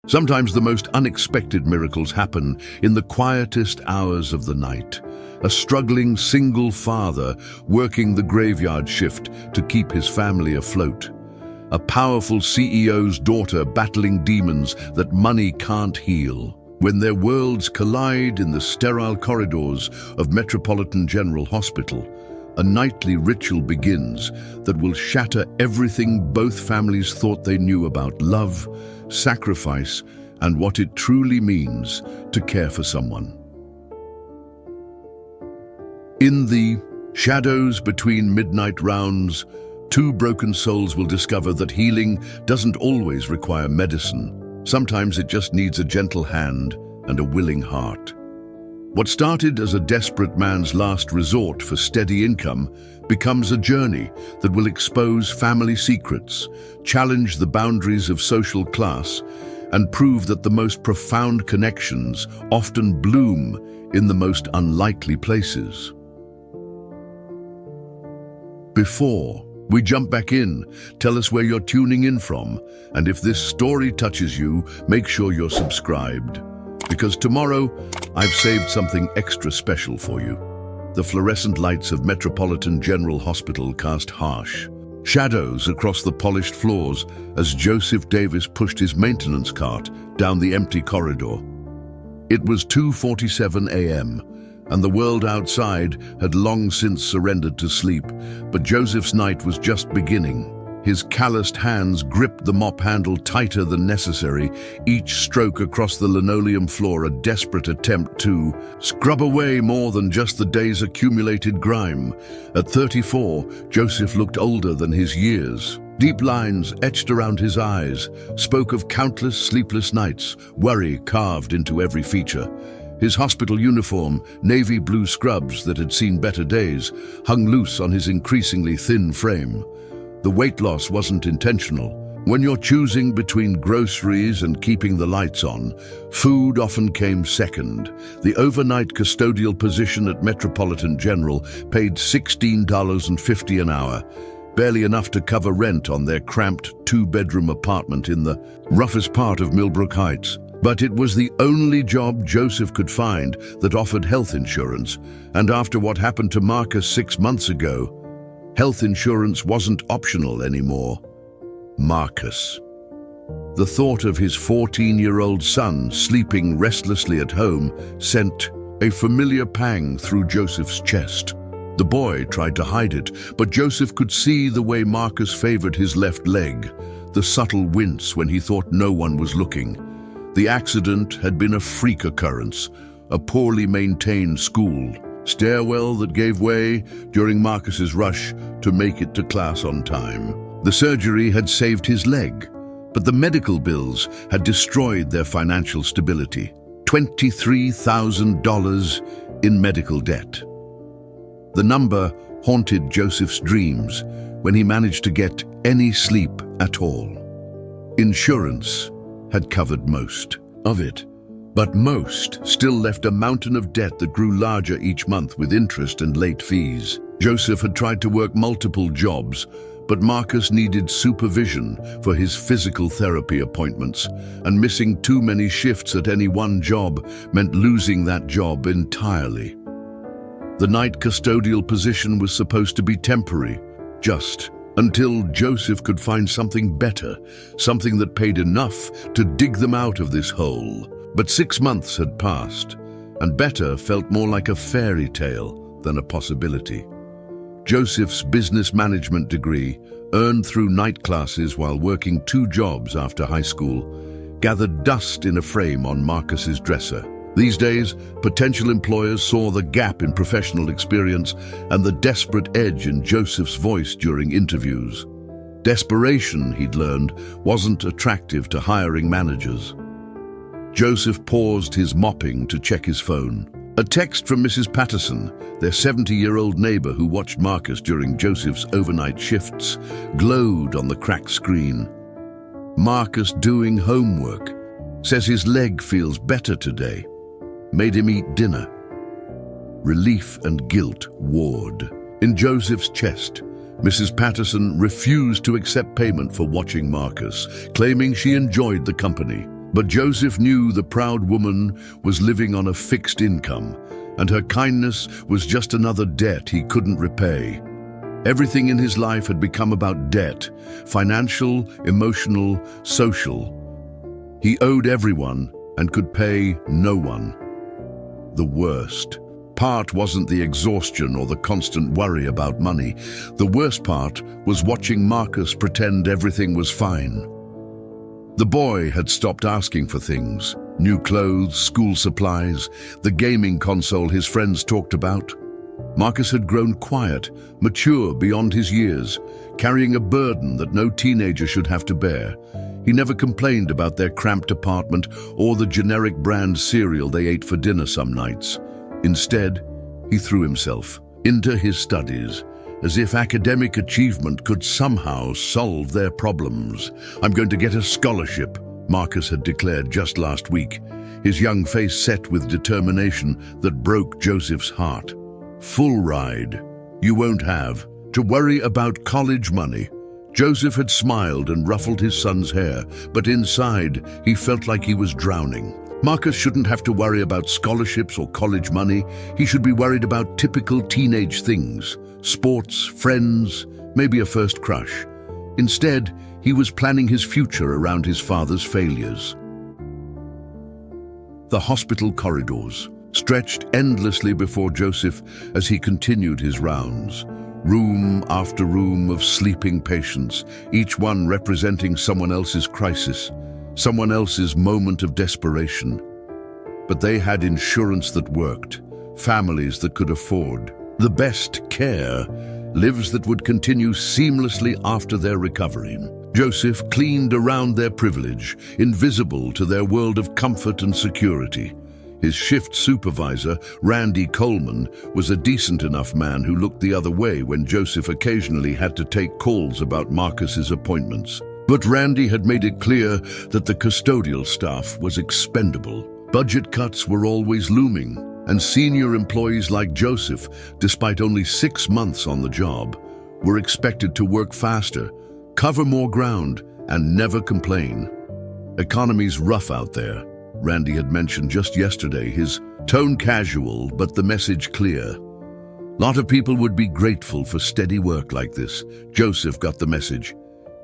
Sometimes the most unexpected miracles happen in the quietest hours of the night. A struggling single father working the graveyard shift to keep his family afloat. A powerful CEO's daughter battling demons that money can't heal. When their worlds collide in the sterile corridors of Metropolitan General Hospital, a nightly ritual begins that will shatter everything both families thought they knew about love, sacrifice, and what it truly means to care for someone. In the shadows between midnight rounds, two broken souls will discover that healing doesn't always require medicine. Sometimes it just needs a gentle hand and a willing heart. What started as a desperate man's last resort for steady income becomes a journey that will expose family secrets, challenge the boundaries of social class, and prove that the most profound connections often bloom in the most unlikely places. Before we jump back in, tell us where you're tuning in from, and if this story touches you, make sure you're subscribed. Because tomorrow, I've saved something extra special for you. The fluorescent lights of Metropolitan General Hospital cast harsh shadows across the polished floors as Joseph Davis pushed his maintenance cart down the empty corridor. It was 2:47 a.m., and the world outside had long since surrendered to sleep, but Joseph's night was just beginning. His calloused hands gripped the mop handle tighter than necessary, each stroke across the linoleum floor a desperate attempt to scrub away more than just the day's accumulated grime. At 34, Joseph looked older than his years. Deep lines etched around his eyes spoke of countless sleepless nights, worry carved into every feature. His hospital uniform, navy blue scrubs that had seen better days, hung loose on his increasingly thin frame. The weight loss wasn't intentional. When you're choosing between groceries and keeping the lights on, food often came second. The overnight custodial position at Metropolitan General paid $16.50 an hour, barely enough to cover rent on their cramped two-bedroom apartment in the roughest part of Millbrook Heights. But it was the only job Joseph could find that offered health insurance, and after what happened to Marcus 6 months ago, health insurance wasn't optional anymore. Marcus. The thought of his 14-year-old son sleeping restlessly at home sent a familiar pang through Joseph's chest. The boy tried to hide it, but Joseph could see the way Marcus favored his left leg, the subtle wince when he thought no one was looking. The accident had been a freak occurrence, a poorly maintained school stairwell that gave way during Marcus's rush to make it to class on time. The surgery had saved his leg, but the medical bills had destroyed their financial stability. $23,000 in medical debt. The number haunted Joseph's dreams when he managed to get any sleep at all. Insurance had covered most of it, but most still left a mountain of debt that grew larger each month with interest and late fees. Joseph had tried to work multiple jobs, but Marcus needed supervision for his physical therapy appointments, and missing too many shifts at any one job meant losing that job entirely. The night custodial position was supposed to be temporary, just until Joseph could find something better, something that paid enough to dig them out of this hole. But 6 months had passed, and better felt more like a fairy tale than a possibility. Joseph's business management degree, earned through night classes while working 2 jobs after high school, gathered dust in a frame on Marcus's dresser. These days, potential employers saw the gap in professional experience and the desperate edge in Joseph's voice during interviews. Desperation, he'd learned, wasn't attractive to hiring managers. Joseph paused his mopping to check his phone. A text from Mrs. Patterson, their 70-year-old neighbor who watched Marcus during Joseph's overnight shifts, glowed on the cracked screen. Marcus doing homework. Says his leg feels better today. Made him eat dinner. Relief and guilt warred. In Joseph's chest, Mrs. Patterson refused to accept payment for watching Marcus, claiming she enjoyed the company. But Joseph knew the proud woman was living on a fixed income, and her kindness was just another debt he couldn't repay. Everything in his life had become about debt, financial, emotional, social. He owed everyone and could pay no one. The worst part wasn't the exhaustion or the constant worry about money. The worst part was watching Marcus pretend everything was fine. The boy had stopped asking for things: new clothes, school supplies, the gaming console his friends talked about. Marcus had grown quiet, mature beyond his years, carrying a burden that no teenager should have to bear. He never complained about their cramped apartment or the generic brand cereal they ate for dinner some nights. Instead, he threw himself into his studies, as if academic achievement could somehow solve their problems. "I'm going to get a scholarship," Marcus had declared just last week, his young face set with determination that broke Joseph's heart. "Full ride. You won't have to worry about college money." Joseph had smiled and ruffled his son's hair, but inside he felt like he was drowning. Marcus shouldn't have to worry about scholarships or college money. He should be worried about typical teenage things: sports, friends, maybe a first crush. Instead, he was planning his future around his father's failures. The hospital corridors stretched endlessly before Joseph as he continued his rounds. Room after room of sleeping patients, each one representing someone else's crisis, someone else's moment of desperation. But they had insurance that worked, families that could afford the best care, lives that would continue seamlessly after their recovery. Joseph cleaned around their privilege, invisible to their world of comfort and security. His shift supervisor, Randy Coleman, was a decent enough man who looked the other way when Joseph occasionally had to take calls about Marcus's appointments. But Randy had made it clear that the custodial staff was expendable. Budget cuts were always looming, and senior employees like Joseph, despite only 6 months on the job, were expected to work faster, cover more ground, and never complain. "Economy's rough out there," Randy had mentioned just yesterday, his tone casual but the message clear. "Lot of people would be grateful for steady work like this." Joseph got the message.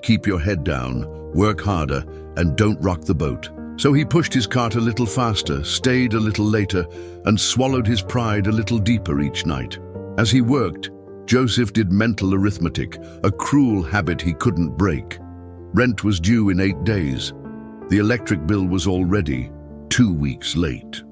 Keep your head down, work harder, and don't rock the boat. So he pushed his cart a little faster, stayed a little later, and swallowed his pride a little deeper each night. As he worked, Joseph did mental arithmetic, a cruel habit he couldn't break. Rent was due in 8 days. The electric bill was already 2 weeks late.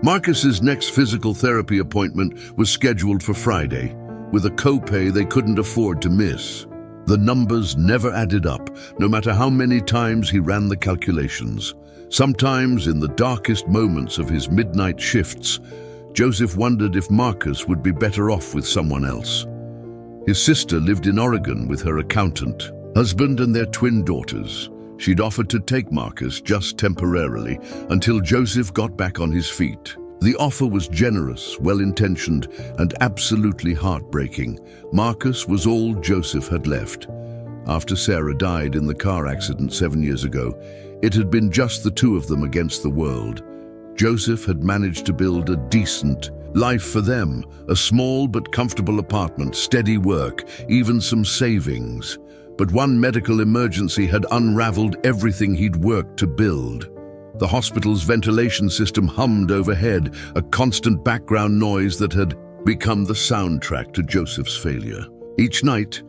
Marcus's next physical therapy appointment was scheduled for Friday, with a copay they couldn't afford to miss. The numbers never added up, no matter how many times he ran the calculations. Sometimes, in the darkest moments of his midnight shifts, Joseph wondered if Marcus would be better off with someone else. His sister lived in Oregon with her accountant, husband, and their twin daughters. She'd offered to take Marcus just temporarily until Joseph got back on his feet. The offer was generous, well-intentioned, and absolutely heartbreaking. Marcus was all Joseph had left. After Sarah died in the car accident 7 years ago, it had been just the two of them against the world. Joseph had managed to build a decent life for them, a small but comfortable apartment, steady work, even some savings. But one medical emergency had unraveled everything he'd worked to build. The hospital's ventilation system hummed overhead, a constant background noise that had become the soundtrack to Joseph's failure. Each night,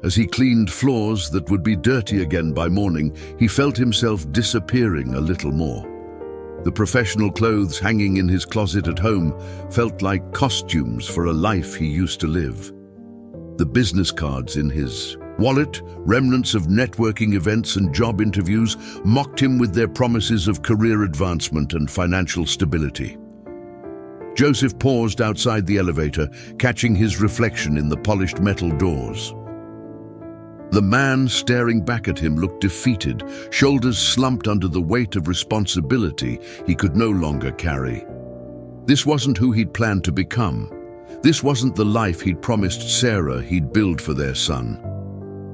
as he cleaned floors that would be dirty again by morning, he felt himself disappearing a little more. The professional clothes hanging in his closet at home felt like costumes for a life he used to live. The business cards in his wallet, remnants of networking events and job interviews, mocked him with their promises of career advancement and financial stability. Joseph paused outside the elevator, catching his reflection in the polished metal doors. The man staring back at him looked defeated, shoulders slumped under the weight of responsibility he could no longer carry. This wasn't who he'd planned to become. This wasn't the life he'd promised Sarah he'd build for their son.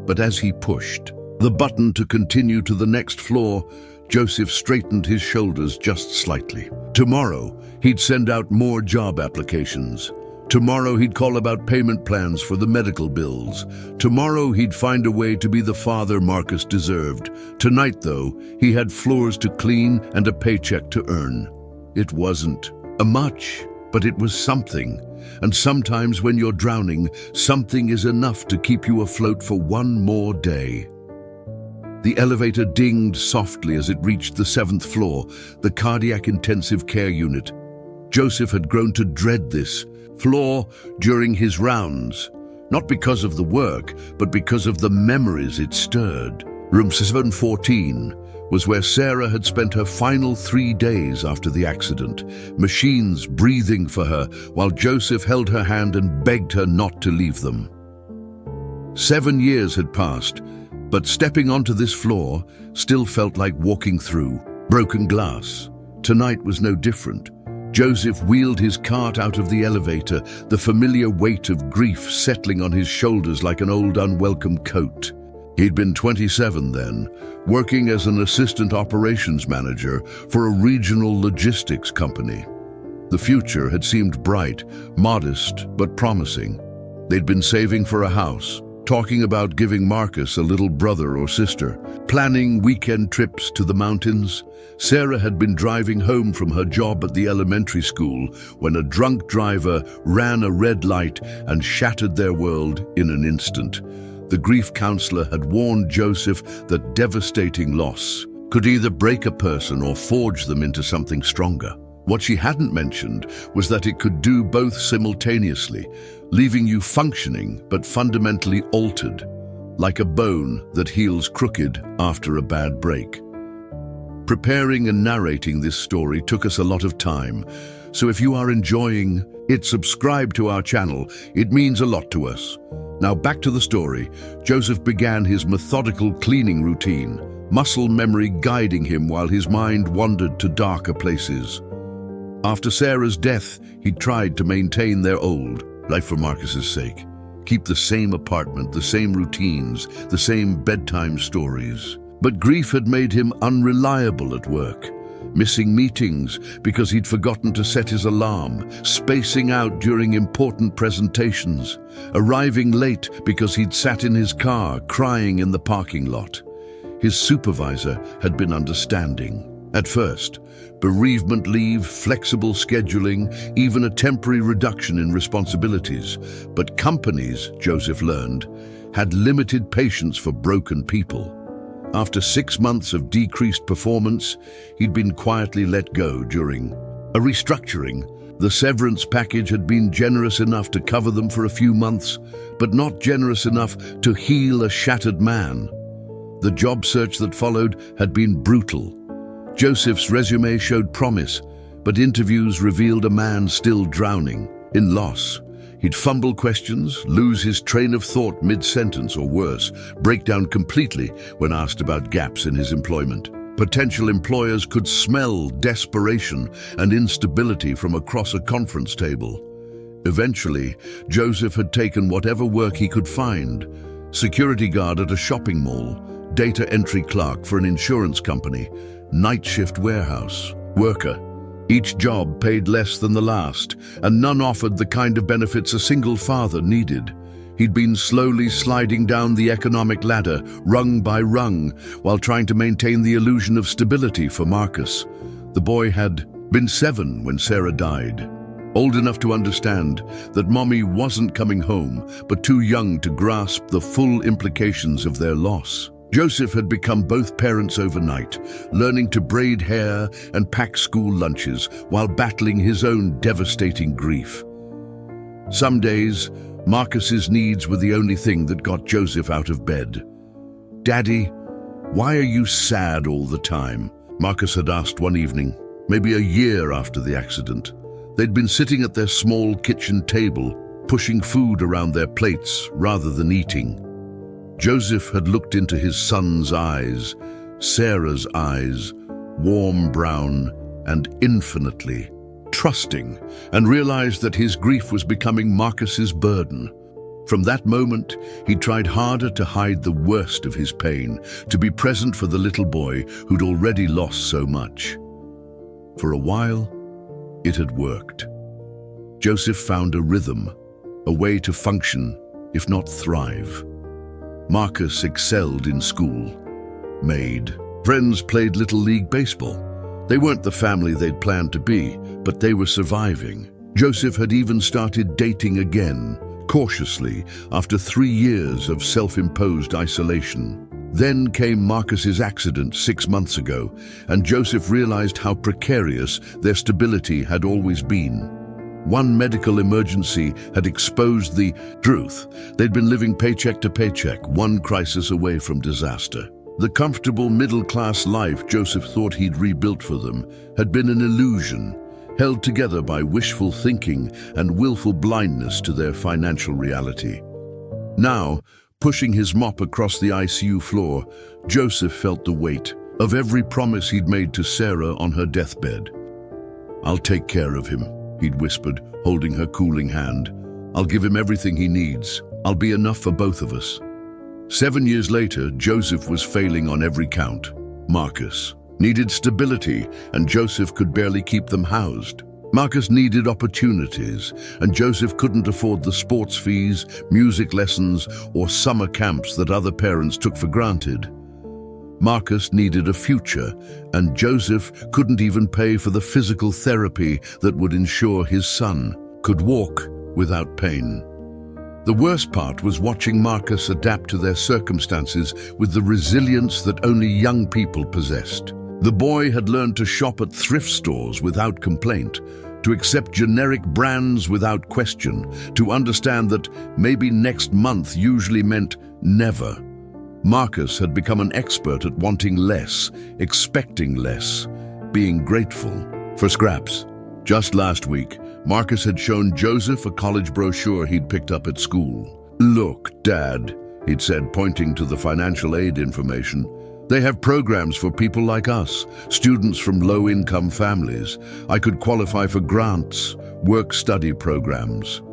But as he pushed the button to continue to the next floor, Joseph straightened his shoulders just slightly. Tomorrow, he'd send out more job applications. Tomorrow, he'd call about payment plans for the medical bills. Tomorrow, he'd find a way to be the father Marcus deserved. Tonight, though, he had floors to clean and a paycheck to earn. It wasn't much, but it was something. And sometimes when you're drowning, something is enough to keep you afloat for one more day. The elevator dinged softly as it reached the 7th floor, the cardiac intensive care unit. Joseph had grown to dread this floor during his rounds, not because of the work, but because of the memories it stirred. Room 714 was where Sarah had spent her final 3 days after the accident, machines breathing for her while Joseph held her hand and begged her not to leave them. 7 years had passed, but stepping onto this floor still felt like walking through broken glass. Tonight was no different. Joseph wheeled his cart out of the elevator, the familiar weight of grief settling on his shoulders like an old unwelcome coat. He'd been 27 then, working as an assistant operations manager for a regional logistics company. The future had seemed bright, modest, but promising. They'd been saving for a house, talking about giving Marcus a little brother or sister, planning weekend trips to the mountains. Sarah had been driving home from her job at the elementary school when a drunk driver ran a red light and shattered their world in an instant. The grief counselor had warned Joseph that devastating loss could either break a person or forge them into something stronger. What she hadn't mentioned was that it could do both simultaneously, leaving you functioning but fundamentally altered, like a bone that heals crooked after a bad break. Preparing and narrating this story took us a lot of time, so if you are enjoying it, subscribe to our channel. It means a lot to us. Now back to the story. Joseph began his methodical cleaning routine, muscle memory guiding him while his mind wandered to darker places. After Sarah's death, he tried to maintain their old life for Marcus's sake. Keep the same apartment, the same routines, the same bedtime stories. But grief had made him unreliable at work, missing meetings because he'd forgotten to set his alarm, spacing out during important presentations, arriving late because he'd sat in his car crying in the parking lot. His supervisor had been understanding. At first, bereavement leave, flexible scheduling, even a temporary reduction in responsibilities. But companies, Joseph learned, had limited patience for broken people. After 6 months of decreased performance, he'd been quietly let go during a restructuring. The severance package had been generous enough to cover them for a few months, but not generous enough to heal a shattered man. The job search that followed had been brutal. Joseph's resume showed promise, but interviews revealed a man still drowning in loss. He'd fumble questions, lose his train of thought mid-sentence, or worse, break down completely when asked about gaps in his employment. Potential employers could smell desperation and instability from across a conference table. Eventually, Joseph had taken whatever work he could find: security guard at a shopping mall, data entry clerk for an insurance company, night shift warehouse worker. Each job paid less than the last, and none offered the kind of benefits a single father needed. He'd been slowly sliding down the economic ladder, rung by rung, while trying to maintain the illusion of stability for Marcus. The boy had been 7 when Sarah died, old enough to understand that mommy wasn't coming home, but too young to grasp the full implications of their loss. Joseph had become both parents overnight, learning to braid hair and pack school lunches while battling his own devastating grief. Some days, Marcus's needs were the only thing that got Joseph out of bed. "Daddy, why are you sad all the time?" Marcus had asked one evening, maybe a year after the accident. They'd been sitting at their small kitchen table, pushing food around their plates rather than eating. Joseph had looked into his son's eyes, Sarah's eyes, warm brown and infinitely trusting, and realized that his grief was becoming Marcus's burden. From that moment, he tried harder to hide the worst of his pain, to be present for the little boy who'd already lost so much. For a while, it had worked. Joseph found a rhythm, a way to function, if not thrive. Marcus excelled in school. Made friends, played Little League baseball. They weren't the family they'd planned to be, but they were surviving. Joseph had even started dating again, cautiously, after 3 years of self-imposed isolation. Then came Marcus's accident 6 months ago, and Joseph realized how precarious their stability had always been. One medical emergency had exposed the truth. They'd been living paycheck to paycheck, one crisis away from disaster. The comfortable middle-class life Joseph thought he'd rebuilt for them had been an illusion, held together by wishful thinking and willful blindness to their financial reality. Now, pushing his mop across the ICU floor, Joseph felt the weight of every promise he'd made to Sarah on her deathbed. "I'll take care of him," he'd whispered, holding her cooling hand. "I'll give him everything he needs. I'll be enough for both of us." 7 years later, Joseph was failing on every count. Marcus needed stability, and Joseph could barely keep them housed. Marcus needed opportunities, and Joseph couldn't afford the sports fees, music lessons, or summer camps that other parents took for granted. Marcus needed a future, and Joseph couldn't even pay for the physical therapy that would ensure his son could walk without pain. The worst part was watching Marcus adapt to their circumstances with the resilience that only young people possessed. The boy had learned to shop at thrift stores without complaint, to accept generic brands without question, to understand that maybe next month usually meant never. Marcus had become an expert at wanting less, expecting less, being grateful for scraps. Just last week, Marcus had shown Joseph a college brochure he'd picked up at school. "Look, Dad," he'd said, pointing to the financial aid information. "They have programs for people like us, students from low-income families. I could qualify for grants, work-study programs."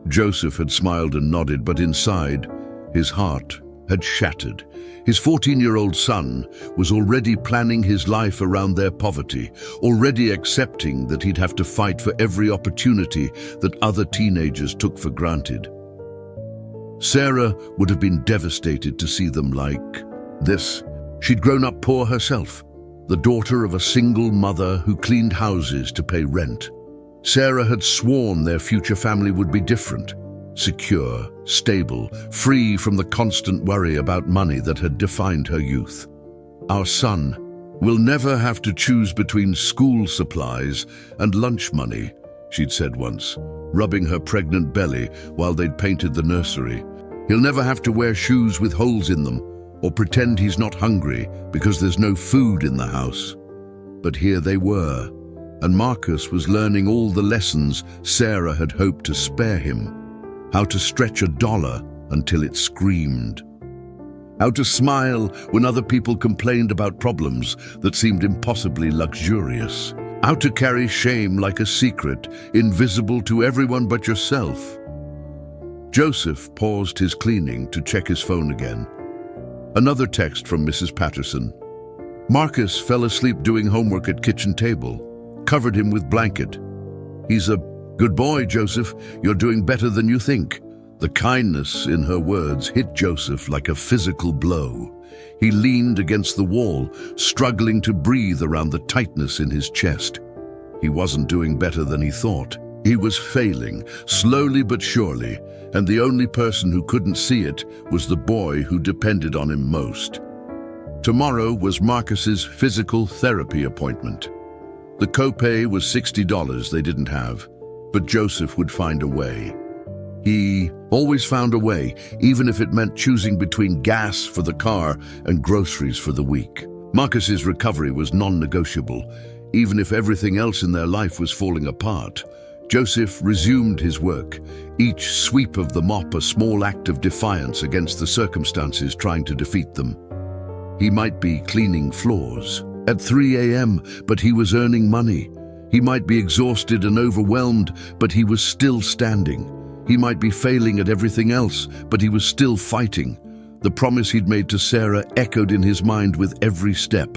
Joseph had smiled and nodded, but inside, his heart had shattered. His 14-year-old son was already planning his life around their poverty, already accepting that he'd have to fight for every opportunity that other teenagers took for granted. Sarah would have been devastated to see them like this. She'd grown up poor herself, the daughter of a single mother who cleaned houses to pay rent. Sarah had sworn their future family would be different. Secure, stable, free from the constant worry about money that had defined her youth. "Our son will never have to choose between school supplies and lunch money," she'd said once, rubbing her pregnant belly while they'd painted the nursery. "He'll never have to wear shoes with holes in them or pretend he's not hungry because there's no food in the house." But here they were, and Marcus was learning all the lessons Sarah had hoped to spare him. How to stretch a dollar until it screamed. How to smile when other people complained about problems that seemed impossibly luxurious. How to carry shame like a secret, invisible to everyone but yourself. Joseph paused his cleaning to check his phone again. Another text from Mrs. Patterson. Marcus fell asleep doing homework at kitchen table. Covered him with blanket. "He's a good boy, Joseph. You're doing better than you think." The kindness in her words hit Joseph like a physical blow. He leaned against the wall, struggling to breathe around the tightness in his chest. He wasn't doing better than he thought. He was failing, slowly but surely, and the only person who couldn't see it was the boy who depended on him most. Tomorrow was Marcus's physical therapy appointment. The copay was $60 they didn't have. But Joseph would find a way. He always found a way, even if it meant choosing between gas for the car and groceries for the week. Marcus's recovery was non-negotiable. Even if everything else in their life was falling apart, Joseph resumed his work, each sweep of the mop a small act of defiance against the circumstances trying to defeat them. He might be cleaning floors at 3 a.m., but he was earning money. He might be exhausted and overwhelmed, but he was still standing. He might be failing at everything else, but he was still fighting. The promise he'd made to Sarah echoed in his mind with every step.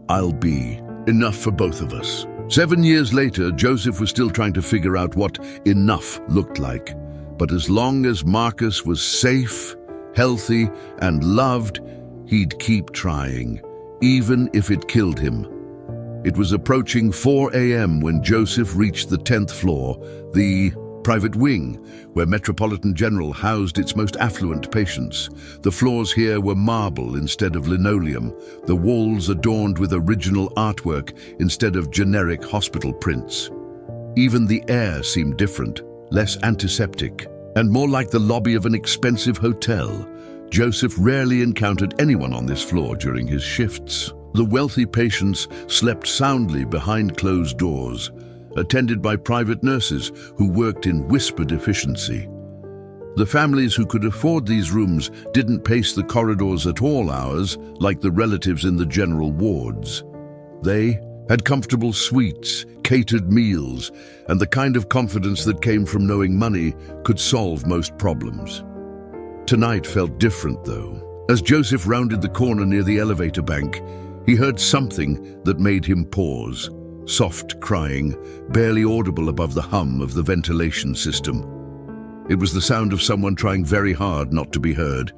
I'll be enough for both of us. 7 years later, Joseph was still trying to figure out what enough looked like. But as long as Marcus was safe, healthy, and loved, he'd keep trying, even if it killed him. It was approaching 4 a.m. when Joseph reached the 10th floor, the private wing, where Metropolitan General housed its most affluent patients. The floors here were marble instead of linoleum, the walls adorned with original artwork instead of generic hospital prints. Even the air seemed different, less antiseptic, and more like the lobby of an expensive hotel. Joseph rarely encountered anyone on this floor during his shifts. The wealthy patients slept soundly behind closed doors, attended by private nurses who worked in whispered efficiency. The families who could afford these rooms didn't pace the corridors at all hours like the relatives in the general wards. They had comfortable suites, catered meals, and the kind of confidence that came from knowing money could solve most problems. Tonight felt different, though. As Joseph rounded the corner near the elevator bank, he heard something that made him pause. Soft crying, barely audible above the hum of the ventilation system. It was the sound of someone trying very hard not to be heard,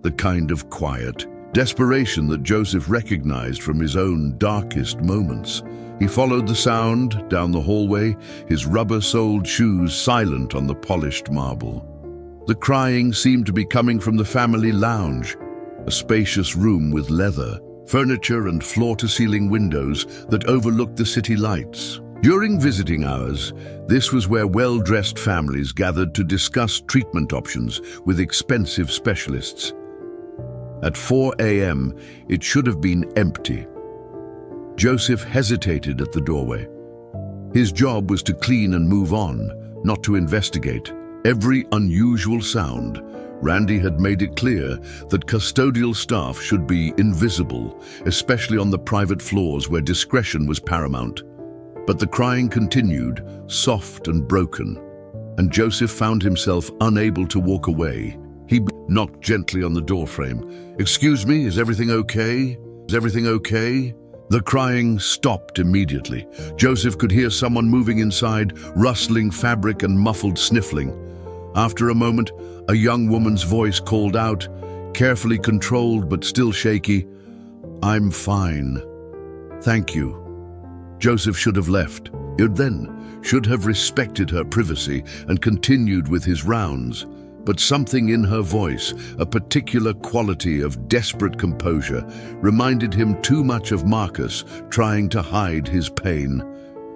the kind of quiet desperation that Joseph recognized from his own darkest moments. He followed the sound down the hallway, his rubber-soled shoes silent on the polished marble. The crying seemed to be coming from the family lounge, a spacious room with leather, furniture and floor-to-ceiling windows that overlooked the city lights. During visiting hours, this was where well-dressed families gathered to discuss treatment options with expensive specialists. At 4 a.m., it should have been empty. Joseph hesitated at the doorway. His job was to clean and move on, not to investigate. Every unusual sound, Randy had made it clear that custodial staff should be invisible, especially on the private floors where discretion was paramount. But the crying continued, soft and broken, and Joseph found himself unable to walk away. He knocked gently on the doorframe. "Excuse me, is everything okay? Is everything okay?" The crying stopped immediately. Joseph could hear someone moving inside, rustling fabric and muffled sniffling. After a moment, a young woman's voice called out, carefully controlled but still shaky, "I'm fine. Thank you." Joseph should have left. He then should have respected her privacy and continued with his rounds. But something in her voice, a particular quality of desperate composure, reminded him too much of Marcus trying to hide his pain.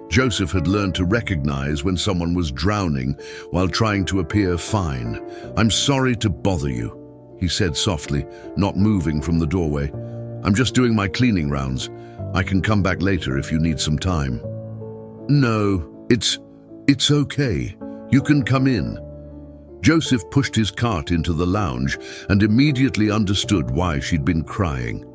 Joseph had learned to recognize when someone was drowning while trying to appear fine. "I'm sorry to bother you," he said softly, not moving from the doorway. "I'm just doing my cleaning rounds. I can come back later if you need some time." "No, it's okay. You can come in." Joseph pushed his cart into the lounge and immediately understood why she'd been crying.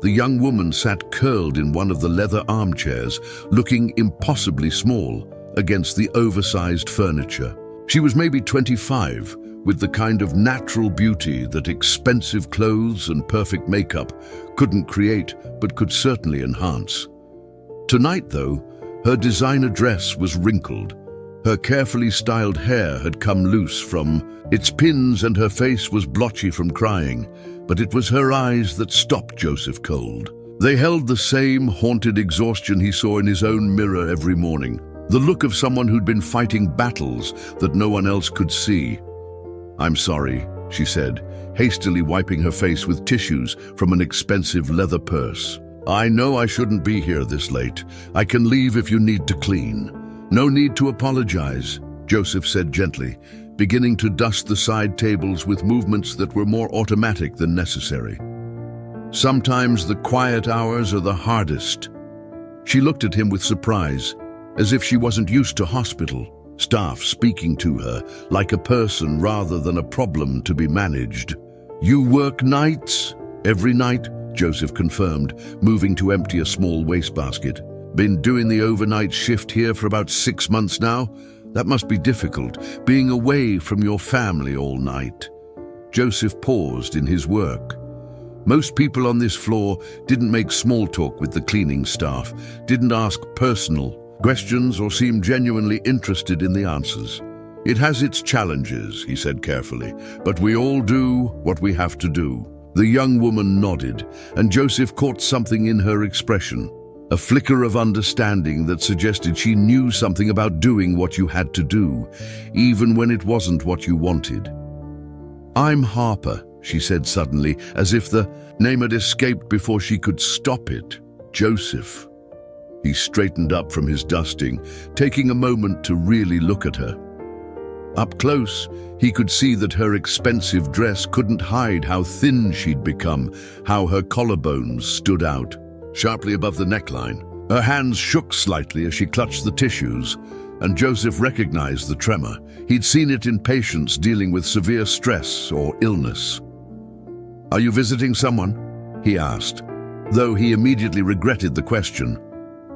The young woman sat curled in one of the leather armchairs, looking impossibly small against the oversized furniture. She was maybe 25, with the kind of natural beauty that expensive clothes and perfect makeup couldn't create, but could certainly enhance. Tonight, though, her designer dress was wrinkled. Her carefully styled hair had come loose from its pins and her face was blotchy from crying, but it was her eyes that stopped Joseph cold. They held the same haunted exhaustion he saw in his own mirror every morning, the look of someone who'd been fighting battles that no one else could see. "I'm sorry," she said, hastily wiping her face with tissues from an expensive leather purse. "I know I shouldn't be here this late. I can leave if you need to clean." "No need to apologize," Joseph said gently, beginning to dust the side tables with movements that were more automatic than necessary. "Sometimes the quiet hours are the hardest." She looked at him with surprise, as if she wasn't used to hospital staff speaking to her like a person rather than a problem to be managed. "You work nights?" "Every night," Joseph confirmed, moving to empty a small wastebasket. "Been doing the overnight shift here for about 6 months now. That must be difficult, being away from your family all night." Joseph paused in his work. Most people on this floor didn't make small talk with the cleaning staff, didn't ask personal questions or seem genuinely interested in the answers. "It has its challenges," he said carefully, "but we all do what we have to do." The young woman nodded, and Joseph caught something in her expression, a flicker of understanding that suggested she knew something about doing what you had to do, even when it wasn't what you wanted. "I'm Harper," she said suddenly, as if the name had escaped before she could stop it. "Joseph." He straightened up from his dusting, taking a moment to really look at her. Up close, he could see that her expensive dress couldn't hide how thin she'd become, how her collarbones stood out sharply above the neckline. Her hands shook slightly as she clutched the tissues, and Joseph recognized the tremor. He'd seen it in patients dealing with severe stress or illness. "Are you visiting someone?" he asked, though he immediately regretted the question.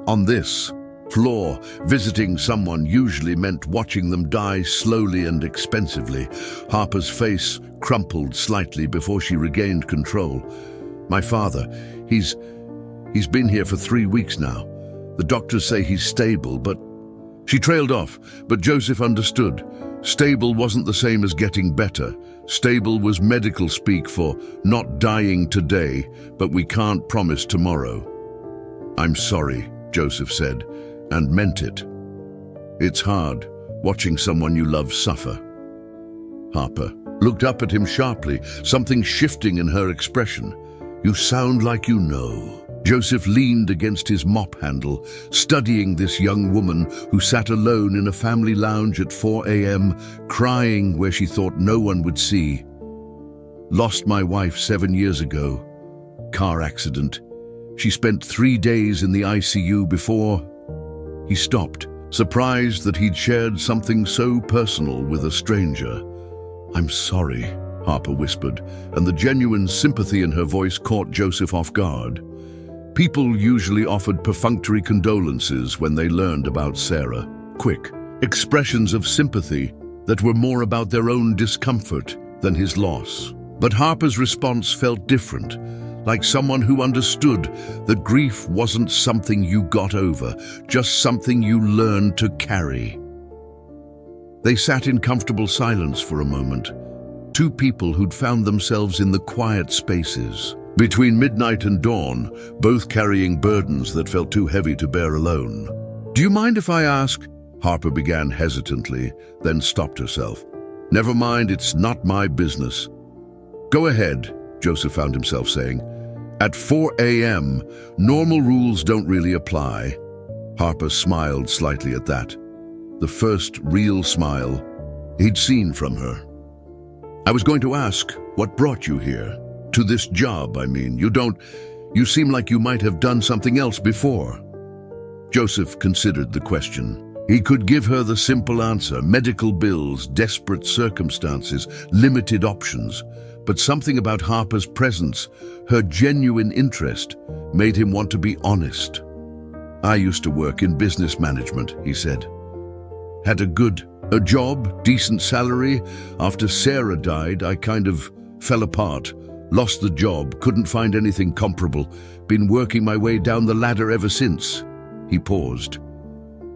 On this floor, visiting someone usually meant watching them die slowly and expensively. Harper's face crumpled slightly before she regained control. "My father, he's been here for 3 weeks now. The doctors say he's stable, but..." She trailed off, but Joseph understood. Stable wasn't the same as getting better. Stable was medical speak for not dying today, but we can't promise tomorrow. "I'm sorry," Joseph said, and meant it. "It's hard, watching someone you love suffer." Harper looked up at him sharply, something shifting in her expression. "You sound like you know." Joseph leaned against his mop handle, studying this young woman who sat alone in a family lounge at 4 a.m., crying where she thought no one would see. "Lost my wife 7 years ago. Car accident. She spent 3 days in the ICU before..." He stopped, surprised that he'd shared something so personal with a stranger. "I'm sorry," Harper whispered, and the genuine sympathy in her voice caught Joseph off guard. People usually offered perfunctory condolences when they learned about Sarah. Quick expressions of sympathy that were more about their own discomfort than his loss. But Harper's response felt different, like someone who understood that grief wasn't something you got over, just something you learned to carry. They sat in comfortable silence for a moment, two people who'd found themselves in the quiet spaces between midnight and dawn, both carrying burdens that felt too heavy to bear alone. "Do you mind if I ask?" Harper began hesitantly, then stopped herself. "Never mind, it's not my business." "Go ahead," Joseph found himself saying. "At 4 a.m., normal rules don't really apply." Harper smiled slightly at that, the first real smile he'd seen from her. "I was going to ask, what brought you here? To this job, I mean. You seem like you might have done something else before." Joseph considered the question. He could give her the simple answer: medical bills, desperate circumstances, limited options. But something about Harper's presence, her genuine interest, made him want to be honest. "I used to work in business management," he said. "Had a job, decent salary. After Sarah died, I kind of fell apart. Lost the job, couldn't find anything comparable. Been working my way down the ladder ever since." He paused.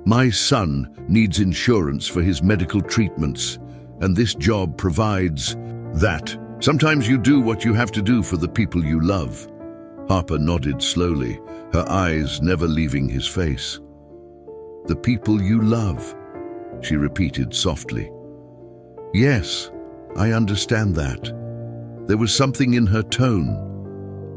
"My son needs insurance for his medical treatments, and this job provides that. Sometimes you do what you have to do for the people you love." Harper nodded slowly, her eyes never leaving his face. "The people you love," she repeated softly. "Yes, I understand that." There was something in her tone,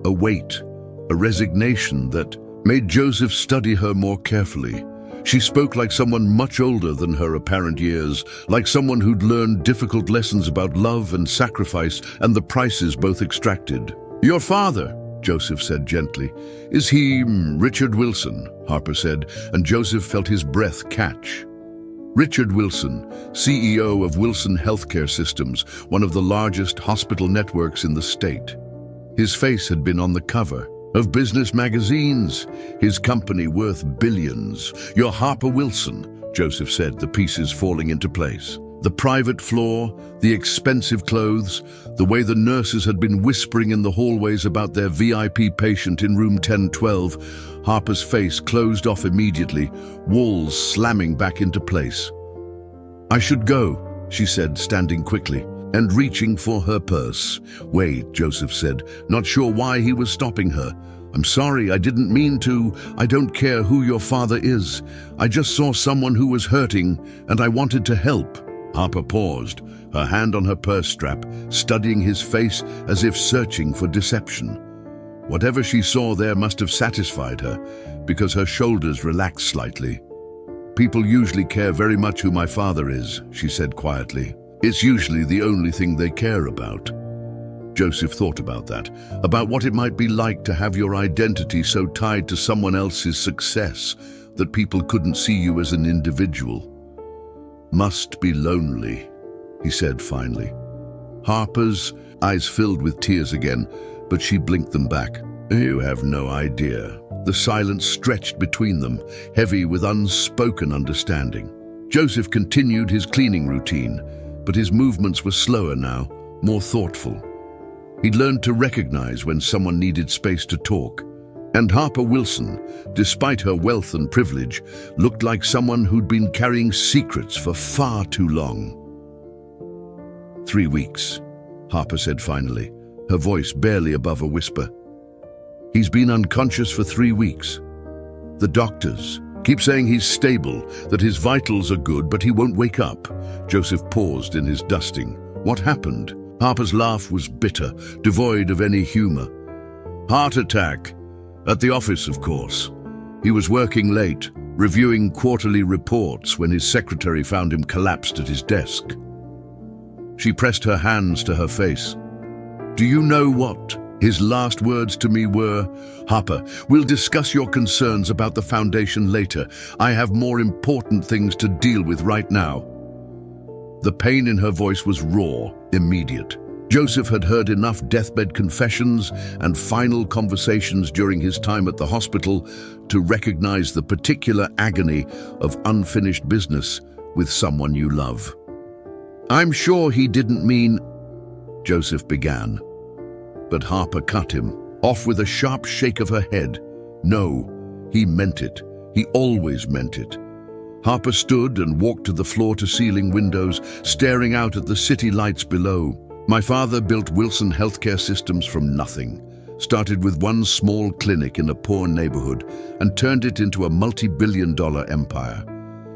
a weight, a resignation that made Joseph study her more carefully. She spoke like someone much older than her apparent years, like someone who'd learned difficult lessons about love and sacrifice and the prices both extracted. "Your father," Joseph said gently. "Is he Richard Wilson?" Harper said, and Joseph felt his breath catch. Richard Wilson, CEO of Wilson Healthcare Systems, one of the largest hospital networks in the state. His face had been on the cover of business magazines, his company worth billions. "You're Harper Wilson," Joseph said, the pieces falling into place. The private floor, the expensive clothes, the way the nurses had been whispering in the hallways about their VIP patient in room 1012. Harper's face closed off immediately, walls slamming back into place. "I should go," she said, standing quickly and reaching for her purse. "Wait," Joseph said, not sure why he was stopping her. "I'm sorry, I didn't mean to. I don't care who your father is. I just saw someone who was hurting, and I wanted to help." Harper paused, her hand on her purse strap, studying his face as if searching for deception. Whatever she saw there must have satisfied her, because her shoulders relaxed slightly. "People usually care very much who my father is," she said quietly. "It's usually the only thing they care about." Joseph thought about that, about what it might be like to have your identity so tied to someone else's success that people couldn't see you as an individual. "Must be lonely," he said finally. Harper's eyes filled with tears again, but she blinked them back. "You have no idea." The silence stretched between them, heavy with unspoken understanding. Joseph continued his cleaning routine, but his movements were slower now, more thoughtful. He'd learned to recognize when someone needed space to talk. And Harper Wilson, despite her wealth and privilege, looked like someone who'd been carrying secrets for far too long. 3 weeks, Harper said finally, her voice barely above a whisper. "He's been unconscious for 3 weeks. The doctors keep saying he's stable, that his vitals are good, but he won't wake up." Joseph paused in his dusting. "What happened?" Harper's laugh was bitter, devoid of any humor. "Heart attack. At the office, of course. He was working late, reviewing quarterly reports when his secretary found him collapsed at his desk." She pressed her hands to her face. "Do you know what his last words to me were? Harper, we'll discuss your concerns about the foundation later. I have more important things to deal with right now." The pain in her voice was raw, immediate. Joseph had heard enough deathbed confessions and final conversations during his time at the hospital to recognize the particular agony of unfinished business with someone you love. "I'm sure he didn't mean—" Joseph began. But Harper cut him off with a sharp shake of her head. "No, he meant it. He always meant it." Harper stood and walked to the floor-to-ceiling windows, staring out at the city lights below. "My father built Wilson Healthcare Systems from nothing, started with one small clinic in a poor neighborhood, and turned it into a multi-billion-dollar empire.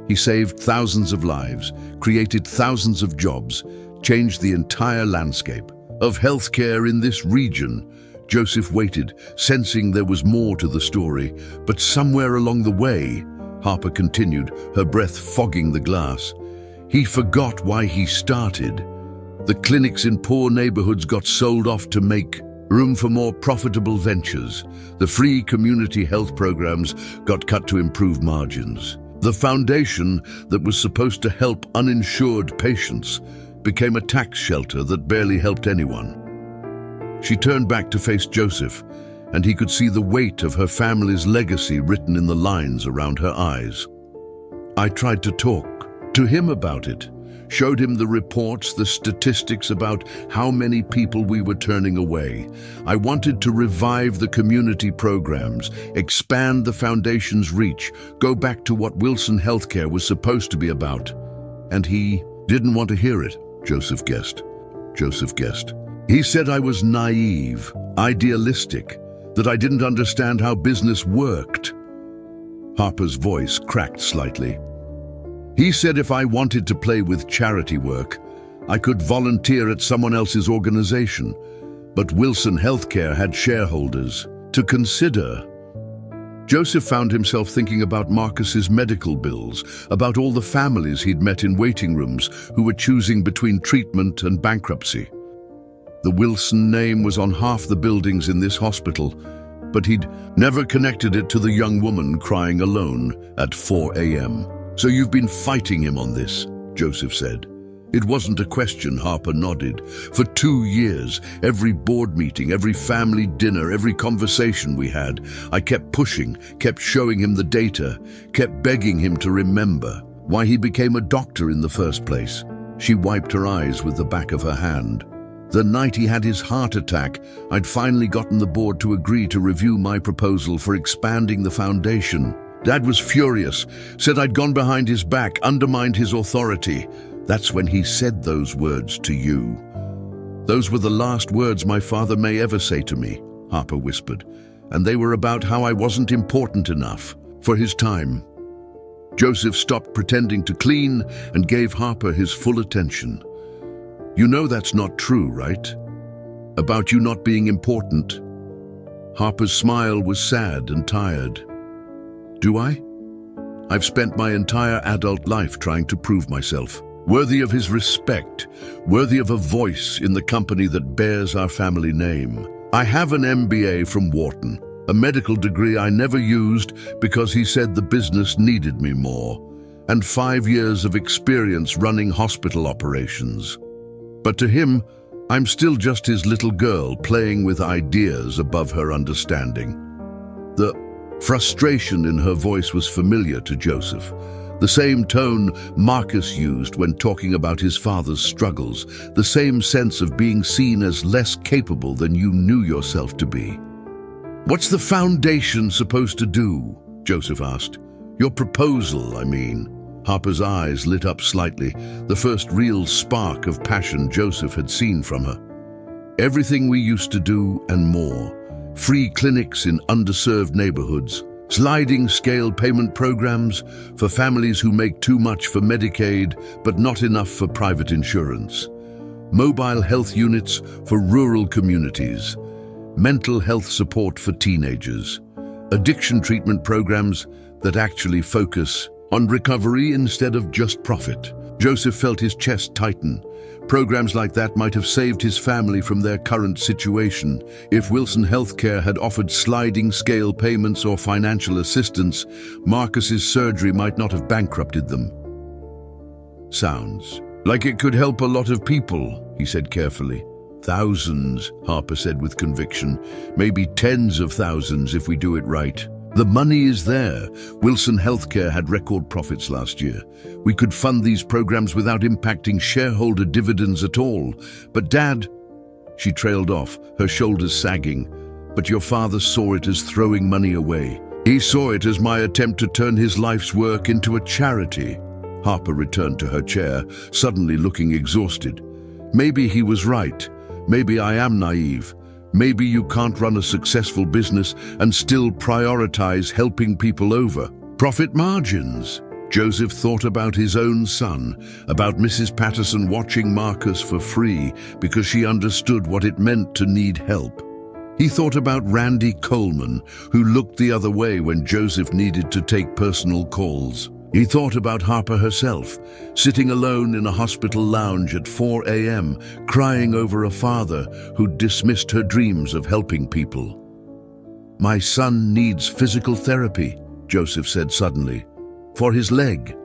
He saved thousands of lives, created thousands of jobs, changed the entire landscape of healthcare in this region." Joseph waited, sensing there was more to the story, but somewhere along the way, Harper continued, her breath fogging the glass, "he forgot why he started. The clinics in poor neighborhoods got sold off to make room for more profitable ventures. The free community health programs got cut to improve margins. The foundation that was supposed to help uninsured patients became a tax shelter that barely helped anyone." She turned back to face Joseph, and he could see the weight of her family's legacy written in the lines around her eyes. "I tried to talk to him about it. Showed him the reports, the statistics about how many people we were turning away. I wanted to revive the community programs, expand the foundation's reach, go back to what Wilson Healthcare was supposed to be about. And he didn't want to hear it," Joseph guessed. "He said I was naive, idealistic, that I didn't understand how business worked." Harper's voice cracked slightly. "He said if I wanted to play with charity work, I could volunteer at someone else's organization, but Wilson Healthcare had shareholders to consider." Joseph found himself thinking about Marcus's medical bills, about all the families he'd met in waiting rooms who were choosing between treatment and bankruptcy. The Wilson name was on half the buildings in this hospital, but he'd never connected it to the young woman crying alone at 4 a.m. "So you've been fighting him on this," Joseph said. It wasn't a question, Harper nodded. "For 2 years, every board meeting, every family dinner, every conversation we had, I kept pushing, kept showing him the data, kept begging him to remember. why he became a doctor in the first place. She wiped her eyes with the back of her hand. The night he had his heart attack, I'd finally gotten the board to agree to review my proposal for expanding the foundation. Dad was furious, said I'd gone behind his back, undermined his authority. That's when he said those words to you. Those were the last words my father may ever say to me, Harper whispered, and they were about how I wasn't important enough for his time. Joseph stopped pretending to clean and gave Harper his full attention. You know that's not true, right? About you not being important. Harper's smile was sad and tired. Do I? I've spent my entire adult life trying to prove myself, worthy of his respect, worthy of a voice in the company that bears our family name. I have an MBA from Wharton, a medical degree I never used because he said the business needed me more, and 5 years of experience running hospital operations. But to him, I'm still just his little girl playing with ideas above her understanding. The frustration in her voice was familiar to Joseph, the same tone Marcus used when talking about his father's struggles, the same sense of being seen as less capable than you knew yourself to be. What's the foundation supposed to do? Joseph asked. Your proposal, I mean. Harper's eyes lit up slightly, the first real spark of passion Joseph had seen from her. Everything we used to do and more. Free clinics in underserved neighborhoods, sliding scale payment programs for families who make too much for Medicaid but not enough for private insurance, mobile health units for rural communities, mental health support for teenagers, addiction treatment programs that actually focus on recovery instead of just profit. Joseph felt his chest tighten. Programs like that might have saved his family from their current situation. If Wilson Healthcare had offered sliding scale payments or financial assistance, Marcus's surgery might not have bankrupted them. Sounds like it could help a lot of people, he said carefully. Thousands, Harper said with conviction. Maybe tens of thousands if we do it right. The money is there. Wilson Healthcare had record profits last year. We could fund these programs without impacting shareholder dividends at all. But Dad, she trailed off, her shoulders sagging. But your father saw it as throwing money away. He saw it as my attempt to turn his life's work into a charity. Harper returned to her chair, suddenly looking exhausted. Maybe he was right. Maybe I am naive. Maybe you can't run a successful business and still prioritize helping people over profit margins. Joseph thought about his own son, about Mrs. Patterson watching Marcus for free because she understood what it meant to need help. He thought about Randy Coleman, who looked the other way when Joseph needed to take personal calls. He thought about Harper herself, sitting alone in a hospital lounge at 4 a.m., crying over a father who'd dismissed her dreams of helping people. My son needs physical therapy, Joseph said suddenly, for his leg.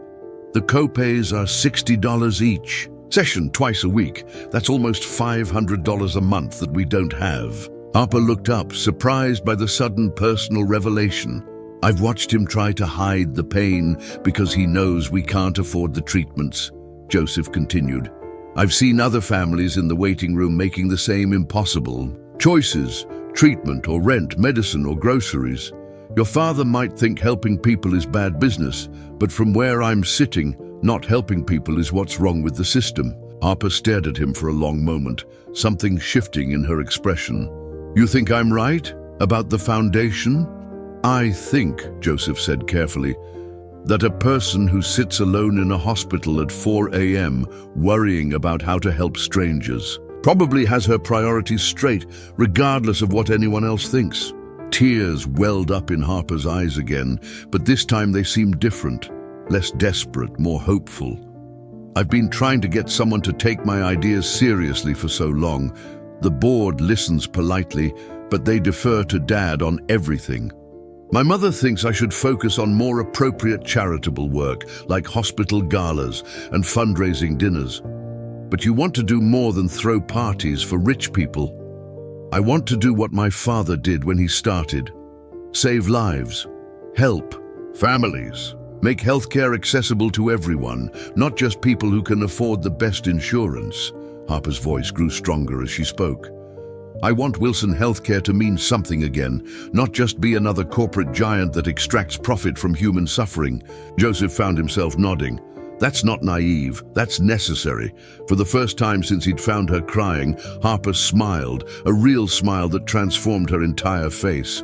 The co-pays are $60 each. Session twice a week. That's almost $500 a month that we don't have. Harper looked up, surprised by the sudden personal revelation. I've watched him try to hide the pain because he knows we can't afford the treatments, Joseph continued. I've seen other families in the waiting room making the same impossible choices, treatment or rent, medicine or groceries. Your father might think helping people is bad business, but from where I'm sitting, not helping people is what's wrong with the system. Harper stared at him for a long moment, something shifting in her expression. You think I'm right about the foundation? I think, Joseph said carefully, that a person who sits alone in a hospital at 4 a.m. worrying about how to help strangers probably has her priorities straight, regardless of what anyone else thinks. Tears welled up in Harper's eyes again, but this time they seemed different, less desperate, more hopeful. I've been trying to get someone to take my ideas seriously for so long. The board listens politely, but they defer to Dad on everything. My mother thinks I should focus on more appropriate charitable work, like hospital galas and fundraising dinners. But you want to do more than throw parties for rich people. I want to do what my father did when he started. Save lives. Help families. Make healthcare accessible to everyone, not just people who can afford the best insurance. Harper's voice grew stronger as she spoke. I want Wilson Healthcare to mean something again, not just be another corporate giant that extracts profit from human suffering. Joseph found himself nodding. That's not naive, that's necessary. For the first time since he'd found her crying, Harper smiled, a real smile that transformed her entire face.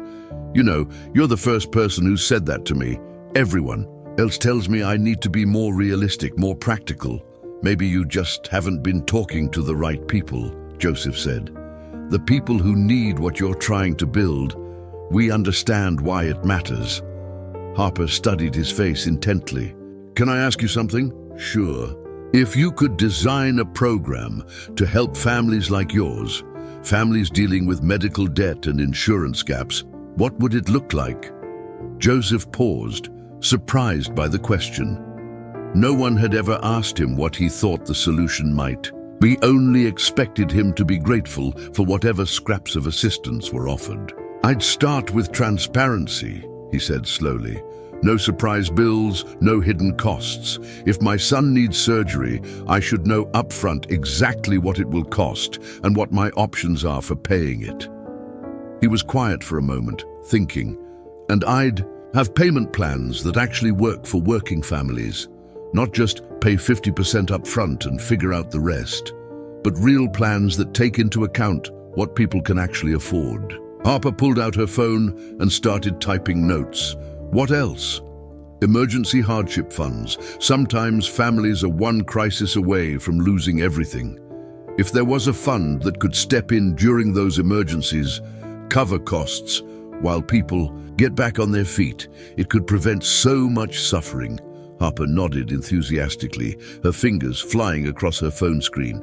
You know, you're the first person who said that to me. Everyone else tells me I need to be more realistic, more practical. Maybe you just haven't been talking to the right people, Joseph said. The people who need what you're trying to build. We understand why it matters. Harper studied his face intently. Can I ask you something? Sure. If you could design a program to help families like yours, families dealing with medical debt and insurance gaps, what would it look like? Joseph paused, surprised by the question. No one had ever asked him what he thought the solution might. We only expected him to be grateful for whatever scraps of assistance were offered. I'd start with transparency, he said slowly. No surprise bills, no hidden costs. If my son needs surgery, I should know upfront exactly what it will cost and what my options are for paying it. He was quiet for a moment, thinking, and I'd have payment plans that actually work for working families. Not just pay 50% up front and figure out the rest, but real plans that take into account what people can actually afford. Harper pulled out her phone and started typing notes. What else? Emergency hardship funds. Sometimes families are one crisis away from losing everything. If there was a fund that could step in during those emergencies, cover costs, while people get back on their feet, it could prevent so much suffering. Harper nodded enthusiastically, her fingers flying across her phone screen.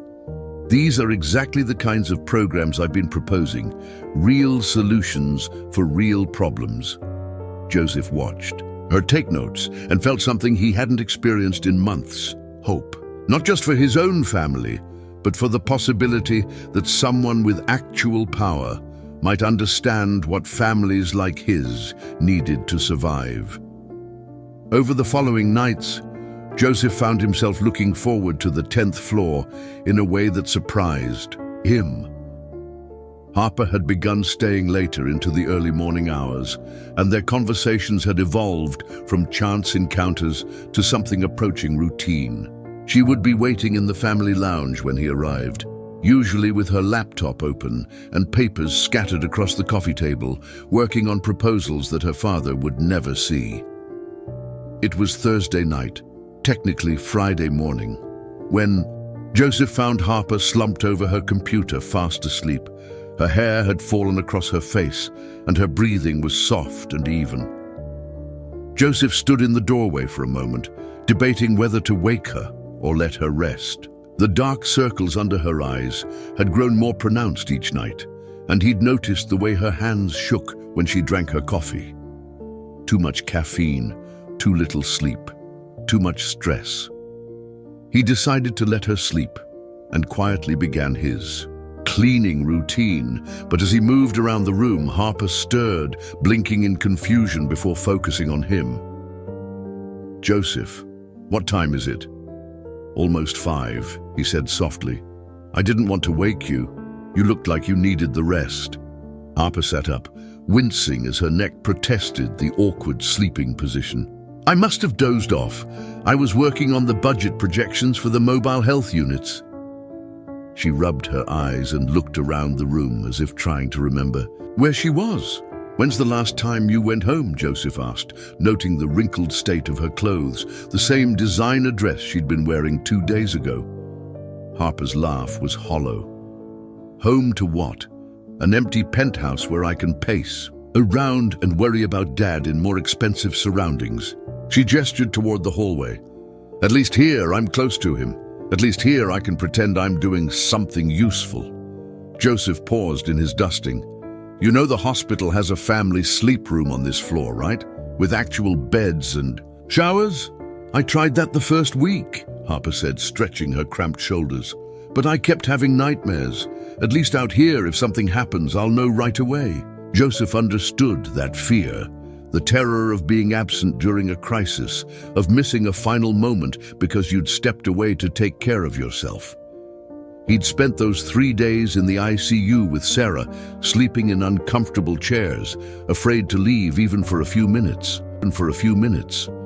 These are exactly the kinds of programs I've been proposing. Real solutions for real problems. Joseph watched her take notes and felt something he hadn't experienced in months. Hope. Not just for his own family, but for the possibility that someone with actual power might understand what families like his needed to survive. Over the following nights, Joseph found himself looking forward to the 10th floor in a way that surprised him. Harper had begun staying later into the early morning hours, and their conversations had evolved from chance encounters to something approaching routine. She would be waiting in the family lounge when he arrived, usually with her laptop open and papers scattered across the coffee table, working on proposals that her father would never see. It was Thursday night, technically Friday morning, when Joseph found Harper slumped over her computer, fast asleep. Her hair had fallen across her face, and her breathing was soft and even. Joseph stood in the doorway for a moment, debating whether to wake her or let her rest. The dark circles under her eyes had grown more pronounced each night, and he'd noticed the way her hands shook when she drank her coffee. Too much caffeine, too little sleep, too much stress. He decided to let her sleep and quietly began his cleaning routine, but as he moved around the room, Harper stirred, blinking in confusion before focusing on him. Joseph, what time is it? Almost 5, he said softly. I didn't want to wake you. You looked like you needed the rest. Harper sat up, wincing as her neck protested the awkward sleeping position. I must have dozed off. I was working on the budget projections for the mobile health units. She rubbed her eyes and looked around the room as if trying to remember where she was. When's the last time you went home? Joseph asked, noting the wrinkled state of her clothes, the same designer dress she'd been wearing 2 days ago. Harper's laugh was hollow. Home to what? An empty penthouse where I can pace around and worry about Dad in more expensive surroundings. She gestured toward the hallway. At least here I'm close to him. At least here I can pretend I'm doing something useful. Joseph paused in his dusting. You know the hospital has a family sleep room on this floor, right? With actual beds and showers? I tried that the first week, Harper said, stretching her cramped shoulders. But I kept having nightmares. At least out here, if something happens, I'll know right away. Joseph understood that fear, The terror of being absent during a crisis, of missing a final moment because you'd stepped away to take care of yourself. He'd spent those 3 days in the ICU with Sarah, sleeping in uncomfortable chairs, afraid to leave even for a few minutes.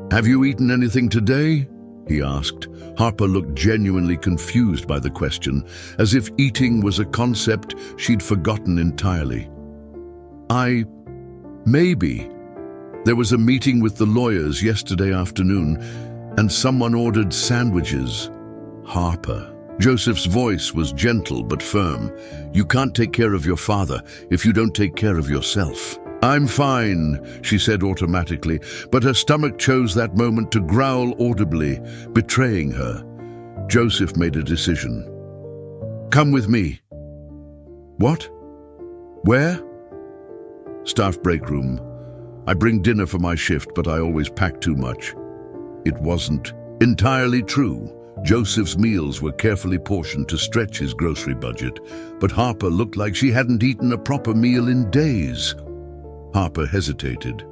"Have you eaten anything today?" he asked. Harper looked genuinely confused by the question, as if eating was a concept she'd forgotten entirely. Maybe. There was a meeting with the lawyers yesterday afternoon, and someone ordered sandwiches." "Harper." Joseph's voice was gentle but firm. "You can't take care of your father if you don't take care of yourself." "I'm fine," she said automatically, but her stomach chose that moment to growl audibly, betraying her. Joseph made a decision. "Come with me." "What? Where?" "Staff break room. I bring dinner for my shift, but I always pack too much." It wasn't entirely true. Joseph's meals were carefully portioned to stretch his grocery budget, but Harper looked like she hadn't eaten a proper meal in days. Harper hesitated.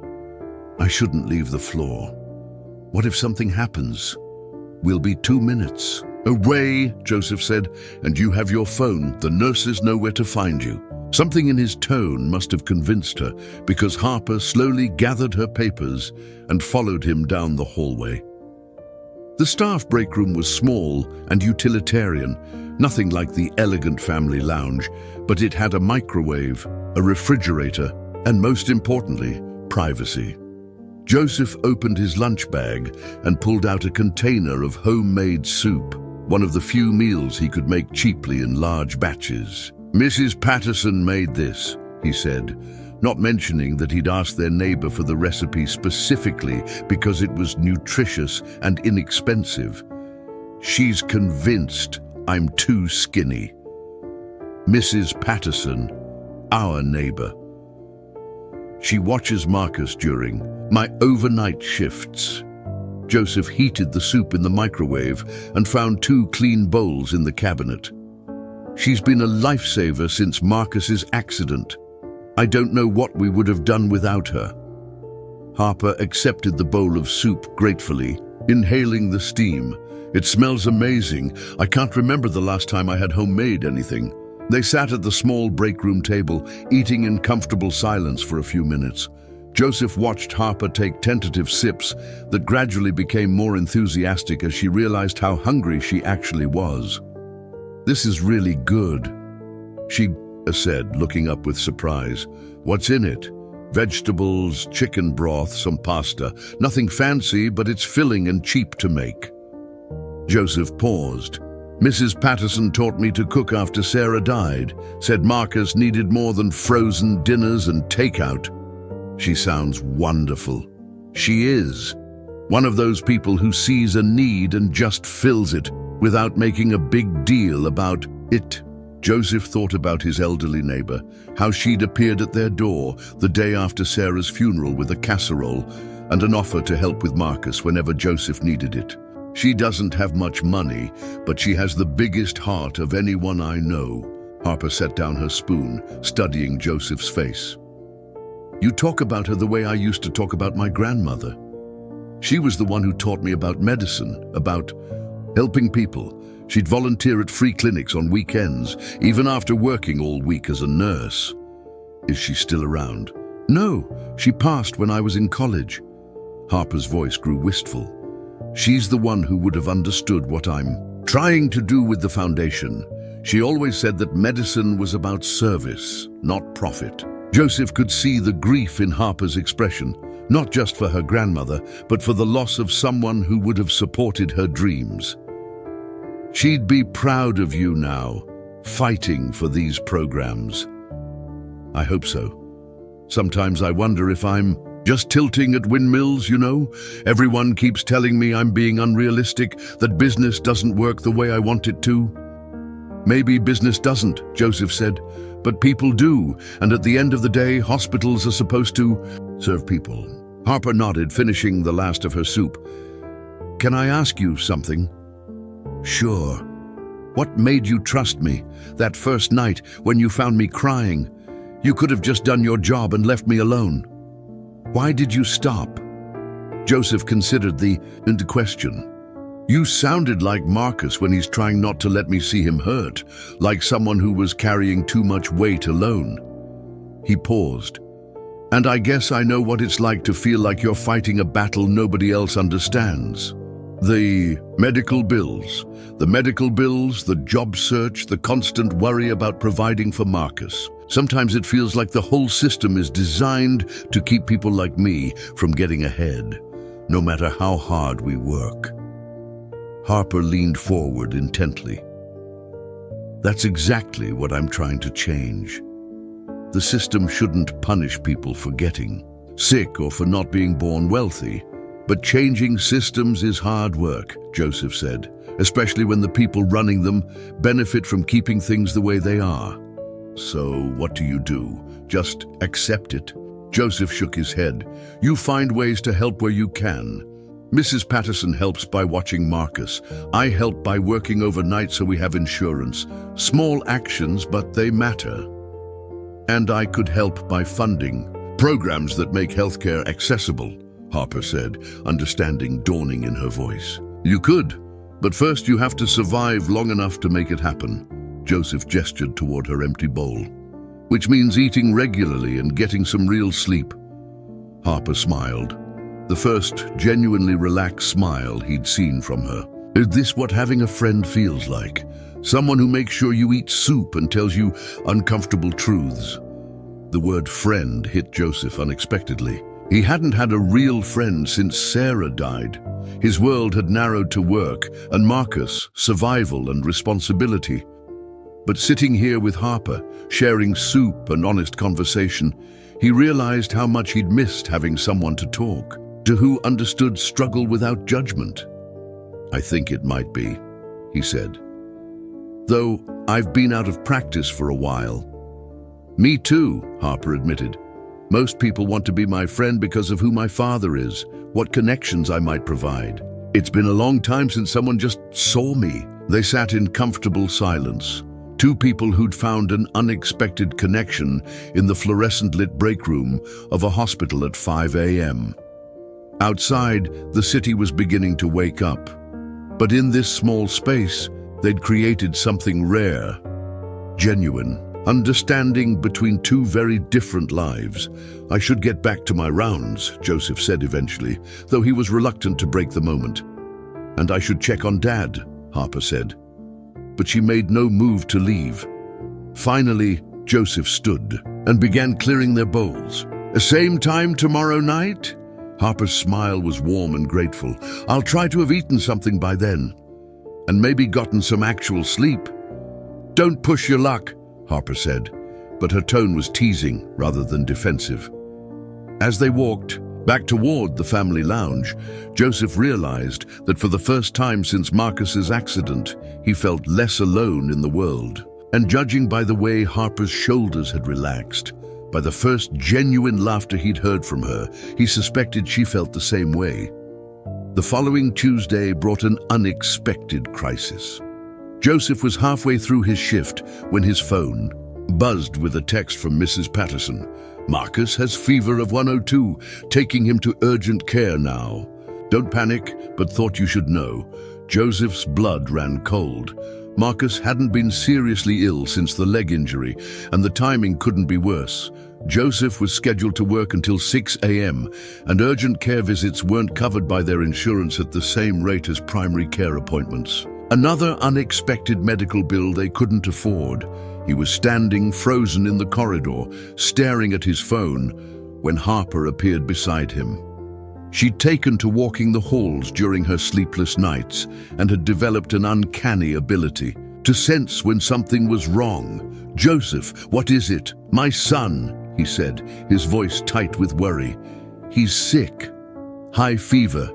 "I shouldn't leave the floor. What if something happens? We'll be 2 minutes." "Away," Joseph said, "and you have your phone. The nurses know where to find you." Something in his tone must have convinced her, because Harper slowly gathered her papers and followed him down the hallway. The staff break room was small and utilitarian, nothing like the elegant family lounge, but it had a microwave, a refrigerator, and most importantly, privacy. Joseph opened his lunch bag and pulled out a container of homemade soup, one of the few meals he could make cheaply in large batches. "Mrs. Patterson made this," he said, not mentioning that he'd asked their neighbor for the recipe specifically because it was nutritious and inexpensive. "She's convinced I'm too skinny." Mrs. Patterson, our neighbor. "She watches Marcus during my overnight shifts." Joseph heated the soup in the microwave and found 2 clean bowls in the cabinet. "She's been a lifesaver since Marcus's accident. I don't know what we would have done without her." Harper accepted the bowl of soup gratefully, inhaling the steam. "It smells amazing. I can't remember the last time I had homemade anything." They sat at the small break room table, eating in comfortable silence for a few minutes. Joseph watched Harper take tentative sips that gradually became more enthusiastic as she realized how hungry she actually was. "This is really good," she said, looking up with surprise. "What's in it?" "Vegetables, chicken broth, some pasta. Nothing fancy, but it's filling and cheap to make." Joseph paused. "Mrs. Patterson taught me to cook after Sarah died, said Marcus needed more than frozen dinners and takeout." "She sounds wonderful." "She is. One of those people who sees a need and just fills it, without making a big deal about it." Joseph thought about his elderly neighbor, how she'd appeared at their door the day after Sarah's funeral with a casserole and an offer to help with Marcus whenever Joseph needed it. "She doesn't have much money, but she has the biggest heart of anyone I know." Harper set down her spoon, studying Joseph's face. "You talk about her the way I used to talk about my grandmother. She was the one who taught me about medicine, about helping people. She'd volunteer at free clinics on weekends, even after working all week as a nurse." "Is she still around?" "No, she passed when I was in college." Harper's voice grew wistful. "She's the one who would have understood what I'm trying to do with the foundation. She always said that medicine was about service, not profit." Joseph could see the grief in Harper's expression, not just for her grandmother, but for the loss of someone who would have supported her dreams. "She'd be proud of you now, fighting for these programs." "I hope so. Sometimes I wonder if I'm just tilting at windmills, you know? Everyone keeps telling me I'm being unrealistic, that business doesn't work the way I want it to." "Maybe business doesn't," Joseph said, "but people do, and at the end of the day, hospitals are supposed to serve people." Harper nodded, finishing the last of her soup. "Can I ask you something?" "Sure." "What made you trust me that first night when you found me crying? You could have just done your job and left me alone." Why did you stop? Joseph considered the question. You sounded like Marcus when he's trying not to let me see him hurt, like someone who was carrying too much weight alone. He paused. And I guess I know what it's like to feel like you're fighting a battle nobody else understands. The medical bills, the job search, the constant worry about providing for Marcus. Sometimes it feels like the whole system is designed to keep people like me from getting ahead, no matter how hard we work. Harper leaned forward intently. That's exactly what I'm trying to change. The system shouldn't punish people for getting sick or for not being born wealthy. But changing systems is hard work, Joseph said, especially when the people running them benefit from keeping things the way they are. So what do? Just accept it? Joseph shook his head. You find ways to help where you can. Mrs. Patterson helps by watching Marcus. I help by working overnight so we have insurance. Small actions, but they matter. And I could help by funding programs that make healthcare accessible, Harper said, understanding dawning in her voice. You could, but first you have to survive long enough to make it happen. Joseph gestured toward her empty bowl. Which means eating regularly and getting some real sleep. Harper smiled. The first genuinely relaxed smile he'd seen from her. Is this what having a friend feels like? Someone who makes sure you eat soup and tells you uncomfortable truths. The word friend hit Joseph unexpectedly. He hadn't had a real friend since Sarah died. His world had narrowed to work, and Marcus, survival and responsibility. But sitting here with Harper, sharing soup and honest conversation, he realized how much he'd missed having someone to talk to who understood struggle without judgment. I think it might be, he said. Though I've been out of practice for a while. Me too, Harper admitted. Most people want to be my friend because of who my father is, what connections I might provide. It's been a long time since someone just saw me. They sat in comfortable silence. Two people who'd found an unexpected connection in the fluorescent-lit break room of a hospital at 5 a.m. Outside, the city was beginning to wake up. But in this small space, they'd created something rare, genuine, understanding between two very different lives. I should get back to my rounds, Joseph said eventually, though he was reluctant to break the moment. And I should check on Dad, Harper said. But she made no move to leave. Finally, Joseph stood and began clearing their bowls. Same time tomorrow night? Harper's smile was warm and grateful. I'll try to have eaten something by then. And maybe gotten some actual sleep. Don't push your luck, Harper said, but her tone was teasing rather than defensive. As they walked back toward the family lounge, Joseph realized that for the first time since Marcus's accident, he felt less alone in the world. And judging by the way Harper's shoulders had relaxed, by the first genuine laughter he'd heard from her, he suspected she felt the same way. The following Tuesday brought an unexpected crisis. Joseph was halfway through his shift when his phone buzzed with a text from Mrs. Patterson. Marcus has fever of 102, taking him to urgent care now. Don't panic, but thought you should know. Joseph's blood ran cold. Marcus hadn't been seriously ill since the leg injury, and the timing couldn't be worse. Joseph was scheduled to work until 6 a.m., and urgent care visits weren't covered by their insurance at the same rate as primary care appointments. Another unexpected medical bill they couldn't afford. He was standing frozen in the corridor, staring at his phone, when Harper appeared beside him. She'd taken to walking the halls during her sleepless nights and had developed an uncanny ability to sense when something was wrong. Joseph, what is it? My son, he said, his voice tight with worry. He's sick. High fever.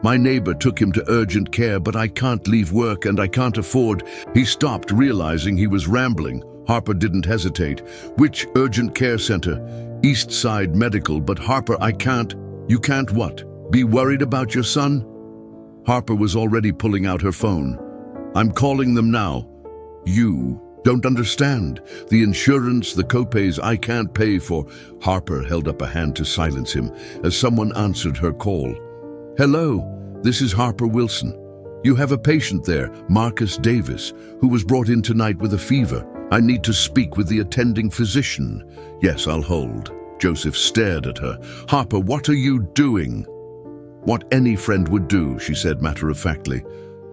My neighbor took him to urgent care, but I can't leave work and I can't afford. He stopped, realizing he was rambling. Harper didn't hesitate. Which urgent care center? East Side Medical, but Harper, I can't. You can't what? Be worried about your son? Harper was already pulling out her phone. I'm calling them now. You Don't understand. The insurance, the copays I can't pay for. Harper held up a hand to silence him as someone answered her call. Hello, this is Harper Wilson. You have a patient there, Marcus Davis, who was brought in tonight with a fever. I need to speak with the attending physician. Yes, I'll hold. Joseph stared at her. Harper, what are you doing? What any friend would do, she said matter-of-factly.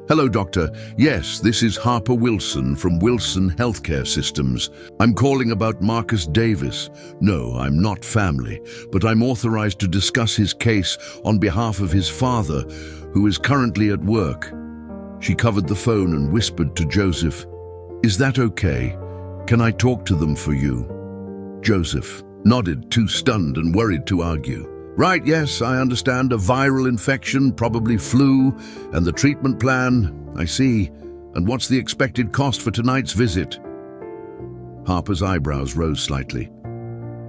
Hello, doctor. Yes, this is Harper Wilson from Wilson Healthcare Systems. I'm calling about Marcus Davis. No, I'm not family, but I'm authorized to discuss his case on behalf of his father, who is currently at work. She covered the phone and whispered to Joseph, Is that okay? Can I talk to them for you? Joseph nodded, too stunned and worried to argue. Right, yes, I understand. A viral infection, probably flu, and the treatment plan. I see. And what's the expected cost for tonight's visit? Harper's eyebrows rose slightly.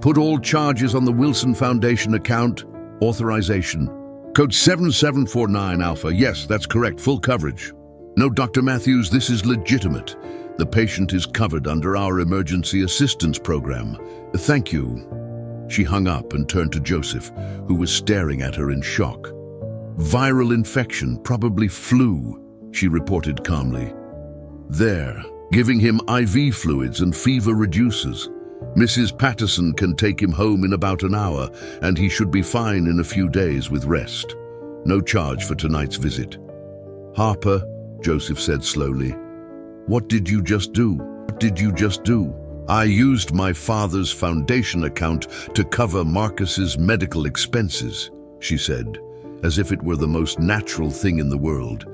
Put all charges on the Wilson Foundation account. Authorization. Code 7749 Alpha. Yes, that's correct. Full coverage. No, Dr. Matthews, this is legitimate. The patient is covered under our emergency assistance program. Thank you. She hung up and turned to Joseph, who was staring at her in shock. Viral infection, probably flu, she reported calmly. There, giving him IV fluids and fever reducers. Mrs. Patterson can take him home in about an hour, and he should be fine in a few days with rest. No charge for tonight's visit. Harper, Joseph said slowly, what did you just do? What did you just do? I used my father's foundation account to cover Marcus's medical expenses, she said, as if it were the most natural thing in the world.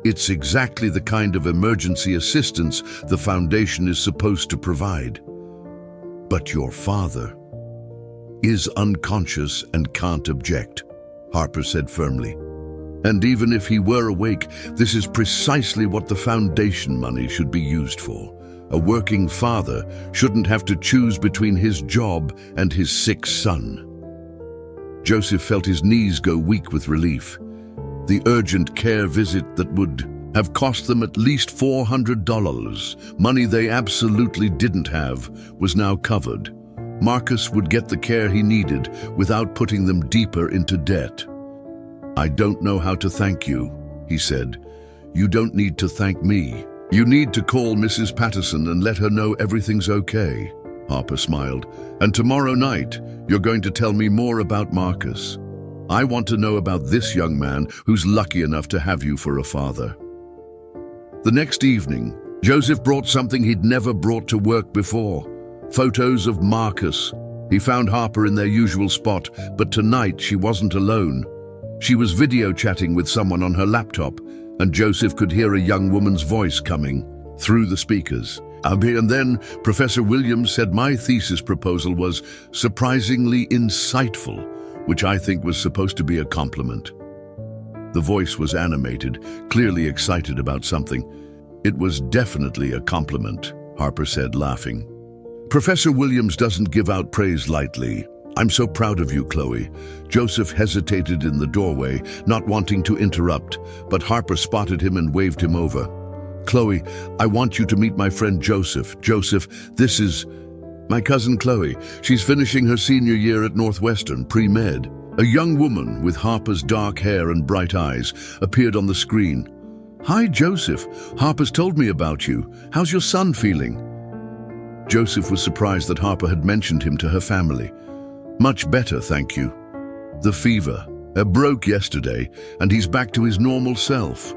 It's exactly the kind of emergency assistance the foundation is supposed to provide. But your father is unconscious and can't object, Harper said firmly. And even if he were awake, this is precisely what the foundation money should be used for. A working father shouldn't have to choose between his job and his sick son. Joseph felt his knees go weak with relief. The urgent care visit that would have cost them at least $400, money they absolutely didn't have, was now covered. Marcus would get the care he needed without putting them deeper into debt. I don't know how to thank you, he said. You don't need to thank me. You need to call Mrs. Patterson and let her know everything's okay, Harper smiled. And tomorrow night, you're going to tell me more about Marcus. I want to know about this young man who's lucky enough to have you for a father. The next evening, Joseph brought something he'd never brought to work before. Photos of Marcus. He found Harper in their usual spot, but tonight she wasn't alone. She was video chatting with someone on her laptop, and Joseph could hear a young woman's voice coming through the speakers. And then Professor Williams said my thesis proposal was surprisingly insightful, which I think was supposed to be a compliment. The voice was animated, clearly excited about something. It was definitely a compliment, Harper said, laughing. Professor Williams doesn't give out praise lightly. I'm so proud of you, Chloe. Joseph hesitated in the doorway, not wanting to interrupt, but Harper spotted him and waved him over. Chloe, I want you to meet my friend Joseph. Joseph, this is my cousin Chloe. She's finishing her senior year at Northwestern, pre-med. A young woman with Harper's dark hair and bright eyes appeared on the screen. Hi, Joseph. Harper's told me about you. How's your son feeling? Joseph was surprised that Harper had mentioned him to her family. Much better, thank you. The fever broke yesterday, and he's back to his normal self.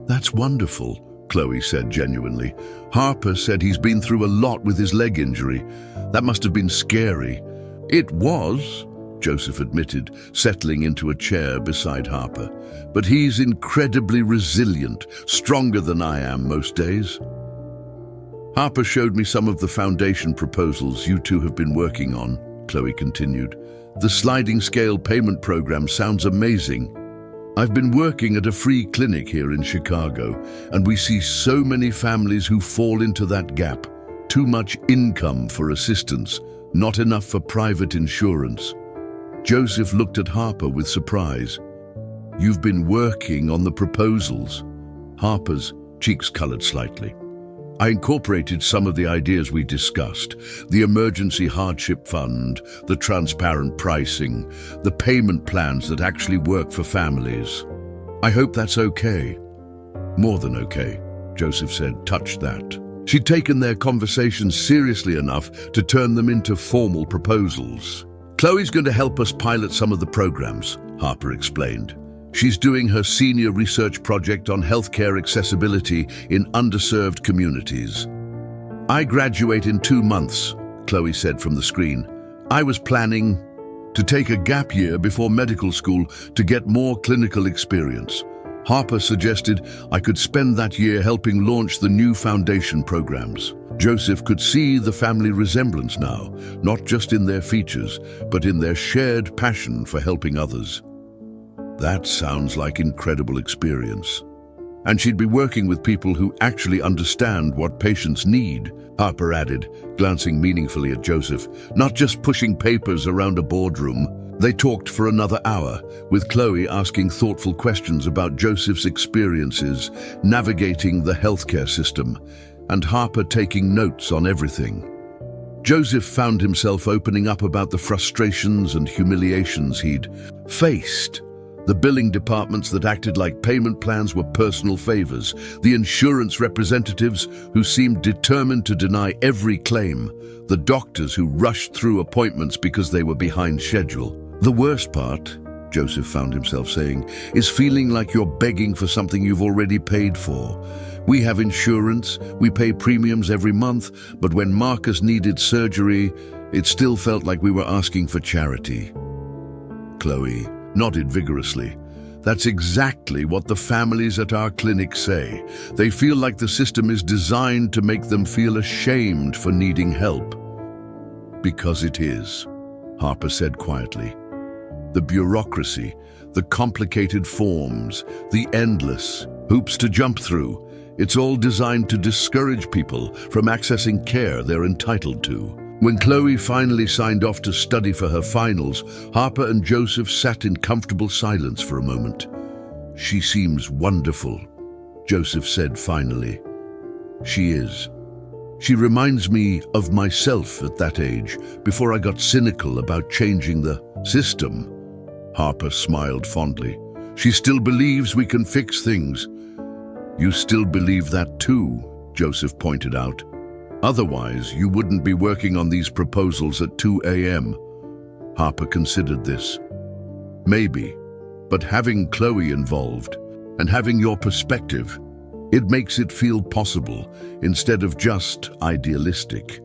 That's wonderful, Chloe said genuinely. Harper said he's been through a lot with his leg injury. That must have been scary. It was, Joseph admitted, settling into a chair beside Harper. But he's incredibly resilient, stronger than I am most days. Harper showed me some of the foundation proposals you two have been working on, Chloe continued. The sliding scale payment program sounds amazing. I've been working at a free clinic here in Chicago, and we see so many families who fall into that gap. Too much income for assistance, not enough for private insurance. Joseph looked at Harper with surprise. You've been working on the proposals? Harper's cheeks colored slightly. I incorporated some of the ideas we discussed: the emergency hardship fund, the transparent pricing, the payment plans that actually work for families. I hope that's okay. More than okay, Joseph said, touched that. She'd taken their conversations seriously enough to turn them into formal proposals. Chloe's going to help us pilot some of the programs, Harper explained. She's doing her senior research project on healthcare accessibility in underserved communities. I graduate in 2 months, Chloe said from the screen. I was planning to take a gap year before medical school to get more clinical experience. Harper suggested I could spend that year helping launch the new foundation programs. Joseph could see the family resemblance now, not just in their features, but in their shared passion for helping others. That sounds like incredible experience. And she'd be working with people who actually understand what patients need, Harper added, glancing meaningfully at Joseph, not just pushing papers around a boardroom. They talked for another hour, with Chloe asking thoughtful questions about Joseph's experiences navigating the healthcare system, and Harper taking notes on everything. Joseph found himself opening up about the frustrations and humiliations he'd faced. The billing departments that acted like payment plans were personal favors, the insurance representatives who seemed determined to deny every claim, the doctors who rushed through appointments because they were behind schedule. The worst part, Joseph found himself saying, is feeling like you're begging for something you've already paid for. We have insurance, we pay premiums every month, but when Marcus needed surgery, it still felt like we were asking for charity. Chloe nodded vigorously. That's exactly what the families at our clinic say. They feel like the system is designed to make them feel ashamed for needing help. Because it is, Harper said quietly. The bureaucracy, the complicated forms, the endless hoops to jump through, it's all designed to discourage people from accessing care they're entitled to. When Chloe finally signed off to study for her finals, Harper and Joseph sat in comfortable silence for a moment. She seems wonderful, Joseph said finally. She is. She reminds me of myself at that age, before I got cynical about changing the system. Harper smiled fondly. She still believes we can fix things. You still believe that too, Joseph pointed out. Otherwise, you wouldn't be working on these proposals at 2 a.m. Harper considered this. Maybe, but having Chloe involved and having your perspective, it makes it feel possible instead of just idealistic.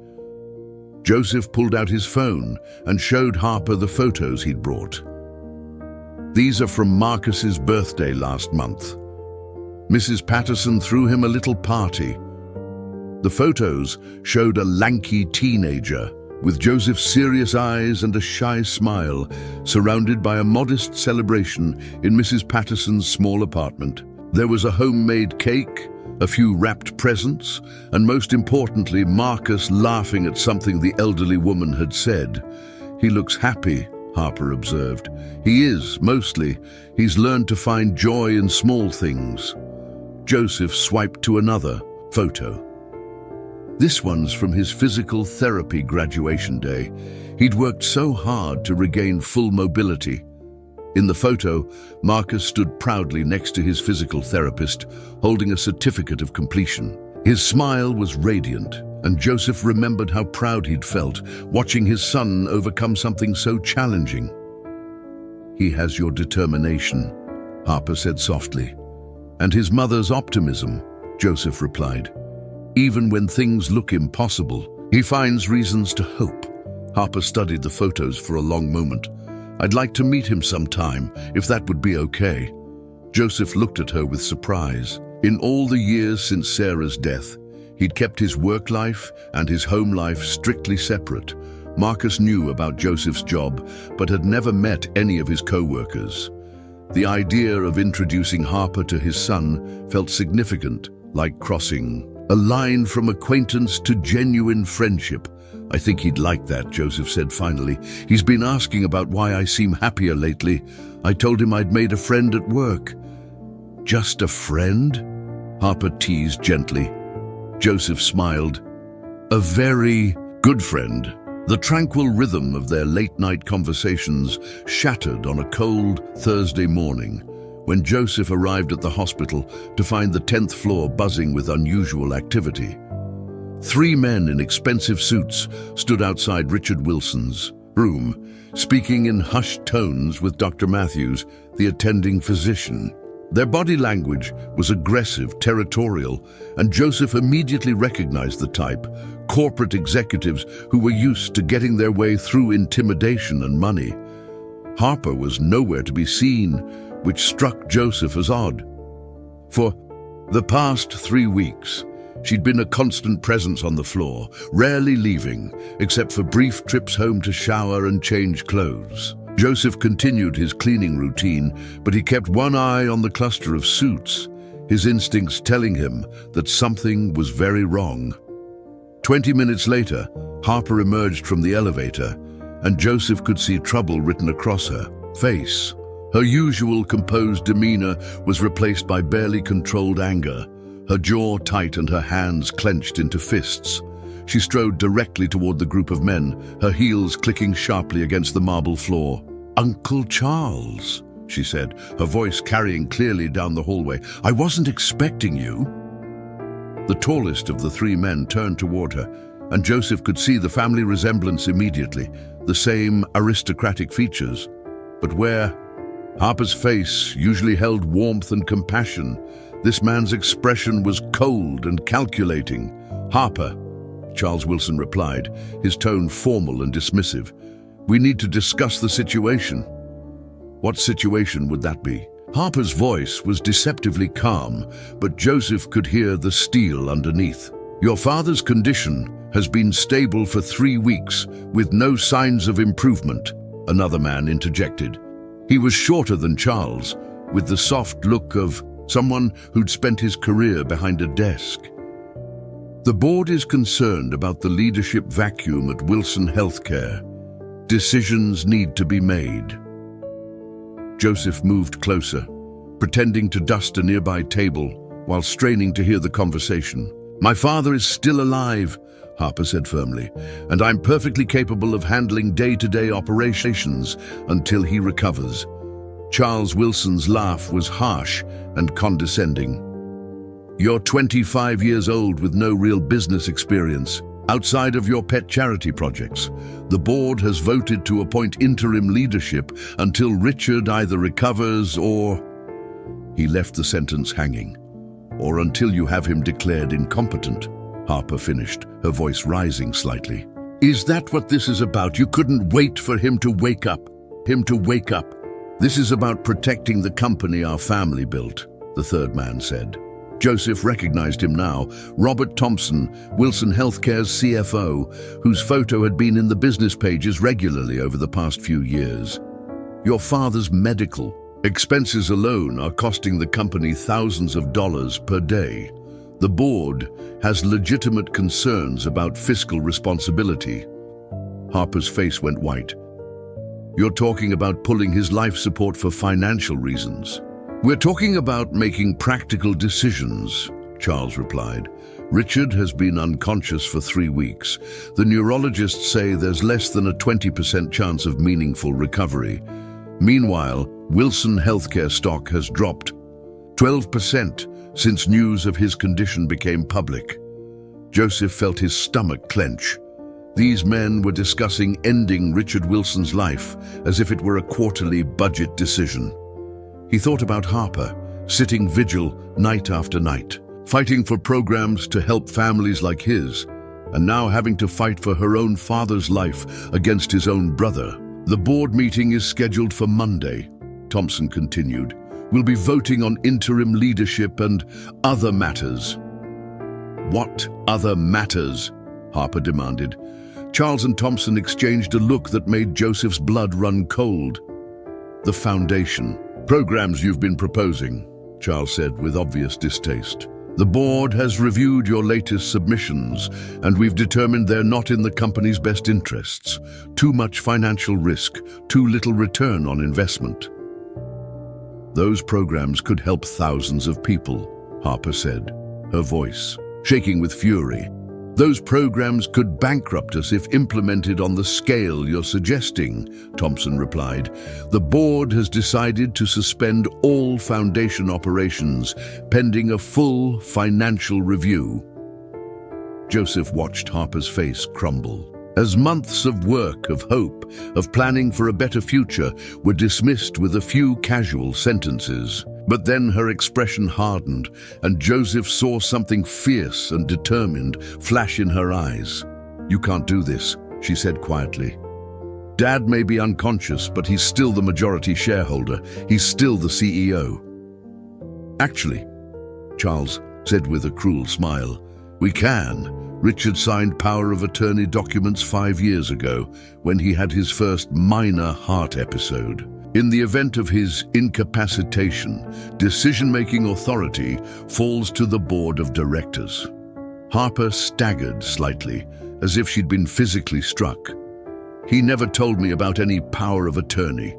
Joseph pulled out his phone and showed Harper the photos he'd brought. These are from Marcus's birthday last month. Mrs. Patterson threw him a little party. The photos showed a lanky teenager with Joseph's serious eyes and a shy smile, surrounded by a modest celebration in Mrs. Patterson's small apartment. There was a homemade cake, a few wrapped presents, and most importantly, Marcus laughing at something the elderly woman had said. He looks happy, Harper observed. He is, mostly. He's learned to find joy in small things. Joseph swiped to another photo. This one's from his physical therapy graduation day. He'd worked so hard to regain full mobility. In the photo, Marcus stood proudly next to his physical therapist, holding a certificate of completion. His smile was radiant, and Joseph remembered how proud he'd felt watching his son overcome something so challenging. He has your determination, Harper said softly. And his mother's optimism, Joseph replied. Even when things look impossible, he finds reasons to hope. Harper studied the photos for a long moment. I'd like to meet him sometime, if that would be okay. Joseph looked at her with surprise. In all the years since Sarah's death, he'd kept his work life and his home life strictly separate. Marcus knew about Joseph's job, but had never met any of his co-workers. The idea of introducing Harper to his son felt significant, like crossing a line from acquaintance to genuine friendship. I think he'd like that, Joseph said finally. He's been asking about why I seem happier lately. I told him I'd made a friend at work. Just a friend? Harper teased gently. Joseph smiled. A very good friend. The tranquil rhythm of their late-night conversations shattered on a cold Thursday morning when Joseph arrived at the hospital to find the 10th floor buzzing with unusual activity. 3 men in expensive suits stood outside Richard Wilson's room, speaking in hushed tones with Dr. Matthews, the attending physician. Their body language was aggressive, territorial, and Joseph immediately recognized the type, corporate executives who were used to getting their way through intimidation and money. Harper was nowhere to be seen, which struck Joseph as odd. For the past 3 weeks, she'd been a constant presence on the floor, rarely leaving, except for brief trips home to shower and change clothes. Joseph continued his cleaning routine, but he kept one eye on the cluster of suits, his instincts telling him that something was very wrong. 20 minutes later, Harper emerged from the elevator, and Joseph could see trouble written across her face. Her usual composed demeanor was replaced by barely controlled anger, her jaw tight and her hands clenched into fists. She strode directly toward the group of men, her heels clicking sharply against the marble floor. "Uncle Charles," she said, her voice carrying clearly down the hallway. "I wasn't expecting you." The tallest of the 3 men turned toward her, and Joseph could see the family resemblance immediately, the same aristocratic features. But where Harper's face usually held warmth and compassion, this man's expression was cold and calculating. "Harper," Charles Wilson replied, his tone formal and dismissive. "We need to discuss the situation." What situation would that be? Harper's voice was deceptively calm, but Joseph could hear the steel underneath. "Your father's condition has been stable for 3 weeks, with no signs of improvement," another man interjected. He was shorter than Charles, with the soft look of someone who'd spent his career behind a desk. "The board is concerned about the leadership vacuum at Wilson Healthcare. Decisions need to be made." Joseph moved closer, pretending to dust a nearby table while straining to hear the conversation. "My father is still alive," Harper said firmly, "and I'm perfectly capable of handling day-to-day operations until he recovers." Charles Wilson's laugh was harsh and condescending. "You're 25 years old with no real business experience. Outside of your pet charity projects, the board has voted to appoint interim leadership until Richard either recovers or—" He left the sentence hanging. "Or until you have him declared incompetent," Harper finished, her voice rising slightly. "Is that what this is about? You couldn't wait for him to wake up. This is about protecting the company our family built," the 3rd man said. Joseph recognized him now, Robert Thompson, Wilson Healthcare's CFO, whose photo had been in the business pages regularly over the past few years. "Your father's medical expenses alone are costing the company thousands of dollars per day. The board has legitimate concerns about fiscal responsibility." Harper's face went white. "You're talking about pulling his life support for financial reasons." "We're talking about making practical decisions," Charles replied. "Richard has been unconscious for 3 weeks. The neurologists say there's less than a 20% chance of meaningful recovery. Meanwhile, Wilson Healthcare stock has dropped 12% since news of his condition became public." Joseph felt his stomach clench. These men were discussing ending Richard Wilson's life as if it were a quarterly budget decision. He thought about Harper, sitting vigil night after night, fighting for programs to help families like his, and now having to fight for her own father's life against his own brother. "The board meeting is scheduled for Monday," Thompson continued. "We'll be voting on interim leadership and other matters." "What other matters?" Harper demanded. Charles and Thompson exchanged a look that made Joseph's blood run cold. "The foundation. Programs you've been proposing," Charles said with obvious distaste. "The board has reviewed your latest submissions, and we've determined they're not in the company's best interests. Too much financial risk, too little return on investment." "Those programs could help thousands of people," Harper said, her voice shaking with fury. "Those programs could bankrupt us if implemented on the scale you're suggesting," Thompson replied. "The board has decided to suspend all Foundation operations pending a full financial review." Joseph watched Harper's face crumble as months of work, of hope, of planning for a better future were dismissed with a few casual sentences. But then her expression hardened, and Joseph saw something fierce and determined flash in her eyes. "You can't do this," she said quietly. "Dad may be unconscious, but he's still the majority shareholder. He's still the CEO." "Actually," Charles said with a cruel smile, "we can. Richard signed power of attorney documents 5 years ago when he had his first minor heart episode. In the event of his incapacitation, decision-making authority falls to the board of directors." Harper staggered slightly, as if she'd been physically struck. "He never told me about any power of attorney."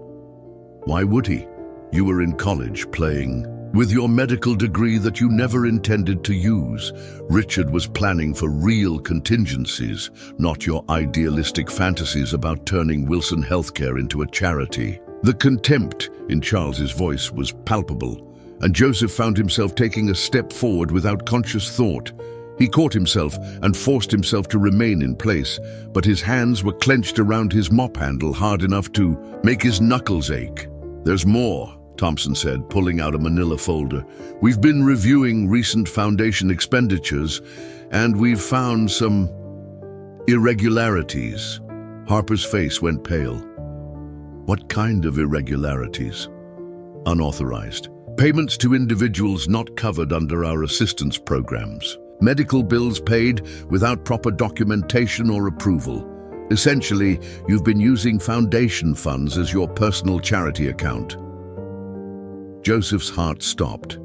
"Why would he? You were in college playing with your medical degree that you never intended to use. Richard was planning for real contingencies, not your idealistic fantasies about turning Wilson Healthcare into a charity." The contempt in Charles's voice was palpable, and Joseph found himself taking a step forward without conscious thought. He caught himself and forced himself to remain in place, but his hands were clenched around his mop handle hard enough to make his knuckles ache. "There's more," Thompson said, pulling out a manila folder. "We've been reviewing recent Foundation expenditures, and we've found some irregularities." Harper's face went pale. "What kind of irregularities?" "Unauthorized payments to individuals not covered under our assistance programs. Medical bills paid without proper documentation or approval. Essentially, you've been using Foundation funds as your personal charity account." Joseph's heart stopped.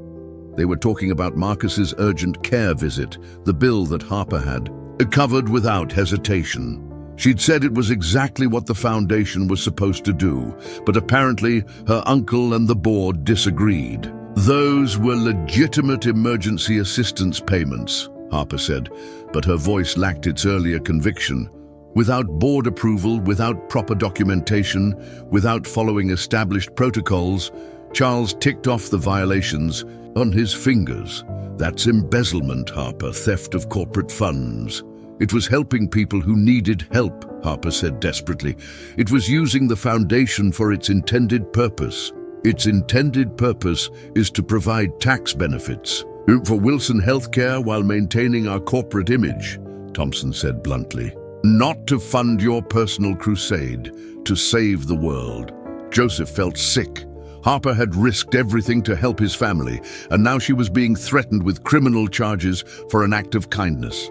They were talking about Marcus's urgent care visit, the bill that Harper had covered without hesitation. She'd said it was exactly what the Foundation was supposed to do, but apparently her uncle and the board disagreed. "Those were legitimate emergency assistance payments," Harper said, but her voice lacked its earlier conviction. "Without board approval, without proper documentation, without following established protocols." Charles ticked off the violations on his fingers. "That's embezzlement, Harper, theft of corporate funds." "It was helping people who needed help," Harper said desperately. "It was using the Foundation for its intended purpose. Its intended purpose is to provide tax benefits for Wilson Healthcare while maintaining our corporate image," Thompson said bluntly. "Not to fund your personal crusade to save the world." Joseph felt sick. Harper had risked everything to help his family, and now she was being threatened with criminal charges for an act of kindness.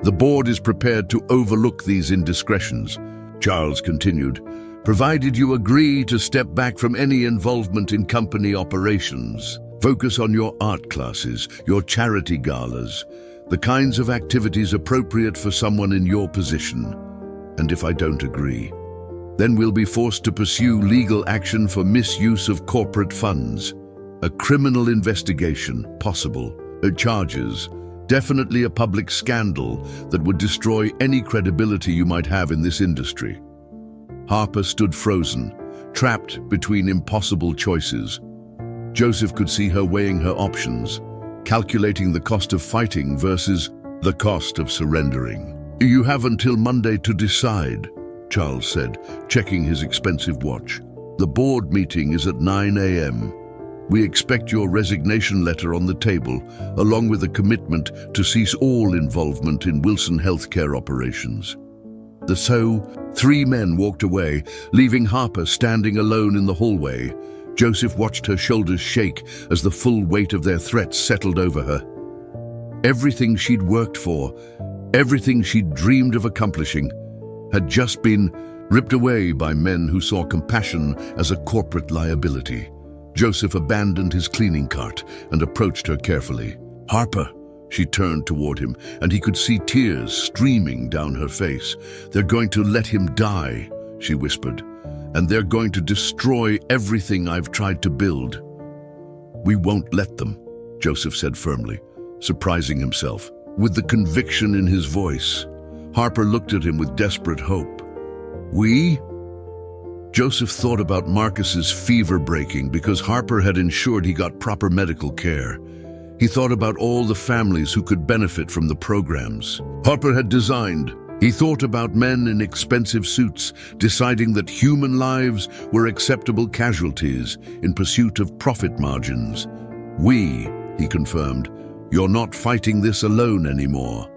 "The board is prepared to overlook these indiscretions," Charles continued, "provided you agree to step back from any involvement in company operations. Focus on your art classes, your charity galas, the kinds of activities appropriate for someone in your position. And if I don't agree, then we'll be forced to pursue legal action for misuse of corporate funds. A criminal investigation, possible. Charges. Definitely a public scandal that would destroy any credibility you might have in this industry." Harper stood frozen, trapped between impossible choices. Joseph could see her weighing her options, calculating the cost of fighting versus the cost of surrendering. "You have until Monday to decide," Charles said, checking his expensive watch. "The board meeting is at 9 a.m. We expect your resignation letter on the table, along with a commitment to cease all involvement in Wilson Healthcare operations." So, 3 men walked away, leaving Harper standing alone in the hallway. Joseph watched her shoulders shake as the full weight of their threats settled over her. Everything she'd worked for, everything she'd dreamed of accomplishing, had just been ripped away by men who saw compassion as a corporate liability. Joseph abandoned his cleaning cart and approached her carefully. "Harper," she turned toward him, and he could see tears streaming down her face. "They're going to let him die," she whispered, "and they're going to destroy everything I've tried to build." "We won't let them," Joseph said firmly, surprising himself. with the conviction in his voice. Harper looked at him with desperate hope. We? Joseph thought about Marcus's fever breaking because Harper had ensured he got proper medical care. He thought about all the families who could benefit from the programs Harper had designed. He thought about men in expensive suits deciding that human lives were acceptable casualties in pursuit of profit margins. We, he confirmed, you're not fighting this alone anymore.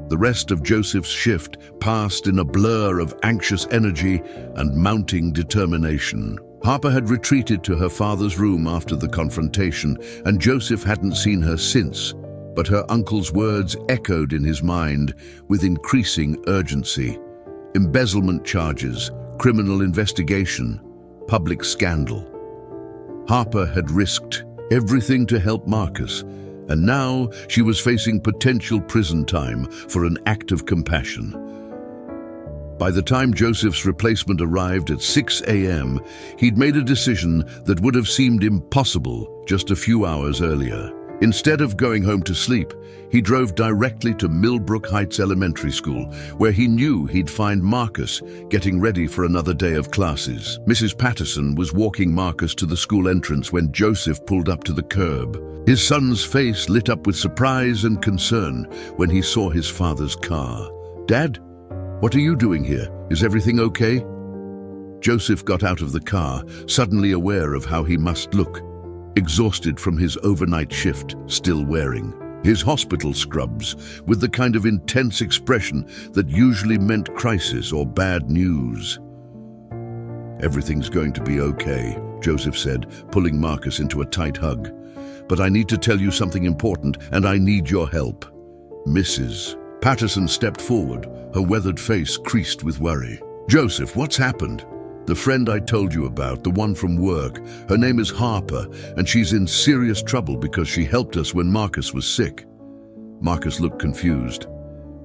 The rest of Joseph's shift passed in a blur of anxious energy and mounting determination. Harper had retreated to her father's room after the confrontation, and Joseph hadn't seen her since, but her uncle's words echoed in his mind with increasing urgency. Embezzlement charges, criminal investigation, public scandal. Harper had risked everything to help Marcus, and now she was facing potential prison time for an act of compassion. By the time Joseph's replacement arrived at 6 a.m., he'd made a decision that would have seemed impossible just a few hours earlier. Instead of going home to sleep, he drove directly to Millbrook Heights Elementary School, where he knew he'd find Marcus getting ready for another day of classes. Mrs. Patterson was walking Marcus to the school entrance when Joseph pulled up to the curb. His son's face lit up with surprise and concern when he saw his father's car. "Dad, what are you doing here? Is everything okay?" Joseph got out of the car, suddenly aware of how he must look. Exhausted from his overnight shift, still wearing his hospital scrubs, with the kind of intense expression that usually meant crisis or bad news. "Everything's going to be okay," Joseph said, pulling Marcus into a tight hug. "But I need to tell you something important, and I need your help." Mrs. Patterson stepped forward, her weathered face creased with worry. "Joseph, what's happened?" "The friend I told you about, the one from work, her name is Harper, and she's in serious trouble because she helped us when Marcus was sick." Marcus looked confused.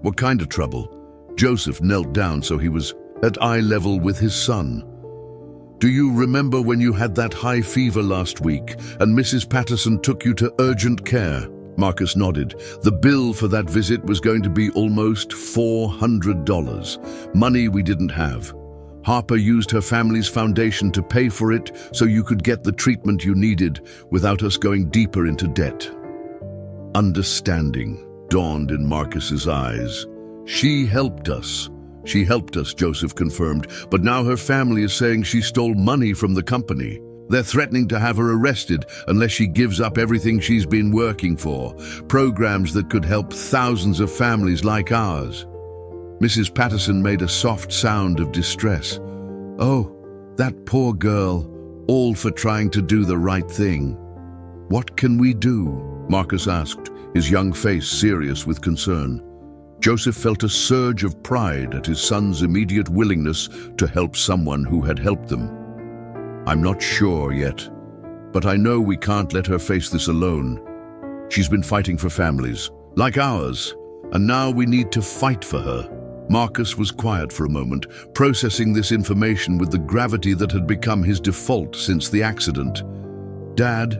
"What kind of trouble?" Joseph knelt down so he was at eye level with his son. "Do you remember when you had that high fever last week and Mrs. Patterson took you to urgent care?" Marcus nodded. "The bill for that visit was going to be almost $400, money we didn't have. Harper used her family's foundation to pay for it so you could get the treatment you needed without us going deeper into debt." Understanding dawned in Marcus's eyes. "She helped us. She helped us," Joseph confirmed, "but now her family is saying she stole money from the company. They're threatening to have her arrested unless she gives up everything she's been working for, programs that could help thousands of families like ours." Mrs. Patterson made a soft sound of distress. "Oh, that poor girl, all for trying to do the right thing." "What can we do?" Marcus asked, his young face serious with concern. Joseph felt a surge of pride at his son's immediate willingness to help someone who had helped them. "I'm not sure yet, but I know we can't let her face this alone. She's been fighting for families, like ours, and now we need to fight for her." Marcus was quiet for a moment, processing this information with the gravity that had become his default since the accident. "Dad,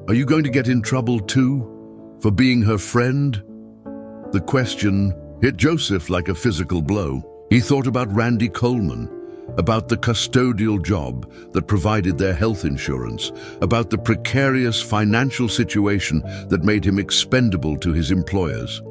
are you going to get in trouble too, for being her friend?" The question hit Joseph like a physical blow. He thought about Randy Coleman, about the custodial job that provided their health insurance, about the precarious financial situation that made him expendable to his employers.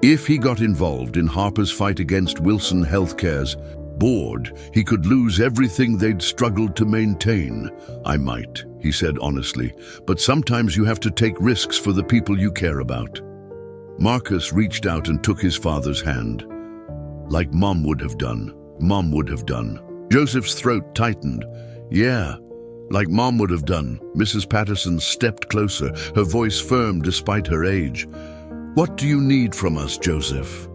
If he got involved in Harper's fight against Wilson Healthcare's board, he could lose everything they'd struggled to maintain. "I might," he said honestly, "but sometimes you have to take risks for the people you care about." Marcus reached out and took his father's hand. "Like Mom would have done. Mom would have done." Joseph's throat tightened. "Yeah, like Mom would have done." Mrs. Patterson stepped closer, her voice firm despite her age. "What do you need from us, Joseph?"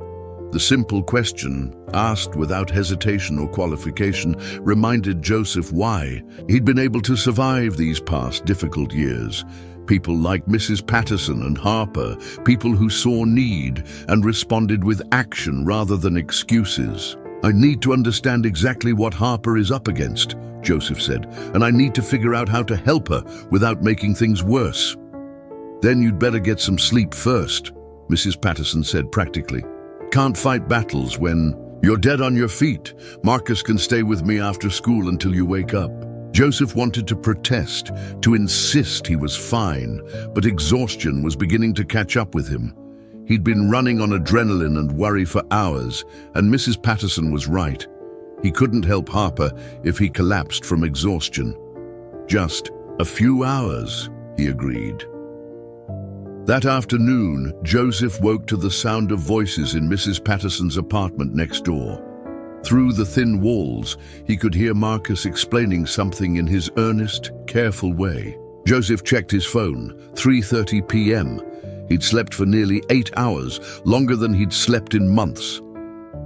The simple question, asked without hesitation or qualification, reminded Joseph why he'd been able to survive these past difficult years. People like Mrs. Patterson and Harper, people who saw need and responded with action rather than excuses. "I need to understand exactly what Harper is up against," Joseph said, "and I need to figure out how to help her without making things worse." "Then you'd better get some sleep first," Mrs. Patterson said practically. Can't fight battles when you're dead on your feet. Marcus can stay with me after school until you wake up. Joseph wanted to protest, to insist he was fine, but exhaustion was beginning to catch up with him. He'd been running on adrenaline and worry for hours, and Mrs. Patterson was right. He couldn't help Harper if he collapsed from exhaustion. Just a few hours, he agreed. That afternoon, Joseph woke to the sound of voices in Mrs. Patterson's apartment next door. Through the thin walls, he could hear Marcus explaining something in his earnest, careful way. Joseph checked his phone. 3:30 p.m. He'd slept for nearly 8 hours, longer than he'd slept in months.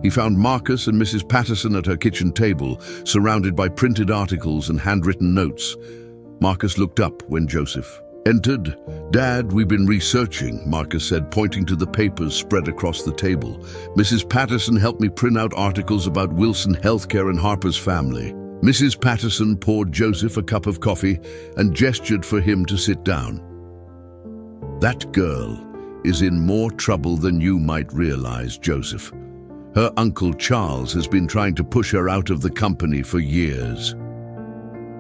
He found Marcus and Mrs. Patterson at her kitchen table, surrounded by printed articles and handwritten notes. Marcus looked up when Joseph entered. "Dad, we've been researching," Marcus said, pointing to the papers spread across the table. "Mrs. Patterson helped me print out articles about Wilson Healthcare and Harper's family." Mrs. Patterson poured Joseph a cup of coffee and gestured for him to sit down. "That girl is in more trouble than you might realize, Joseph. Her uncle Charles has been trying to push her out of the company for years."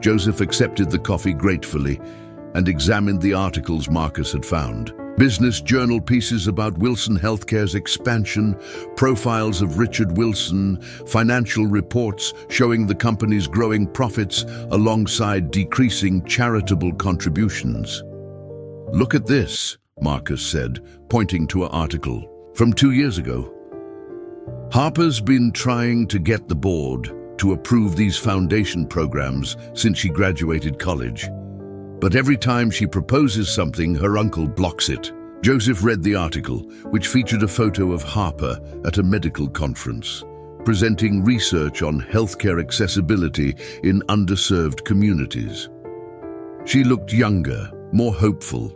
Joseph accepted the coffee gratefully and examined the articles Marcus had found. Business journal pieces about Wilson Healthcare's expansion, profiles of Richard Wilson, financial reports showing the company's growing profits alongside decreasing charitable contributions. "Look at this," Marcus said, pointing to an article from 2 years ago. "Harper's been trying to get the board to approve these foundation programs since she graduated college. But every time she proposes something, her uncle blocks it." Joseph read the article, which featured a photo of Harper at a medical conference, presenting research on healthcare accessibility in underserved communities. She looked younger, more hopeful,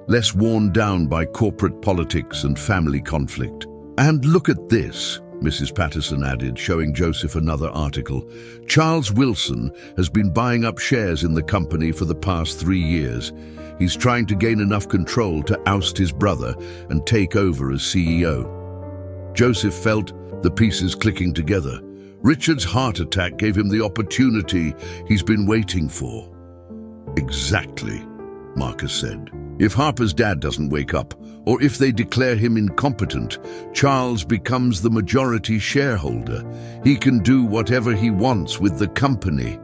less worn down by corporate politics and family conflict. "And look at this," Mrs. Patterson added, showing Joseph another article. "Charles Wilson has been buying up shares in the company for the past 3 years. He's trying to gain enough control to oust his brother and take over as CEO." Joseph felt the pieces clicking together. Richard's heart attack gave him the opportunity he's been waiting for. "Exactly," Marcus said. "If Harper's dad doesn't wake up, or if they declare him incompetent, Charles becomes the majority shareholder. He can do whatever he wants with the company."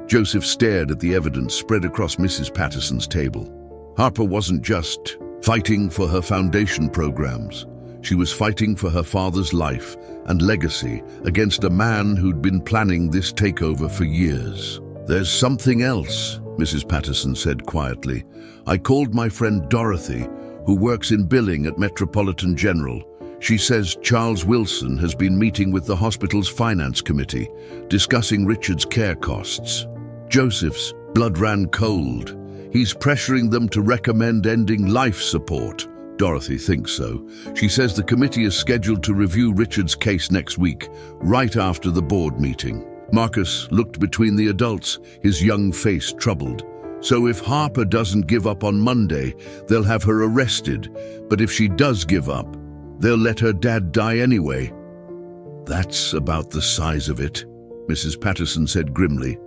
Joseph stared at the evidence spread across Mrs. Patterson's table. Harper wasn't just fighting for her foundation programs. She was fighting for her father's life and legacy against a man who'd been planning this takeover for years. "There's something else," Mrs. Patterson said quietly. "I called my friend Dorothy, who works in billing at Metropolitan General. She says Charles Wilson has been meeting with the hospital's finance committee, discussing Richard's care costs." Joseph's blood ran cold. "He's pressuring them to recommend ending life support." "Dorothy thinks so. She says the committee is scheduled to review Richard's case next week, right after the board meeting." Marcus looked between the adults, his young face troubled. "So if Harper doesn't give up on Monday, they'll have her arrested. But if she does give up, they'll let her dad die anyway." "That's about the size of it," Mrs. Patterson said grimly.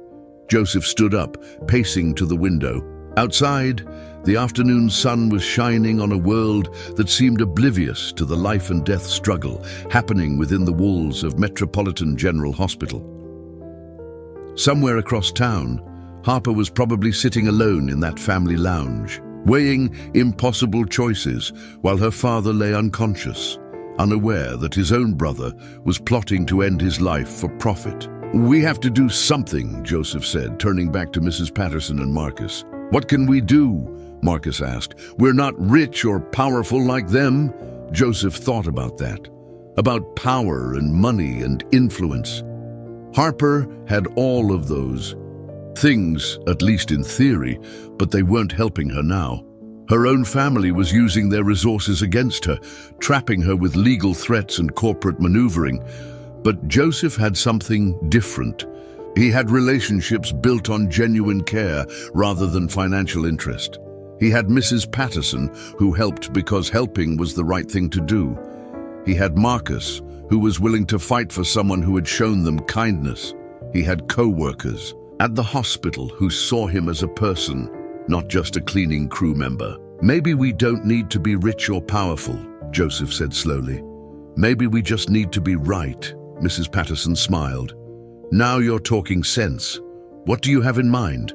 Joseph stood up, pacing to the window. Outside, the afternoon sun was shining on a world that seemed oblivious to the life and death struggle happening within the walls of Metropolitan General Hospital. Somewhere across town, Harper was probably sitting alone in that family lounge, weighing impossible choices while her father lay unconscious, unaware that his own brother was plotting to end his life for profit. "We have to do something," Joseph said, turning back to Mrs. Patterson and Marcus. "What can we do?" Marcus asked. "We're not rich or powerful like them." Joseph thought about that, about power and money and influence. Harper had all of those things, at least in theory, but they weren't helping her now. Her own family was using their resources against her, trapping her with legal threats and corporate maneuvering. But Joseph had something different. He had relationships built on genuine care rather than financial interest. He had Mrs. Patterson, who helped because helping was the right thing to do. He had Marcus, who was willing to fight for someone who had shown them kindness. He had co-workers at the hospital who saw him as a person, not just a cleaning crew member. "Maybe we don't need to be rich or powerful," Joseph said slowly. "Maybe we just need to be right." Mrs. Patterson smiled. "Now you're talking sense. What do you have in mind?"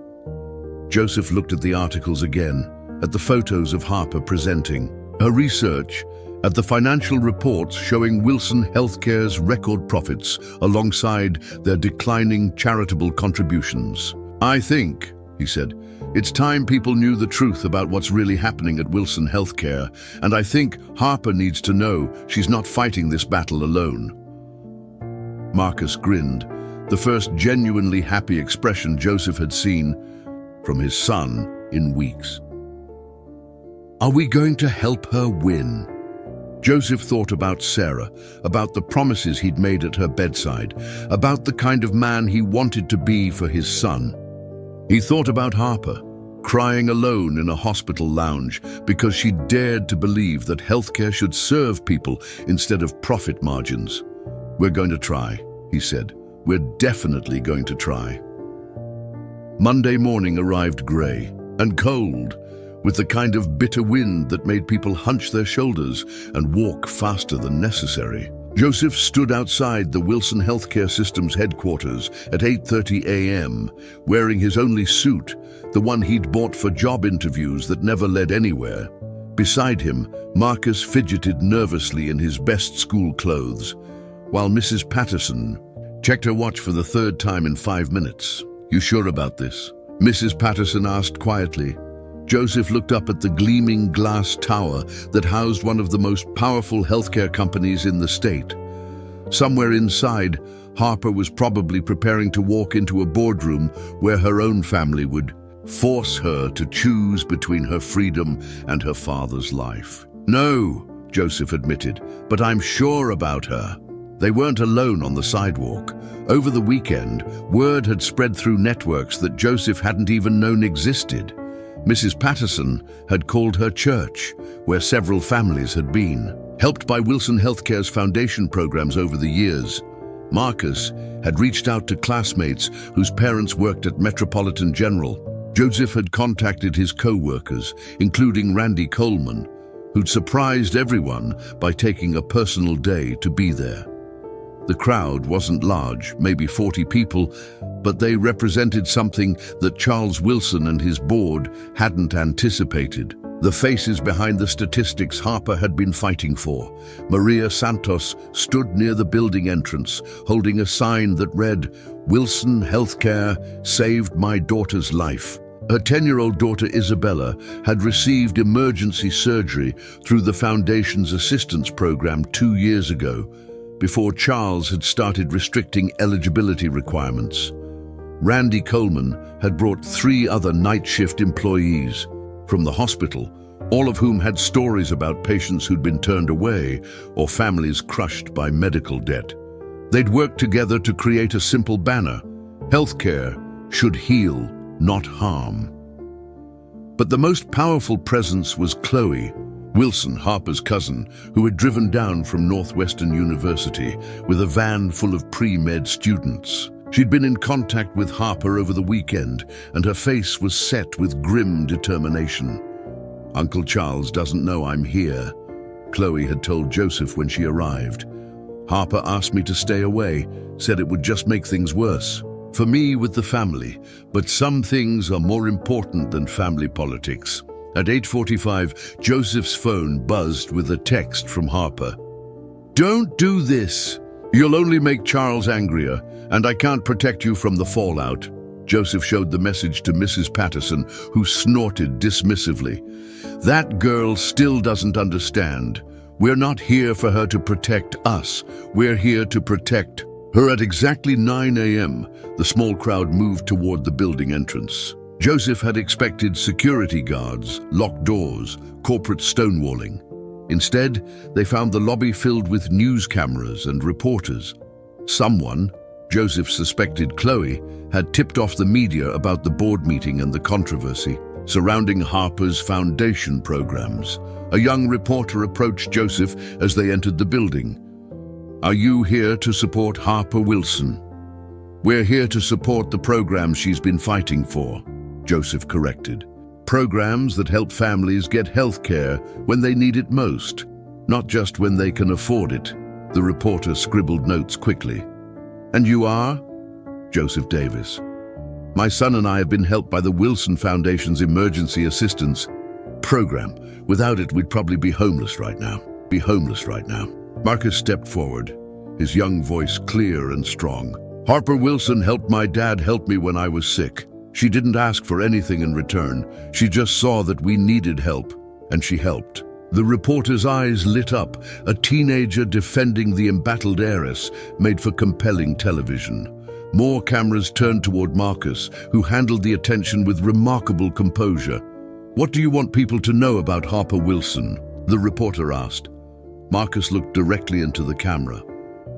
Joseph looked at the articles again, at the photos of Harper presenting her research, at the financial reports showing Wilson Healthcare's record profits alongside their declining charitable contributions. "I think," he said, "it's time people knew the truth about what's really happening at Wilson Healthcare, and I think Harper needs to know she's not fighting this battle alone." Marcus grinned, the first genuinely happy expression Joseph had seen from his son in weeks. "Are we going to help her win?" Joseph thought about Sarah, about the promises he'd made at her bedside, about the kind of man he wanted to be for his son. He thought about Harper, crying alone in a hospital lounge because she dared to believe that healthcare should serve people instead of profit margins. "We're going to try," he said. "We're definitely going to try." Monday morning arrived grey and cold, with the kind of bitter wind that made people hunch their shoulders and walk faster than necessary. Joseph stood outside the Wilson Healthcare System's headquarters at 8:30 a.m., wearing his only suit, the one he'd bought for job interviews that never led anywhere. Beside him, Marcus fidgeted nervously in his best school clothes, while Mrs. Patterson checked her watch for the third time in 5 minutes. "You sure about this?" Mrs. Patterson asked quietly. Joseph looked up at the gleaming glass tower that housed one of the most powerful healthcare companies in the state. Somewhere inside, Harper was probably preparing to walk into a boardroom where her own family would force her to choose between her freedom and her father's life. "No," Joseph admitted, "but I'm sure about her." They weren't alone on the sidewalk. Over the weekend, word had spread through networks that Joseph hadn't even known existed. Mrs. Patterson had called her church, where several families had been. Helped by Wilson Healthcare's foundation programs over the years, Marcus had reached out to classmates whose parents worked at Metropolitan General. Joseph had contacted his co-workers, including Randy Coleman, who'd surprised everyone by taking a personal day to be there. The crowd wasn't large, maybe 40 people, but they represented something that Charles Wilson and his board hadn't anticipated. The faces behind the statistics Harper had been fighting for. Maria Santos stood near the building entrance, holding a sign that read, "Wilson Healthcare saved my daughter's life." Her 10-year-old daughter Isabella had received emergency surgery through the Foundation's assistance program 2 years ago, before Charles had started restricting eligibility requirements. Randy Coleman had brought 3 other night shift employees from the hospital, all of whom had stories about patients who'd been turned away or families crushed by medical debt. They'd worked together to create a simple banner: "Healthcare should heal, not harm." But the most powerful presence was Chloe, Wilson, Harper's cousin, who had driven down from Northwestern University with a van full of pre-med students. She'd been in contact with Harper over the weekend, and her face was set with grim determination. "Uncle Charles doesn't know I'm here," Chloe had told Joseph when she arrived. "Harper asked me to stay away, said it would just make things worse for me with the family, but some things are more important than family politics." At 8:45, Joseph's phone buzzed with a text from Harper. "Don't do this. You'll only make Charles angrier, and I can't protect you from the fallout." Joseph showed the message to Mrs. Patterson, who snorted dismissively. "That girl still doesn't understand. We're not here for her to protect us. We're here to protect her." At exactly 9 a.m., the small crowd moved toward the building entrance. Joseph had expected security guards, locked doors, corporate stonewalling. Instead, they found the lobby filled with news cameras and reporters. Someone, Joseph suspected Chloe, had tipped off the media about the board meeting and the controversy. surrounding Harper's foundation programs. A young reporter approached Joseph as they entered the building. "Are you here to support Harper Wilson?" "We're here to support the programs she's been fighting for," Joseph corrected. "Programs that help families get health care when they need it most, not just when they can afford it." The reporter scribbled notes quickly. "And you are?" "Joseph Davis. My son and I have been helped by the Wilson Foundation's Emergency Assistance Program. Without it, we'd probably be homeless right now. Marcus stepped forward, his young voice clear and strong. "Harper Wilson helped my dad help me when I was sick. She didn't ask for anything in return. She just saw that we needed help, and she helped." The reporter's eyes lit up. A teenager defending the embattled heiress made for compelling television. More cameras turned toward Marcus, who handled the attention with remarkable composure. "What do you want people to know about Harper Wilson?" the reporter asked. Marcus looked directly into the camera.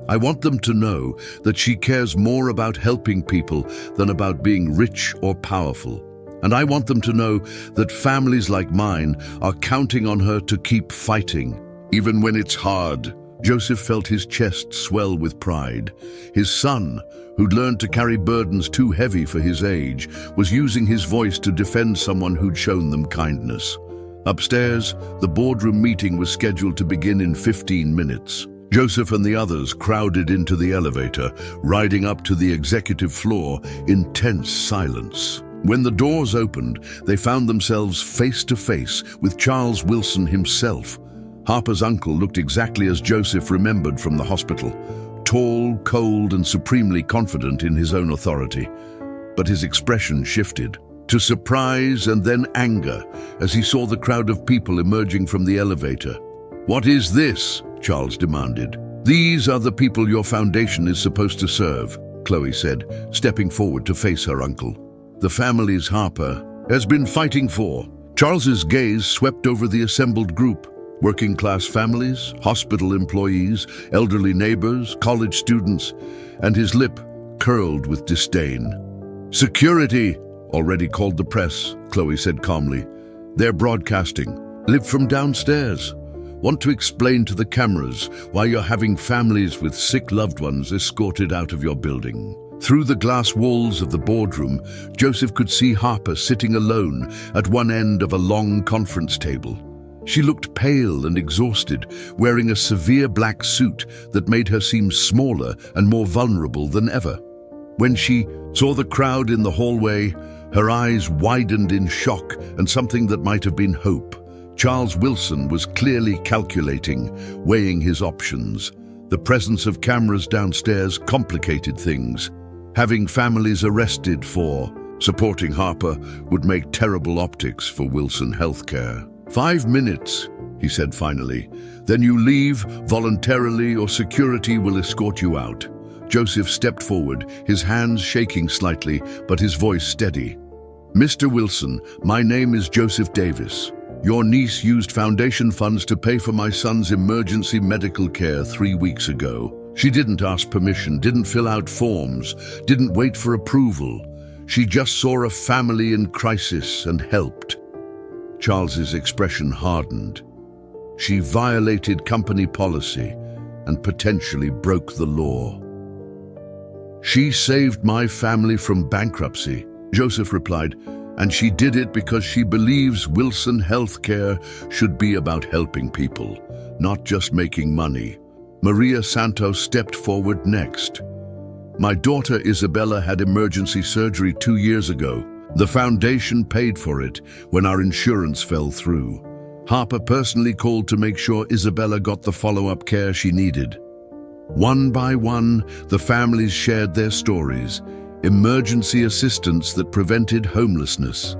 "I want them to know that she cares more about helping people than about being rich or powerful. And I want them to know that families like mine are counting on her to keep fighting, even when it's hard." Joseph felt his chest swell with pride. His son, who'd learned to carry burdens too heavy for his age, was using his voice to defend someone who'd shown them kindness. Upstairs, the boardroom meeting was scheduled to begin in 15 minutes. Joseph and the others crowded into the elevator, riding up to the executive floor in tense silence. When the doors opened, they found themselves face to face with Charles Wilson himself. Harper's uncle looked exactly as Joseph remembered from the hospital, tall, cold, and supremely confident in his own authority. But his expression shifted to surprise and then anger as he saw the crowd of people emerging from the elevator. "What is this?" Charles demanded. "These are the people your foundation is supposed to serve," Chloe said, stepping forward to face her uncle. "The families Harper has been fighting for." Charles's gaze swept over the assembled group. Working-class families, hospital employees, elderly neighbors, college students, and his lip curled with disdain. "Security already called the press," Chloe said calmly. "They're broadcasting. Live from downstairs. Want to explain to the cameras why you're having families with sick loved ones escorted out of your building." Through the glass walls of the boardroom, Joseph could see Harper sitting alone at one end of a long conference table. She looked pale and exhausted, wearing a severe black suit that made her seem smaller and more vulnerable than ever. When she saw the crowd in the hallway, her eyes widened in shock and something that might have been hope. Charles Wilson was clearly calculating, weighing his options. The presence of cameras downstairs complicated things. Having families arrested for supporting Harper would make terrible optics for Wilson Healthcare. "5 minutes, he said finally. "Then you leave voluntarily or security will escort you out." Joseph stepped forward, his hands shaking slightly, but his voice steady. "Mr. Wilson, my name is Joseph Davis. Your niece used foundation funds to pay for my son's emergency medical care 3 weeks ago. She didn't ask permission, didn't fill out forms, didn't wait for approval. She just saw a family in crisis and helped." Charles's expression hardened. She violated company policy and potentially broke the law. "She saved my family from bankruptcy," Joseph replied, "and she did it because she believes Wilson Healthcare should be about helping people, not just making money." Maria Santos stepped forward next. "My daughter Isabella had emergency surgery 2 years ago. The foundation paid for it when our insurance fell through. Harper personally called to make sure Isabella got the follow-up care she needed." One by one, the families shared their stories. Emergency assistance that prevented homelessness.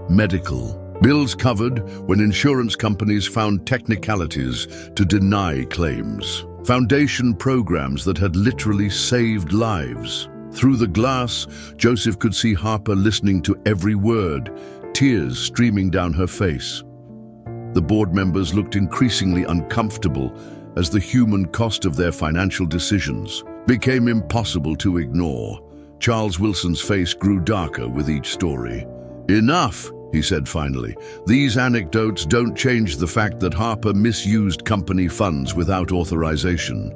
Medical bills covered when insurance companies found technicalities to deny claims. Foundation programs that had literally saved lives. Through the glass, Joseph could see Harper listening to every word, tears streaming down her face. The board members looked increasingly uncomfortable as the human cost of their financial decisions became impossible to ignore. Charles Wilson's face grew darker with each story. "Enough," he said finally. "These anecdotes don't change the fact that Harper misused company funds without authorization."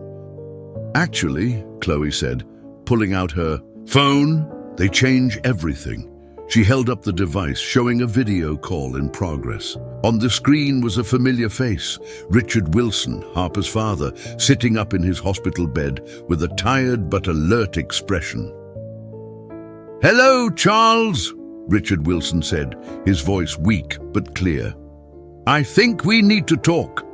"Actually," Chloe said, pulling out her phone, "they change everything." She held up the device, showing a video call in progress. On the screen was a familiar face, Richard Wilson, Harper's father, sitting up in his hospital bed with a tired but alert expression. "Hello, Charles," Richard Wilson said, his voice weak but clear. "I think we need to talk."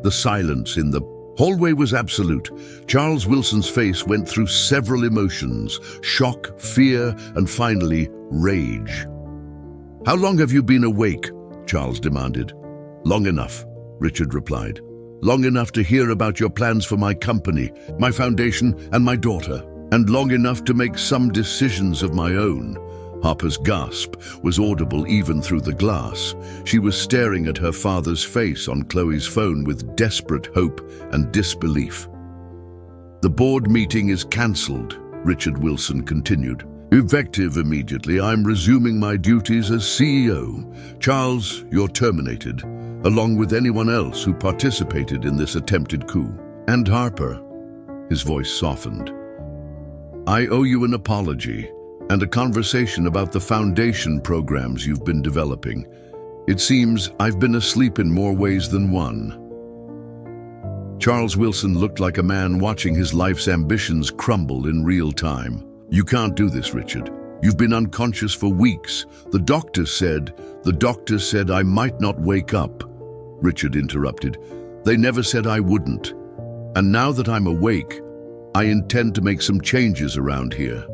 The silence in the hallway was absolute. Charles Wilson's face went through several emotions: shock, fear, and finally, rage. "How long have you been awake?" Charles demanded. "Long enough," Richard replied. "Long enough to hear about your plans for my company, my foundation, and my daughter. And long enough to make some decisions of my own." Harper's gasp was audible even through the glass. She was staring at her father's face on Chloe's phone with desperate hope and disbelief. "The board meeting is cancelled," Richard Wilson continued. "Effective immediately, I'm resuming my duties as CEO. Charles, you're terminated, along with anyone else who participated in this attempted coup. And Harper," his voice softened, "I owe you an apology and a conversation about the foundation programs you've been developing. It seems I've been asleep in more ways than one." Charles Wilson looked like a man watching his life's ambitions crumble in real time. "You can't do this, Richard. You've been unconscious for weeks. The doctor said I might not wake up." Richard interrupted. "They never said I wouldn't. And now that I'm awake, I intend to make some changes around here.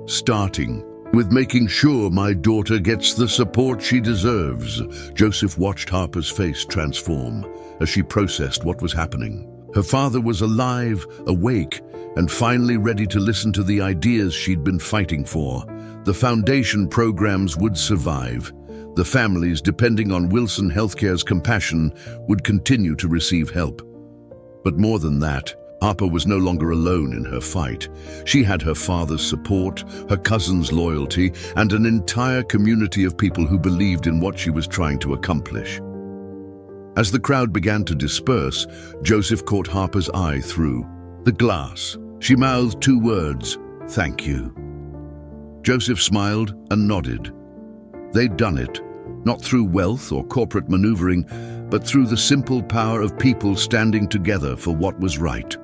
Starting with making sure my daughter gets the support she deserves." Joseph watched Harper's face transform as she processed what was happening. Her father was alive, awake, and finally ready to listen to the ideas she'd been fighting for. The foundation programs would survive. The families, depending on Wilson Healthcare's compassion, would continue to receive help. But more than that, Harper was no longer alone in her fight. She had her father's support, her cousin's loyalty, and an entire community of people who believed in what she was trying to accomplish. As the crowd began to disperse, Joseph caught Harper's eye through the glass. She mouthed two words: "Thank you." Joseph smiled and nodded. They'd done it, not through wealth or corporate maneuvering, but through the simple power of people standing together for what was right.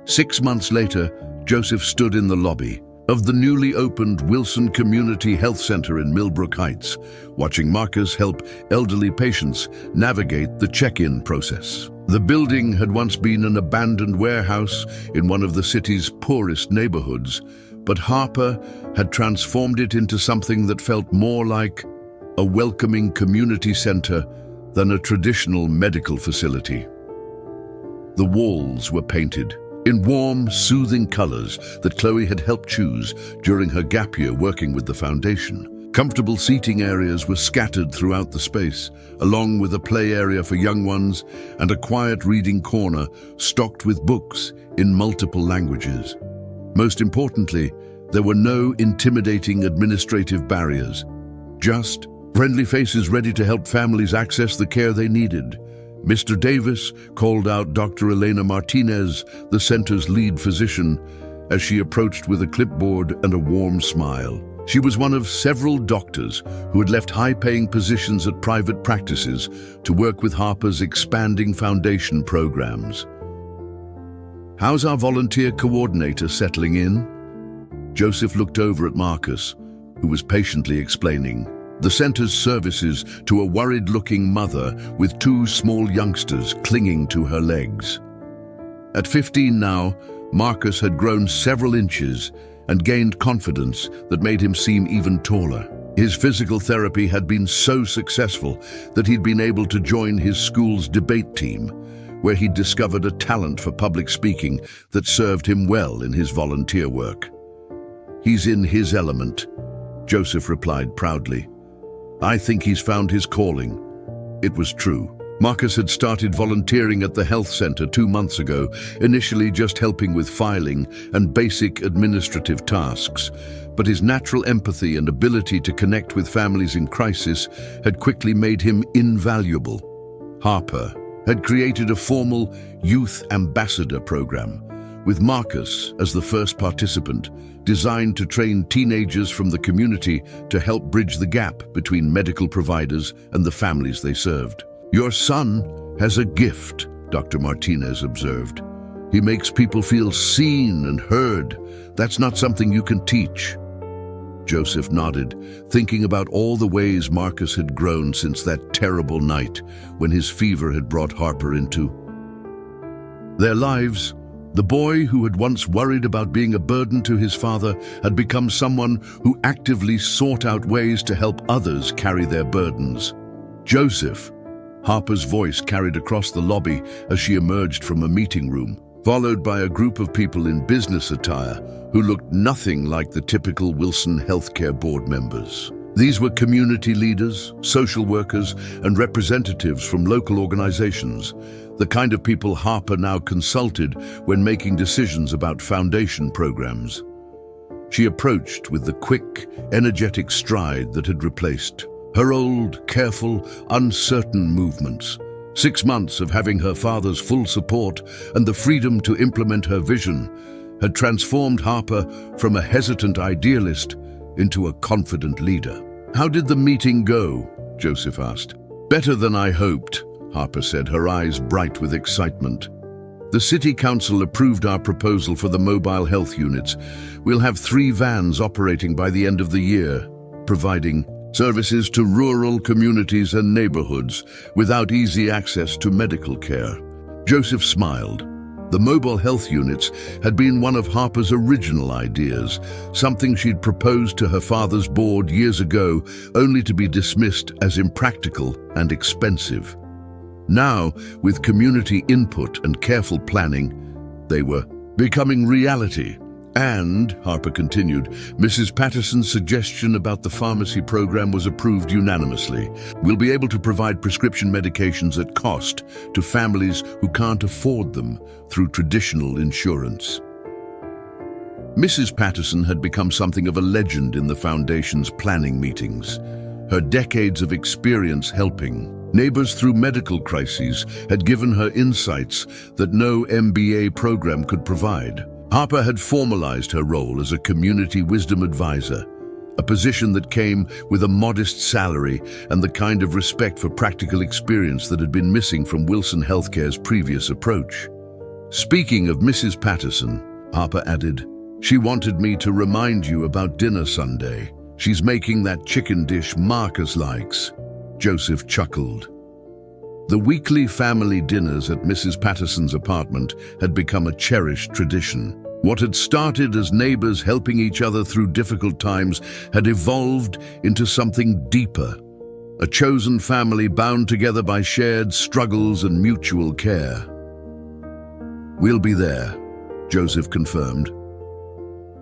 6 months later, Joseph stood in the lobby of the newly opened Wilson Community Health Center in Millbrook Heights, watching Marcus help elderly patients navigate the check-in process. The building had once been an abandoned warehouse in one of the city's poorest neighborhoods, but Harper had transformed it into something that felt more like a welcoming community center than a traditional medical facility. The walls were painted in warm, soothing colors that Chloe had helped choose during her gap year working with the foundation. Comfortable seating areas were scattered throughout the space, along with a play area for young ones and a quiet reading corner stocked with books in multiple languages. Most importantly, there were no intimidating administrative barriers, just friendly faces ready to help families access the care they needed. Mr. Davis called out Dr. Elena Martinez, the center's lead physician, as she approached with a clipboard and a warm smile. She was one of several doctors who had left high-paying positions at private practices to work with Harper's expanding foundation programs. "How's our volunteer coordinator settling in?" Joseph looked over at Marcus, who was patiently explaining the center's services to a worried-looking mother with 2 small youngsters clinging to her legs. At 15 now, Marcus had grown several inches and gained confidence that made him seem even taller. His physical therapy had been so successful that he'd been able to join his school's debate team, where he'd discovered a talent for public speaking that served him well in his volunteer work. "He's in his element," Joseph replied proudly. "I think he's found his calling." It was true. Marcus had started volunteering at the health center 2 months ago, initially just helping with filing and basic administrative tasks. But his natural empathy and ability to connect with families in crisis had quickly made him invaluable. Harper had created a formal youth ambassador program, with Marcus as the first participant, designed to train teenagers from the community to help bridge the gap between medical providers and the families they served. "Your son has a gift," Dr. Martinez observed. "He makes people feel seen and heard. That's not something you can teach." Joseph nodded, thinking about all the ways Marcus had grown since that terrible night when his fever had brought Harper into their lives. The boy who had once worried about being a burden to his father had become someone who actively sought out ways to help others carry their burdens. "Joseph," Harper's voice carried across the lobby as she emerged from a meeting room, followed by a group of people in business attire who looked nothing like the typical Wilson Healthcare board members. These were community leaders, social workers, and representatives from local organizations, the kind of people Harper now consulted when making decisions about foundation programs. She approached with the quick, energetic stride that had replaced her old, careful, uncertain movements. 6 months of having her father's full support and the freedom to implement her vision had transformed Harper from a hesitant idealist into a confident leader. "How did the meeting go?" Joseph asked. "Better than I hoped," Harper said, her eyes bright with excitement. "The City Council approved our proposal for the mobile health units. We'll have 3 vans operating by the end of the year, providing services to rural communities and neighborhoods without easy access to medical care." Joseph smiled. The mobile health units had been one of Harper's original ideas, something she'd proposed to her father's board years ago, only to be dismissed as impractical and expensive. Now, with community input and careful planning, they were becoming reality. "And," Harper continued, "Mrs. Patterson's suggestion about the pharmacy program was approved unanimously. We'll be able to provide prescription medications at cost to families who can't afford them through traditional insurance." Mrs. Patterson had become something of a legend in the Foundation's planning meetings. Her decades of experience helping neighbors through medical crises had given her insights that no MBA program could provide. Harper had formalized her role as a community wisdom advisor, a position that came with a modest salary and the kind of respect for practical experience that had been missing from Wilson Healthcare's previous approach. "Speaking of Mrs. Patterson," Harper added, "she wanted me to remind you about dinner Sunday. She's making that chicken dish Marcus likes." Joseph chuckled. The weekly family dinners at Mrs. Patterson's apartment had become a cherished tradition. What had started as neighbors helping each other through difficult times had evolved into something deeper, a chosen family bound together by shared struggles and mutual care. "We'll be there," Joseph confirmed.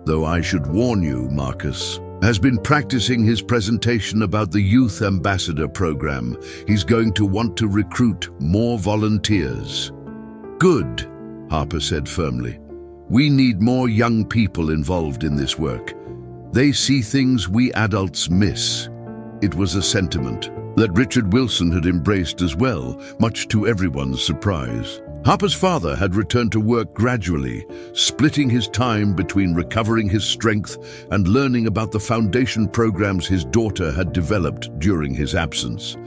"Though I should warn you, Marcus has been practicing his presentation about the Youth Ambassador program. He's going to want to recruit more volunteers." "Good," Harper said firmly. "We need more young people involved in this work. They see things we adults miss." It was a sentiment that Richard Wilson had embraced as well, much to everyone's surprise. Harper's father had returned to work gradually, splitting his time between recovering his strength and learning about the foundation programs his daughter had developed during his absence.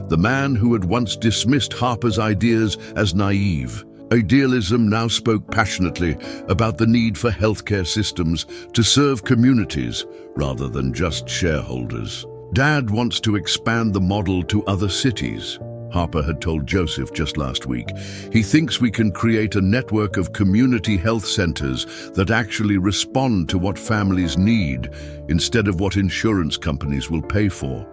The man who had once dismissed Harper's ideas as naive, idealism now spoke passionately about the need for healthcare systems to serve communities rather than just shareholders. "Dad wants to expand the model to other cities," Harper had told Joseph just last week. "He thinks we can create a network of community health centers that actually respond to what families need instead of what insurance companies will pay for."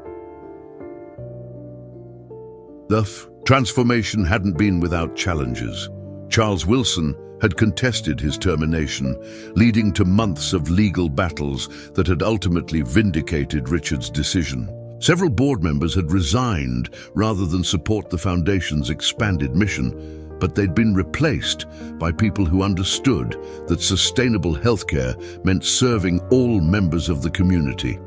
The transformation hadn't been without challenges. Charles Wilson had contested his termination, leading to months of legal battles that had ultimately vindicated Richard's decision. Several board members had resigned rather than support the foundation's expanded mission, but they'd been replaced by people who understood that sustainable healthcare meant serving all members of the community.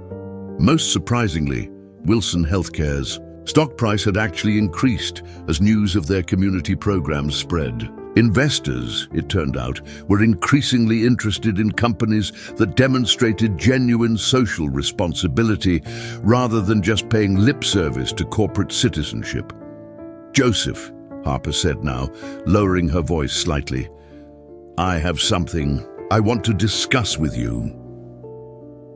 Most surprisingly, Wilson Healthcare's stock price had actually increased as news of their community programs spread. Investors, it turned out, were increasingly interested in companies that demonstrated genuine social responsibility rather than just paying lip service to corporate citizenship. "Joseph," Harper said now, lowering her voice slightly, "I have something I want to discuss with you."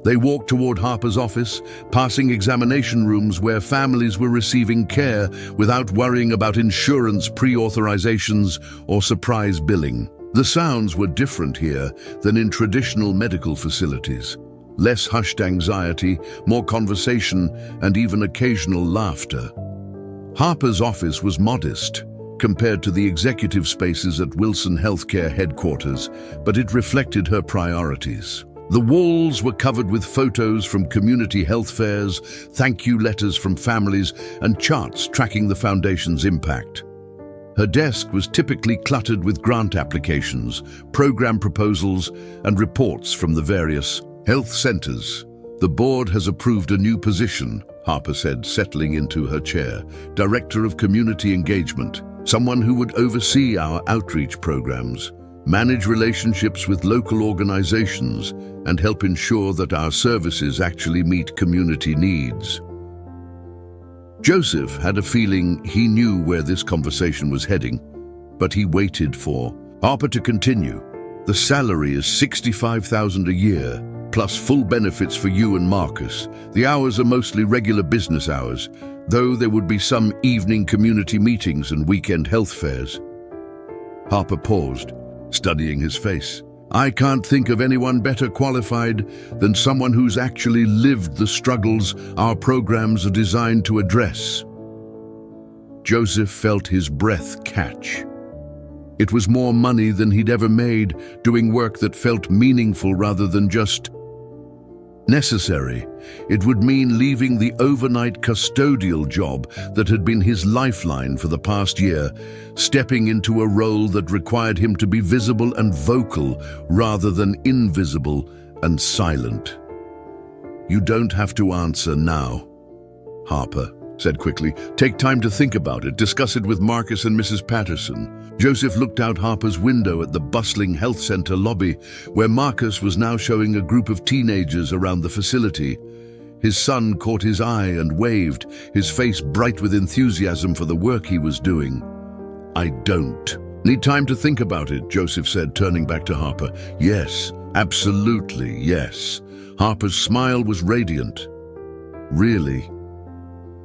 They walked toward Harper's office, passing examination rooms where families were receiving care without worrying about insurance pre-authorizations or surprise billing. The sounds were different here than in traditional medical facilities. Less hushed anxiety, more conversation, and even occasional laughter. Harper's office was modest compared to the executive spaces at Wilson Healthcare headquarters, but it reflected her priorities. The walls were covered with photos from community health fairs, thank you letters from families, and charts tracking the foundation's impact. Her desk was typically cluttered with grant applications, program proposals, and reports from the various health centers. "The board has approved a new position," Harper said, settling into her chair. "Director of Community Engagement, someone who would oversee our outreach programs, manage relationships with local organizations, and help ensure that our services actually meet community needs." Joseph had a feeling he knew where this conversation was heading, but he waited for Harper to continue. "The salary is $65,000 a year, plus full benefits for you and Marcus. The hours are mostly regular business hours, though there would be some evening community meetings and weekend health fairs." Harper paused, studying his face. "I can't think of anyone better qualified than someone who's actually lived the struggles our programs are designed to address." Joseph felt his breath catch. It was more money than he'd ever made, doing work that felt meaningful rather than just necessary. It would mean leaving the overnight custodial job that had been his lifeline for the past year, stepping into a role that required him to be visible and vocal rather than invisible and silent. "You don't have to answer now," Harper said quickly. "Take time to think about it. Discuss it with Marcus and Mrs. Patterson." Joseph looked out Harper's window at the bustling health center lobby, where Marcus was now showing a group of teenagers around the facility. His son caught his eye and waved, his face bright with enthusiasm for the work he was doing. "I don't need time to think about it," Joseph said, turning back to Harper. "Yes, absolutely, yes." Harper's smile was radiant. "Really?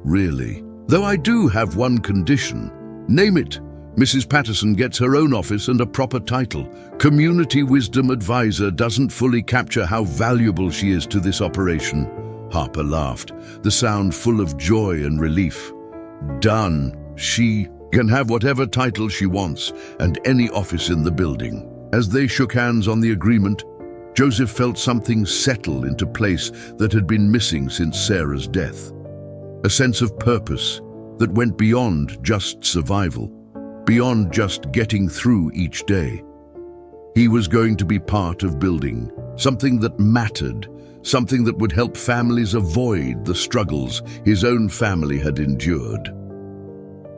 Really? Though I do have one condition." "Name it." "Mrs. Patterson gets her own office and a proper title. Community Wisdom Advisor doesn't fully capture how valuable she is to this operation." Harper laughed, the sound full of joy and relief. "Done. She can have whatever title she wants and any office in the building." As they shook hands on the agreement, Joseph felt something settle into place that had been missing since Sarah's death. A sense of purpose that went beyond just survival, beyond just getting through each day. He was going to be part of building something that mattered, something that would help families avoid the struggles his own family had endured.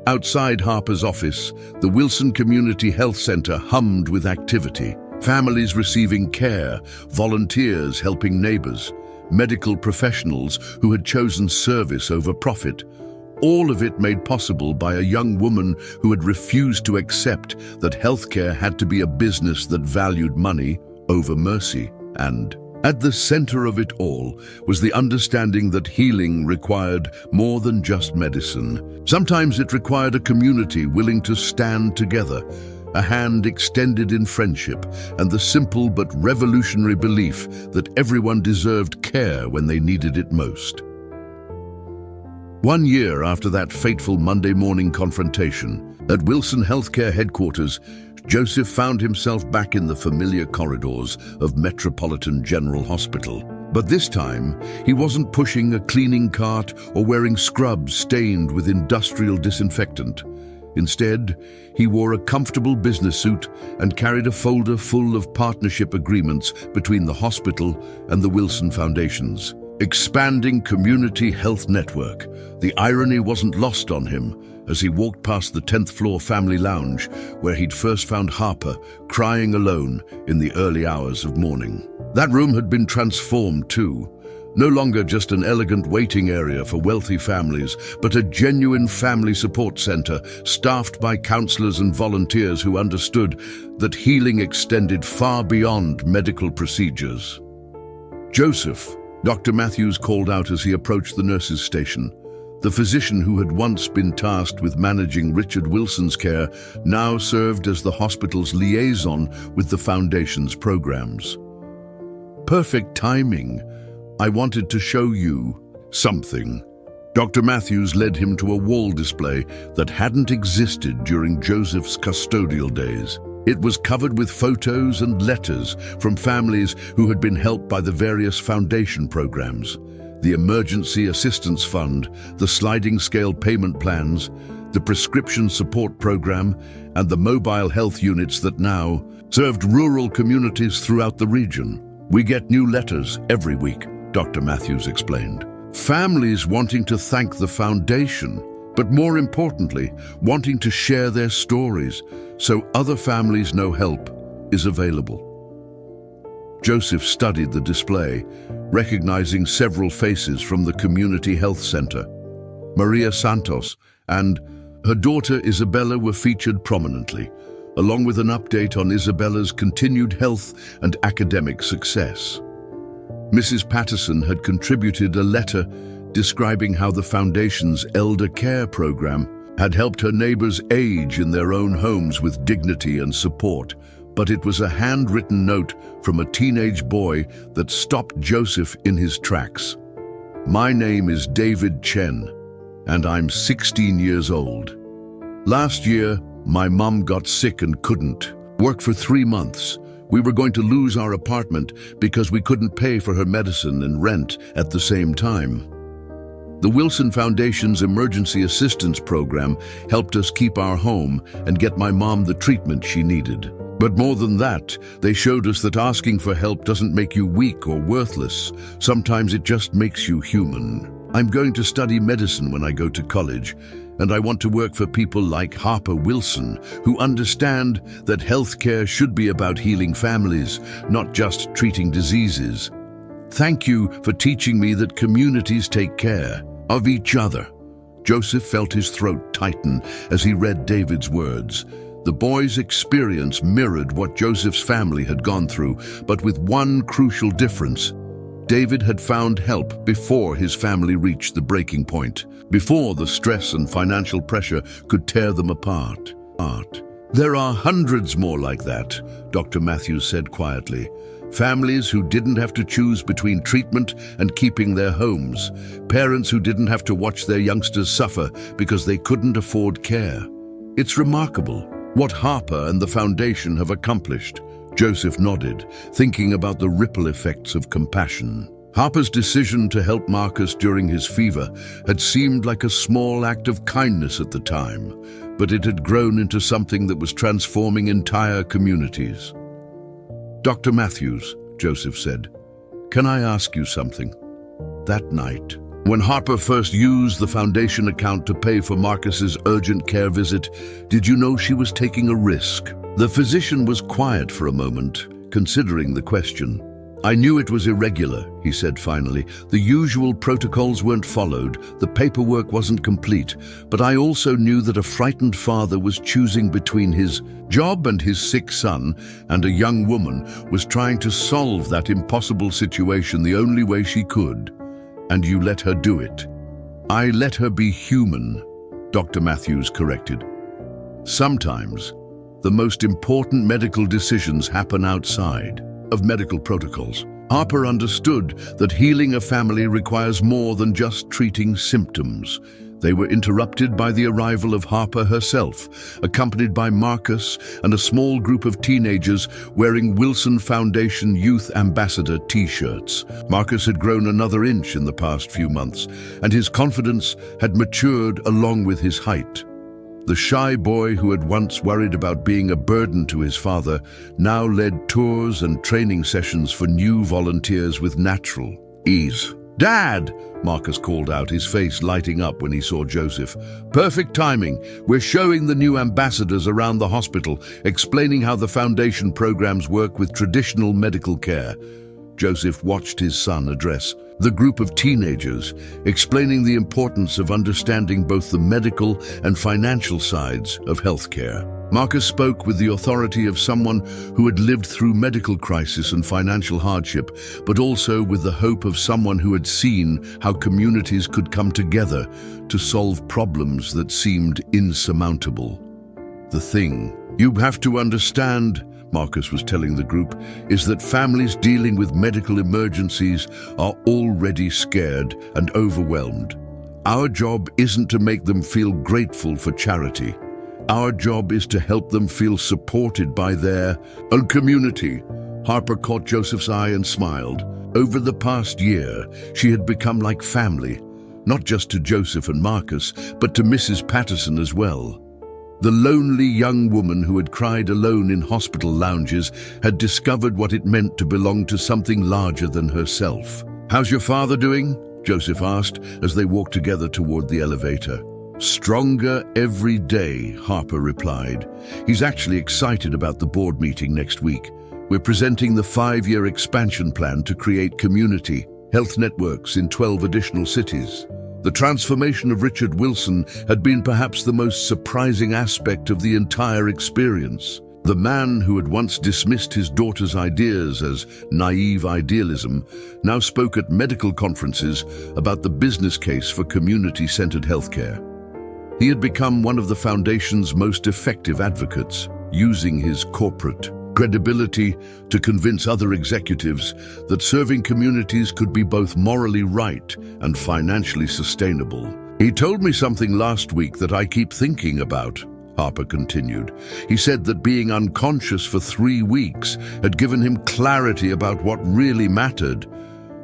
Outside Harper's office, the Wilson Community Health Center hummed with activity. Families receiving care, volunteers helping neighbors, medical professionals who had chosen service over profit. All of it made possible by a young woman who had refused to accept that healthcare had to be a business that valued money over mercy. And at the center of it all was the understanding that healing required more than just medicine. Sometimes it required a community willing to stand together, a hand extended in friendship, and the simple but revolutionary belief that everyone deserved care when they needed it most. 1 year after that fateful Monday morning confrontation, at Wilson Healthcare headquarters, Joseph found himself back in the familiar corridors of Metropolitan General Hospital. But this time, he wasn't pushing a cleaning cart or wearing scrubs stained with industrial disinfectant. Instead, he wore a comfortable business suit and carried a folder full of partnership agreements between the hospital and the Wilson Foundation's expanding community health network. The irony wasn't lost on him as he walked past the 10th floor family lounge where he'd first found Harper crying alone in the early hours of morning. That room had been transformed too. No longer just an elegant waiting area for wealthy families, but a genuine family support center staffed by counselors and volunteers who understood that healing extended far beyond medical procedures. Joseph, Dr. Matthews called out as he approached the nurse's station. The physician who had once been tasked with managing Richard Wilson's care now served as the hospital's liaison with the Foundation's programs. Perfect timing. I wanted to show you something. Dr. Matthews led him to a wall display that hadn't existed during Joseph's custodial days. It was covered with photos and letters from families who had been helped by the various foundation programs, the Emergency Assistance Fund, the sliding scale payment plans, the prescription support program, and the mobile health units that now served rural communities throughout the region. We get new letters every week, Dr. Matthews explained. Families wanting to thank the foundation, but more importantly, wanting to share their stories so other families know help is available. Joseph studied the display, recognizing several faces from the Community Health Center. Maria Santos and her daughter Isabella were featured prominently, along with an update on Isabella's continued health and academic success. Mrs. Patterson had contributed a letter describing how the Foundation's elder care program had helped her neighbors age in their own homes with dignity and support, but it was a handwritten note from a teenage boy that stopped Joseph in his tracks. My name is David Chen, and I'm 16 years old. Last year, my mom got sick and couldn't work for 3 months. We were going to lose our apartment because we couldn't pay for her medicine and rent at the same time. The Wilson Foundation's Emergency Assistance Program helped us keep our home and get my mom the treatment she needed. But more than that, they showed us that asking for help doesn't make you weak or worthless. Sometimes it just makes you human. I'm going to study medicine when I go to college, and I want to work for people like Harper Wilson, who understand that healthcare should be about healing families, not just treating diseases. Thank you for teaching me that communities take care of each other. Joseph felt his throat tighten as he read David's words. The boy's experience mirrored what Joseph's family had gone through, but with one crucial difference. David had found help before his family reached the breaking point, before the stress and financial pressure could tear them apart. There are hundreds more like that, Dr. Matthews said quietly. Families who didn't have to choose between treatment and keeping their homes. Parents who didn't have to watch their youngsters suffer because they couldn't afford care. It's remarkable what Harper and the Foundation have accomplished. Joseph nodded, thinking about the ripple effects of compassion. Harper's decision to help Marcus during his fever had seemed like a small act of kindness at the time, but it had grown into something that was transforming entire communities. Dr. Matthews, Joseph said, can I ask you something? That night, when Harper first used the Foundation account to pay for Marcus's urgent care visit, did you know she was taking a risk? The physician was quiet for a moment, considering the question. I knew it was irregular, he said finally. The usual protocols weren't followed, the paperwork wasn't complete, but I also knew that a frightened father was choosing between his job and his sick son, and a young woman was trying to solve that impossible situation the only way she could. And you let her do it. I let her be human, Dr. Matthews corrected. Sometimes, the most important medical decisions happen outside of medical protocols. Harper understood that healing a family requires more than just treating symptoms. They were interrupted by the arrival of Harper herself, accompanied by Marcus and a small group of teenagers wearing Wilson Foundation Youth Ambassador t-shirts. Marcus had grown another inch in the past few months, and his confidence had matured along with his height. The shy boy who had once worried about being a burden to his father now led tours and training sessions for new volunteers with natural ease. "Dad!" Marcus called out, his face lighting up when he saw Joseph. "Perfect timing. We're showing the new ambassadors around the hospital, explaining how the foundation programs work with traditional medical care." Joseph watched his son address the group of teenagers, explaining the importance of understanding both the medical and financial sides of healthcare. Marcus spoke with the authority of someone who had lived through medical crisis and financial hardship, but also with the hope of someone who had seen how communities could come together to solve problems that seemed insurmountable. "The thing you have to understand," Marcus was telling the group, "is that families dealing with medical emergencies are already scared and overwhelmed. Our job isn't to make them feel grateful for charity. Our job is to help them feel supported by their own community." Harper caught Joseph's eye and smiled. Over the past year, she had become like family, not just to Joseph and Marcus, but to Mrs. Patterson as well. The lonely young woman who had cried alone in hospital lounges had discovered what it meant to belong to something larger than herself. "How's your father doing?" Joseph asked as they walked together toward the elevator. "Stronger every day," Harper replied. "He's actually excited about the board meeting next week. We're presenting the 5-year expansion plan to create community health networks in 12 additional cities." The transformation of Richard Wilson had been perhaps the most surprising aspect of the entire experience. The man who had once dismissed his daughter's ideas as naive idealism now spoke at medical conferences about the business case for community-centered healthcare. He had become one of the Foundation's most effective advocates, using his corporate credibility to convince other executives that serving communities could be both morally right and financially sustainable. "He told me something last week that I keep thinking about," Harper continued. "He said that being unconscious for 3 weeks had given him clarity about what really mattered.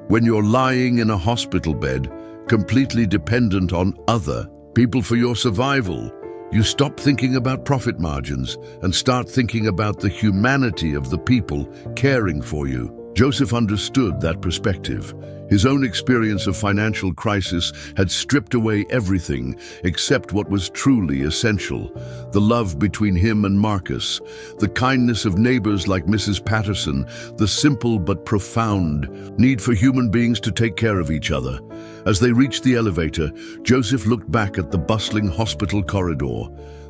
When you're lying in a hospital bed, completely dependent on other people for your survival, you stop thinking about profit margins and start thinking about the humanity of the people caring for you." Joseph understood that perspective. His own experience of financial crisis had stripped away everything except what was truly essential: the love between him and Marcus, the kindness of neighbors like Mrs. Patterson, the simple but profound need for human beings to take care of each other. As they reached the elevator, Joseph looked back at the bustling hospital corridor.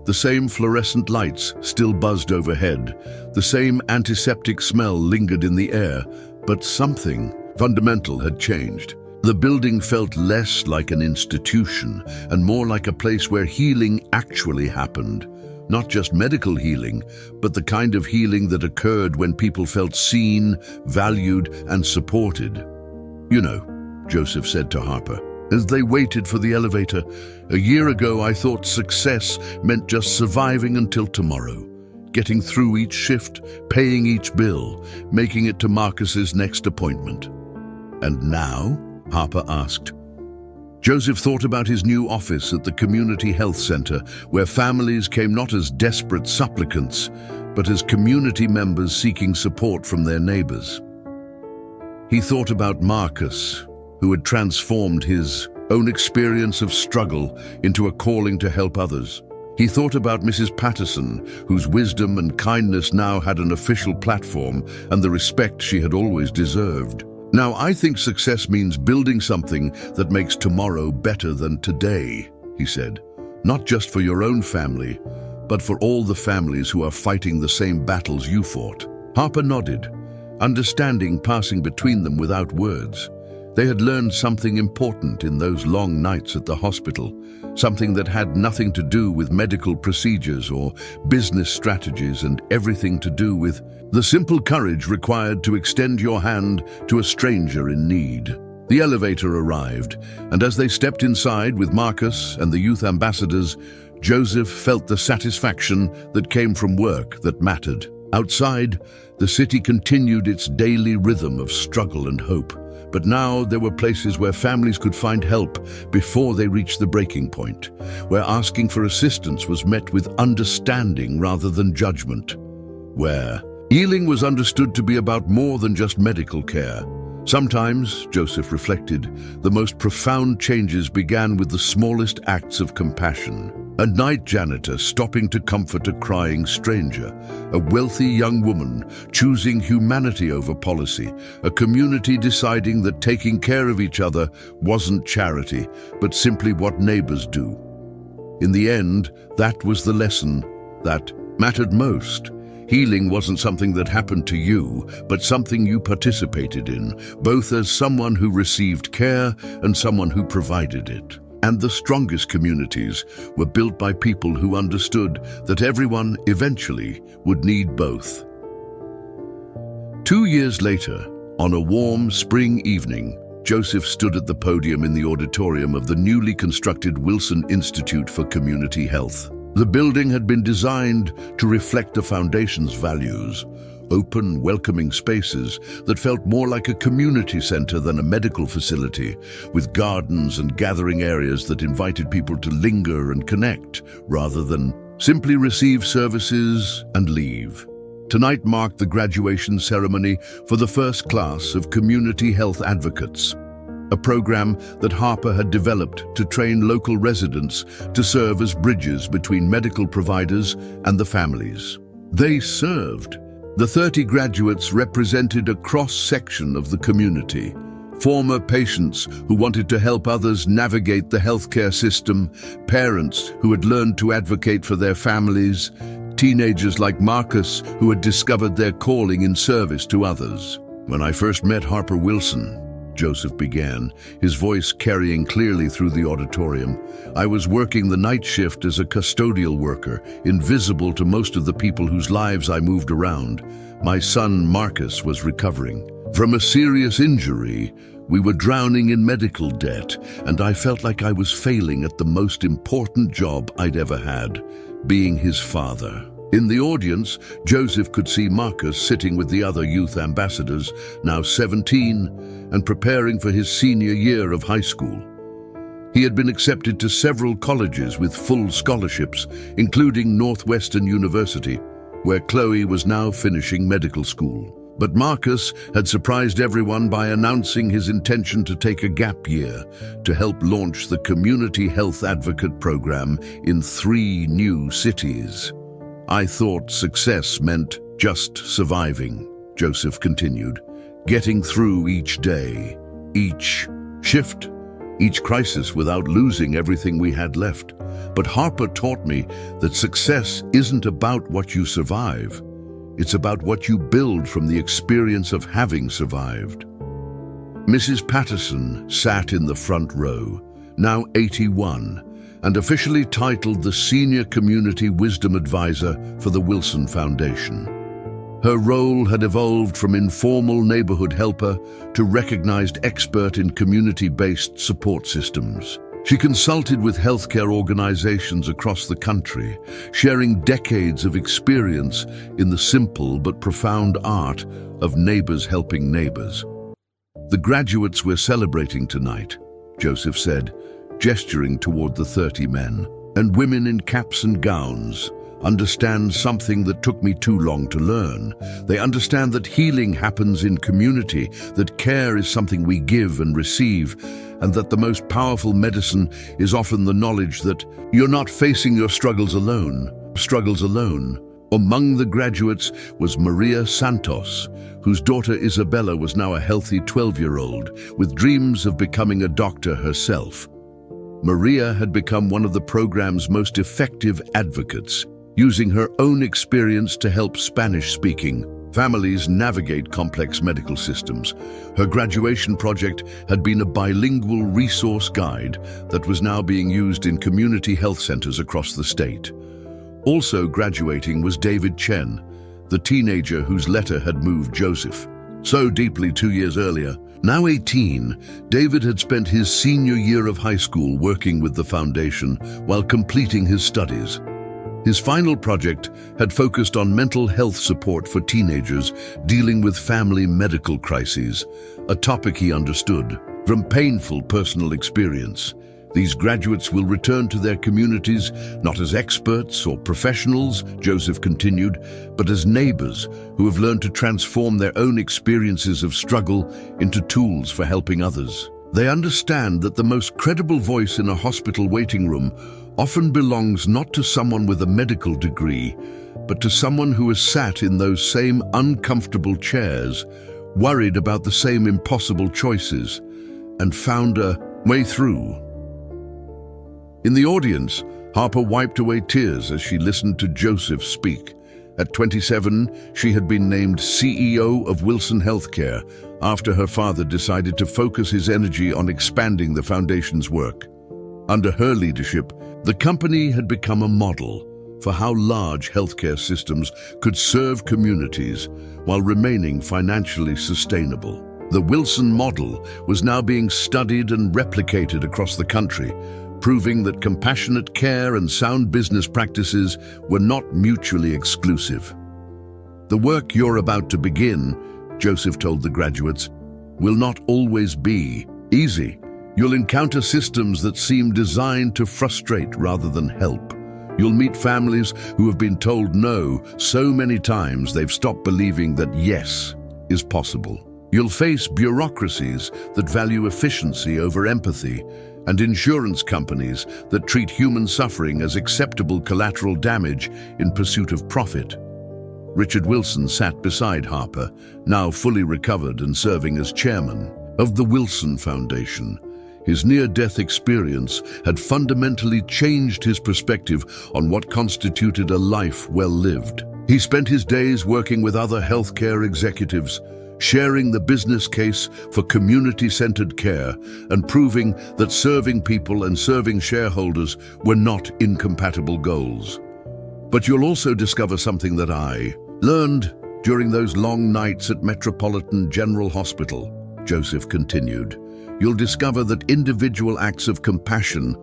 The same fluorescent lights still buzzed overhead. The same antiseptic smell lingered in the air, but something fundamental had changed. The building felt less like an institution and more like a place where healing actually happened. Not just medical healing, but the kind of healing that occurred when people felt seen, valued, and supported. "You know," Joseph said to Harper, as they waited for the elevator, "a year ago I thought success meant just surviving until tomorrow. Getting through each shift, paying each bill, making it to Marcus's next appointment." "And now?" Harper asked. Joseph thought about his new office at the Community Health Center, where families came not as desperate supplicants, but as community members seeking support from their neighbors. He thought about Marcus, who had transformed his own experience of struggle into a calling to help others. He thought about Mrs. Patterson, whose wisdom and kindness now had an official platform and the respect she had always deserved. "Now, I think success means building something that makes tomorrow better than today," he said. "Not just for your own family, but for all the families who are fighting the same battles you fought." Harper nodded, understanding passing between them without words. They had learned something important in those long nights at the hospital, something that had nothing to do with medical procedures or business strategies and everything to do with the simple courage required to extend your hand to a stranger in need. The elevator arrived, and as they stepped inside with Marcus and the youth ambassadors, Joseph felt the satisfaction that came from work that mattered. Outside, the city continued its daily rhythm of struggle and hope. But now there were places where families could find help before they reached the breaking point, where asking for assistance was met with understanding rather than judgment, where healing was understood to be about more than just medical care. Sometimes, Joseph reflected, the most profound changes began with the smallest acts of compassion. A night janitor stopping to comfort a crying stranger, a wealthy young woman choosing humanity over policy, a community deciding that taking care of each other wasn't charity, but simply what neighbors do. In the end, that was the lesson that mattered most. Healing wasn't something that happened to you, but something you participated in, both as someone who received care and someone who provided it. And the strongest communities were built by people who understood that everyone eventually would need both. 2 years later, on a warm spring evening, Joseph stood at the podium in the auditorium of the newly constructed Wilson Institute for Community Health. The building had been designed to reflect the foundation's values, open, welcoming spaces that felt more like a community center than a medical facility, with gardens and gathering areas that invited people to linger and connect, rather than simply receive services and leave. Tonight marked the graduation ceremony for the first class of Community Health Advocates, a program that Harper had developed to train local residents to serve as bridges between medical providers and the families they served. The 30 graduates represented a cross-section of the community. Former patients who wanted to help others navigate the healthcare system, parents who had learned to advocate for their families, teenagers like Marcus who had discovered their calling in service to others. When I first met Harper Wilson, Joseph began, his voice carrying clearly through the auditorium, I was working the night shift as a custodial worker, invisible to most of the people whose lives I moved around. My son, Marcus, was recovering from a serious injury. We were drowning in medical debt, and I felt like I was failing at the most important job I'd ever had, being his father. In the audience, Joseph could see Marcus sitting with the other youth ambassadors, now 17, and preparing for his senior year of high school. He had been accepted to several colleges with full scholarships, including Northwestern University, where Chloe was now finishing medical school. But Marcus had surprised everyone by announcing his intention to take a gap year to help launch the Community Health Advocate program in 3 new cities. I thought success meant just surviving, Joseph continued, getting through each day, each shift, each crisis without losing everything we had left. But Harper taught me that success isn't about what you survive. It's about what you build from the experience of having survived. Mrs. Patterson sat in the front row, now 81, and officially titled the Senior Community Wisdom Advisor for the Wilson Foundation. Her role had evolved from informal neighborhood helper to recognized expert in community-based support systems. She consulted with healthcare organizations across the country, sharing decades of experience in the simple but profound art of neighbors helping neighbors. The graduates we're celebrating tonight, Joseph said, gesturing toward the 30 men and women in caps and gowns, understand something that took me too long to learn. They understand that healing happens in community, that care is something we give and receive, and that the most powerful medicine is often the knowledge that you're not facing your struggles alone. Among the graduates was Maria Santos, whose daughter Isabella was now a healthy 12-year-old, with dreams of becoming a doctor herself. Maria had become one of the program's most effective advocates, using her own experience to help Spanish-speaking families navigate complex medical systems. Her graduation project had been a bilingual resource guide that was now being used in community health centers across the state. Also graduating was David Chen, the teenager whose letter had moved Joseph so deeply 2 years earlier. Now 18, David had spent his senior year of high school working with the foundation while completing his studies. His final project had focused on mental health support for teenagers dealing with family medical crises, a topic he understood from painful personal experience. These graduates will return to their communities not as experts or professionals, Joseph continued, but as neighbors who have learned to transform their own experiences of struggle into tools for helping others. They understand that the most credible voice in a hospital waiting room often belongs not to someone with a medical degree, but to someone who has sat in those same uncomfortable chairs, worried about the same impossible choices, and found a way through. In the audience, Harper wiped away tears as she listened to Joseph speak. At 27, she had been named CEO of Wilson Healthcare after her father decided to focus his energy on expanding the foundation's work. Under her leadership, the company had become a model for how large healthcare systems could serve communities while remaining financially sustainable. The Wilson model was now being studied and replicated across the country, proving that compassionate care and sound business practices were not mutually exclusive. The work you're about to begin, Joseph told the graduates, will not always be easy. You'll encounter systems that seem designed to frustrate rather than help. You'll meet families who have been told no so many times they've stopped believing that yes is possible. You'll face bureaucracies that value efficiency over empathy, and insurance companies that treat human suffering as acceptable collateral damage in pursuit of profit. Richard Wilson sat beside Harper, now fully recovered and serving as chairman of the Wilson Foundation. His near-death experience had fundamentally changed his perspective on what constituted a life well lived. He spent his days working with other healthcare executives, sharing the business case for community-centered care and proving that serving people and serving shareholders were not incompatible goals. But you'll also discover something that I learned during those long nights at Metropolitan General Hospital, Joseph continued. You'll discover that individual acts of compassion,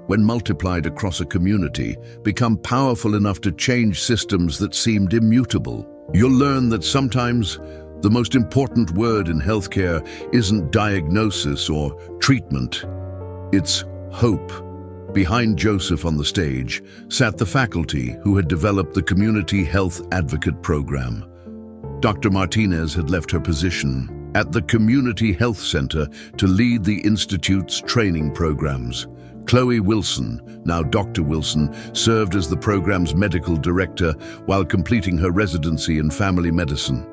when multiplied across a community, become powerful enough to change systems that seemed immutable. You'll learn that sometimes the most important word in healthcare isn't diagnosis or treatment. It's hope. Behind Joseph on the stage sat the faculty who had developed the Community Health Advocate Program. Dr. Martinez had left her position at the Community Health Center to lead the Institute's training programs. Chloe Wilson, now Dr. Wilson, served as the program's medical director while completing her residency in family medicine.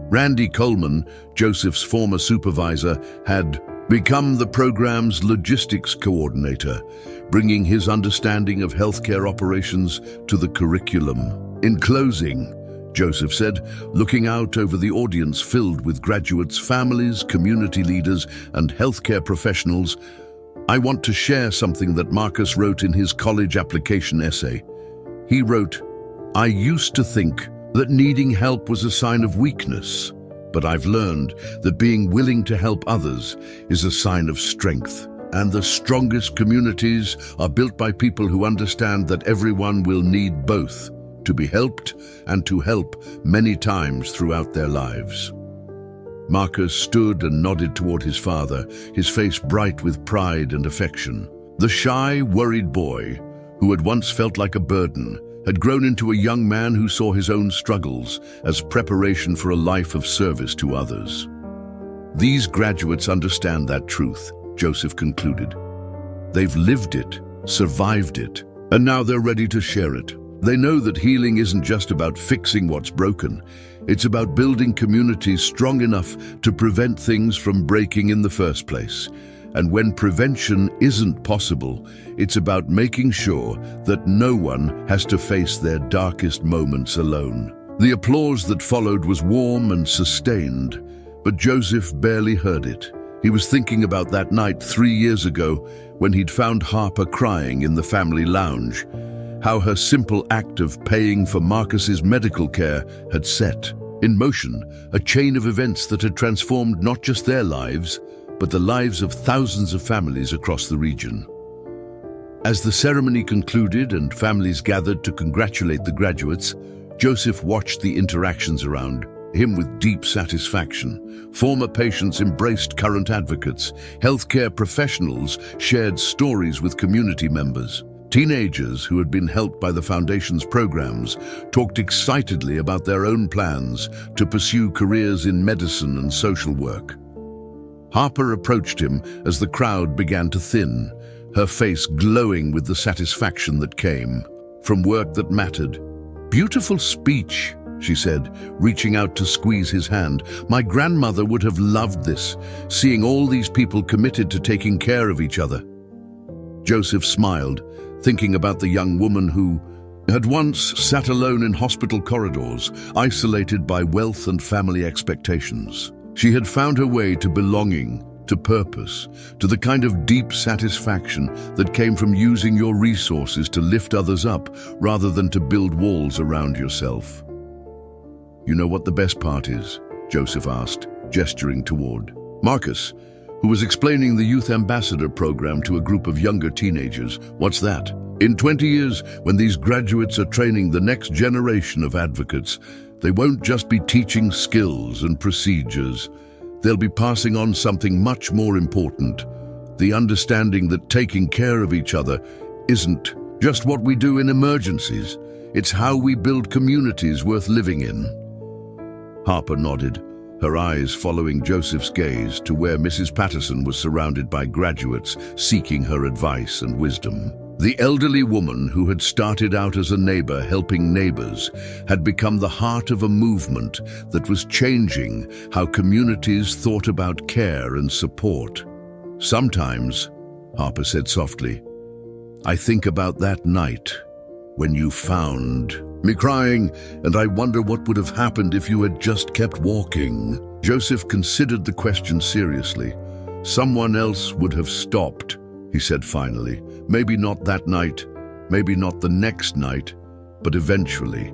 Randy Coleman, Joseph's former supervisor, had become the program's logistics coordinator, bringing his understanding of healthcare operations to the curriculum. In closing, Joseph said, looking out over the audience filled with graduates, families, community leaders, and healthcare professionals, I want to share something that Marcus wrote in his college application essay. He wrote, "I used to think that needing help was a sign of weakness, but I've learned that being willing to help others is a sign of strength. And the strongest communities are built by people who understand that everyone will need both, to be helped and to help many times throughout their lives." Marcus stood and nodded toward his father, his face bright with pride and affection. The shy, worried boy, who had once felt like a burden, had grown into a young man who saw his own struggles as preparation for a life of service to others. These graduates understand that truth, Joseph concluded. They've lived it, survived it, and now they're ready to share it. They know that healing isn't just about fixing what's broken. It's about building communities strong enough to prevent things from breaking in the first place. And when prevention isn't possible, it's about making sure that no one has to face their darkest moments alone. The applause that followed was warm and sustained, but Joseph barely heard it. He was thinking about that night 3 years ago when he'd found Harper crying in the family lounge, how her simple act of paying for Marcus's medical care had set In motion, a chain of events that had transformed not just their lives, but the lives of thousands of families across the region. As the ceremony concluded and families gathered to congratulate the graduates, Joseph watched the interactions around him with deep satisfaction. Former patients embraced current advocates. Healthcare professionals shared stories with community members. Teenagers who had been helped by the Foundation's programs talked excitedly about their own plans to pursue careers in medicine and social work. Harper approached him as the crowd began to thin, her face glowing with the satisfaction that came from work that mattered. "Beautiful speech," she said, reaching out to squeeze his hand. "My grandmother would have loved this, seeing all these people committed to taking care of each other." Joseph smiled, thinking about the young woman who had once sat alone in hospital corridors, isolated by wealth and family expectations. She had found her way to belonging, to purpose, to the kind of deep satisfaction that came from using your resources to lift others up rather than to build walls around yourself. "You know what the best part is?" Joseph asked, gesturing toward Marcus, who was explaining the Youth Ambassador program to a group of younger teenagers. "What's that? In 20 years, when these graduates are training the next generation of advocates, they won't just be teaching skills and procedures. They'll be passing on something much more important, the understanding that taking care of each other isn't just what we do in emergencies. It's how we build communities worth living in." Harper nodded, her eyes following Joseph's gaze to where Mrs. Patterson was surrounded by graduates seeking her advice and wisdom. The elderly woman who had started out as a neighbor helping neighbors had become the heart of a movement that was changing how communities thought about care and support. "Sometimes," Harper said softly, "I think about that night when you found me crying, and I wonder what would have happened if you had just kept walking." Joseph considered the question seriously. "Someone else would have stopped," he said finally. "Maybe not that night, maybe not the next night, but eventually.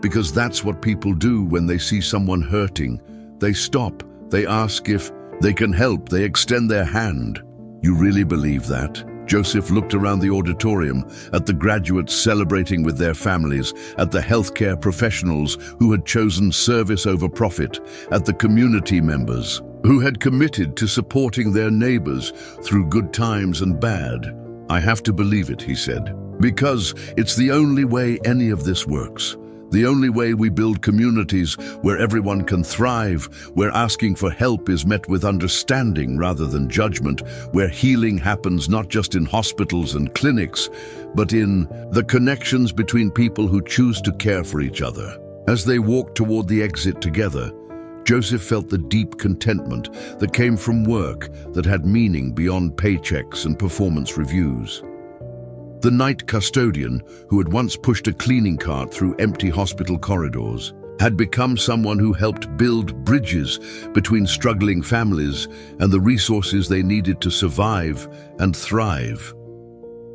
Because that's what people do when they see someone hurting. They stop, they ask if they can help, they extend their hand." "You really believe that?" Joseph looked around the auditorium, at the graduates celebrating with their families, at the healthcare professionals who had chosen service over profit, at the community members who had committed to supporting their neighbors through good times and bad. "I have to believe it," he said, "because it's the only way any of this works. The only way we build communities where everyone can thrive, where asking for help is met with understanding rather than judgment, where healing happens not just in hospitals and clinics, but in the connections between people who choose to care for each other." As they walked toward the exit together, Joseph felt the deep contentment that came from work that had meaning beyond paychecks and performance reviews. The night custodian, who had once pushed a cleaning cart through empty hospital corridors, had become someone who helped build bridges between struggling families and the resources they needed to survive and thrive.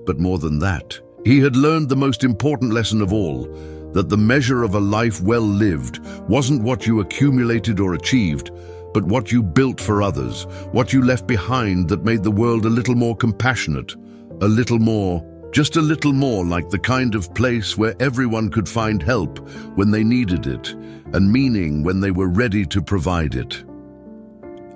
But more than that, he had learned the most important lesson of all, that the measure of a life well lived wasn't what you accumulated or achieved, but what you built for others, what you left behind that made the world a little more compassionate, a little more, just a little more like the kind of place where everyone could find help when they needed it, and meaning when they were ready to provide it.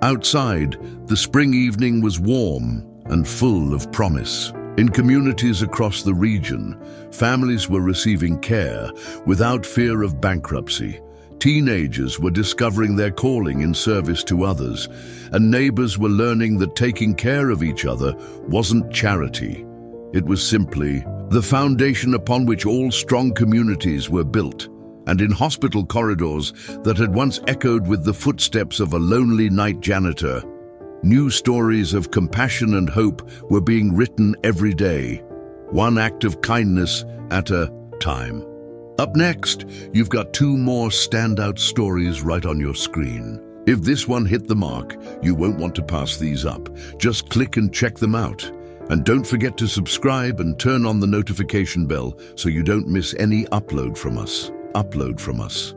Outside, the spring evening was warm and full of promise. In communities across the region, families were receiving care without fear of bankruptcy. Teenagers were discovering their calling in service to others, and neighbors were learning that taking care of each other wasn't charity. It was simply the foundation upon which all strong communities were built. And in hospital corridors that had once echoed with the footsteps of a lonely night janitor, new stories of compassion and hope were being written every day, one act of kindness at a time. Up next, you've got two more standout stories right on your screen. If this one hit the mark, you won't want to pass these up. Just click and check them out. And don't forget to subscribe and turn on the notification bell so you don't miss any upload from us.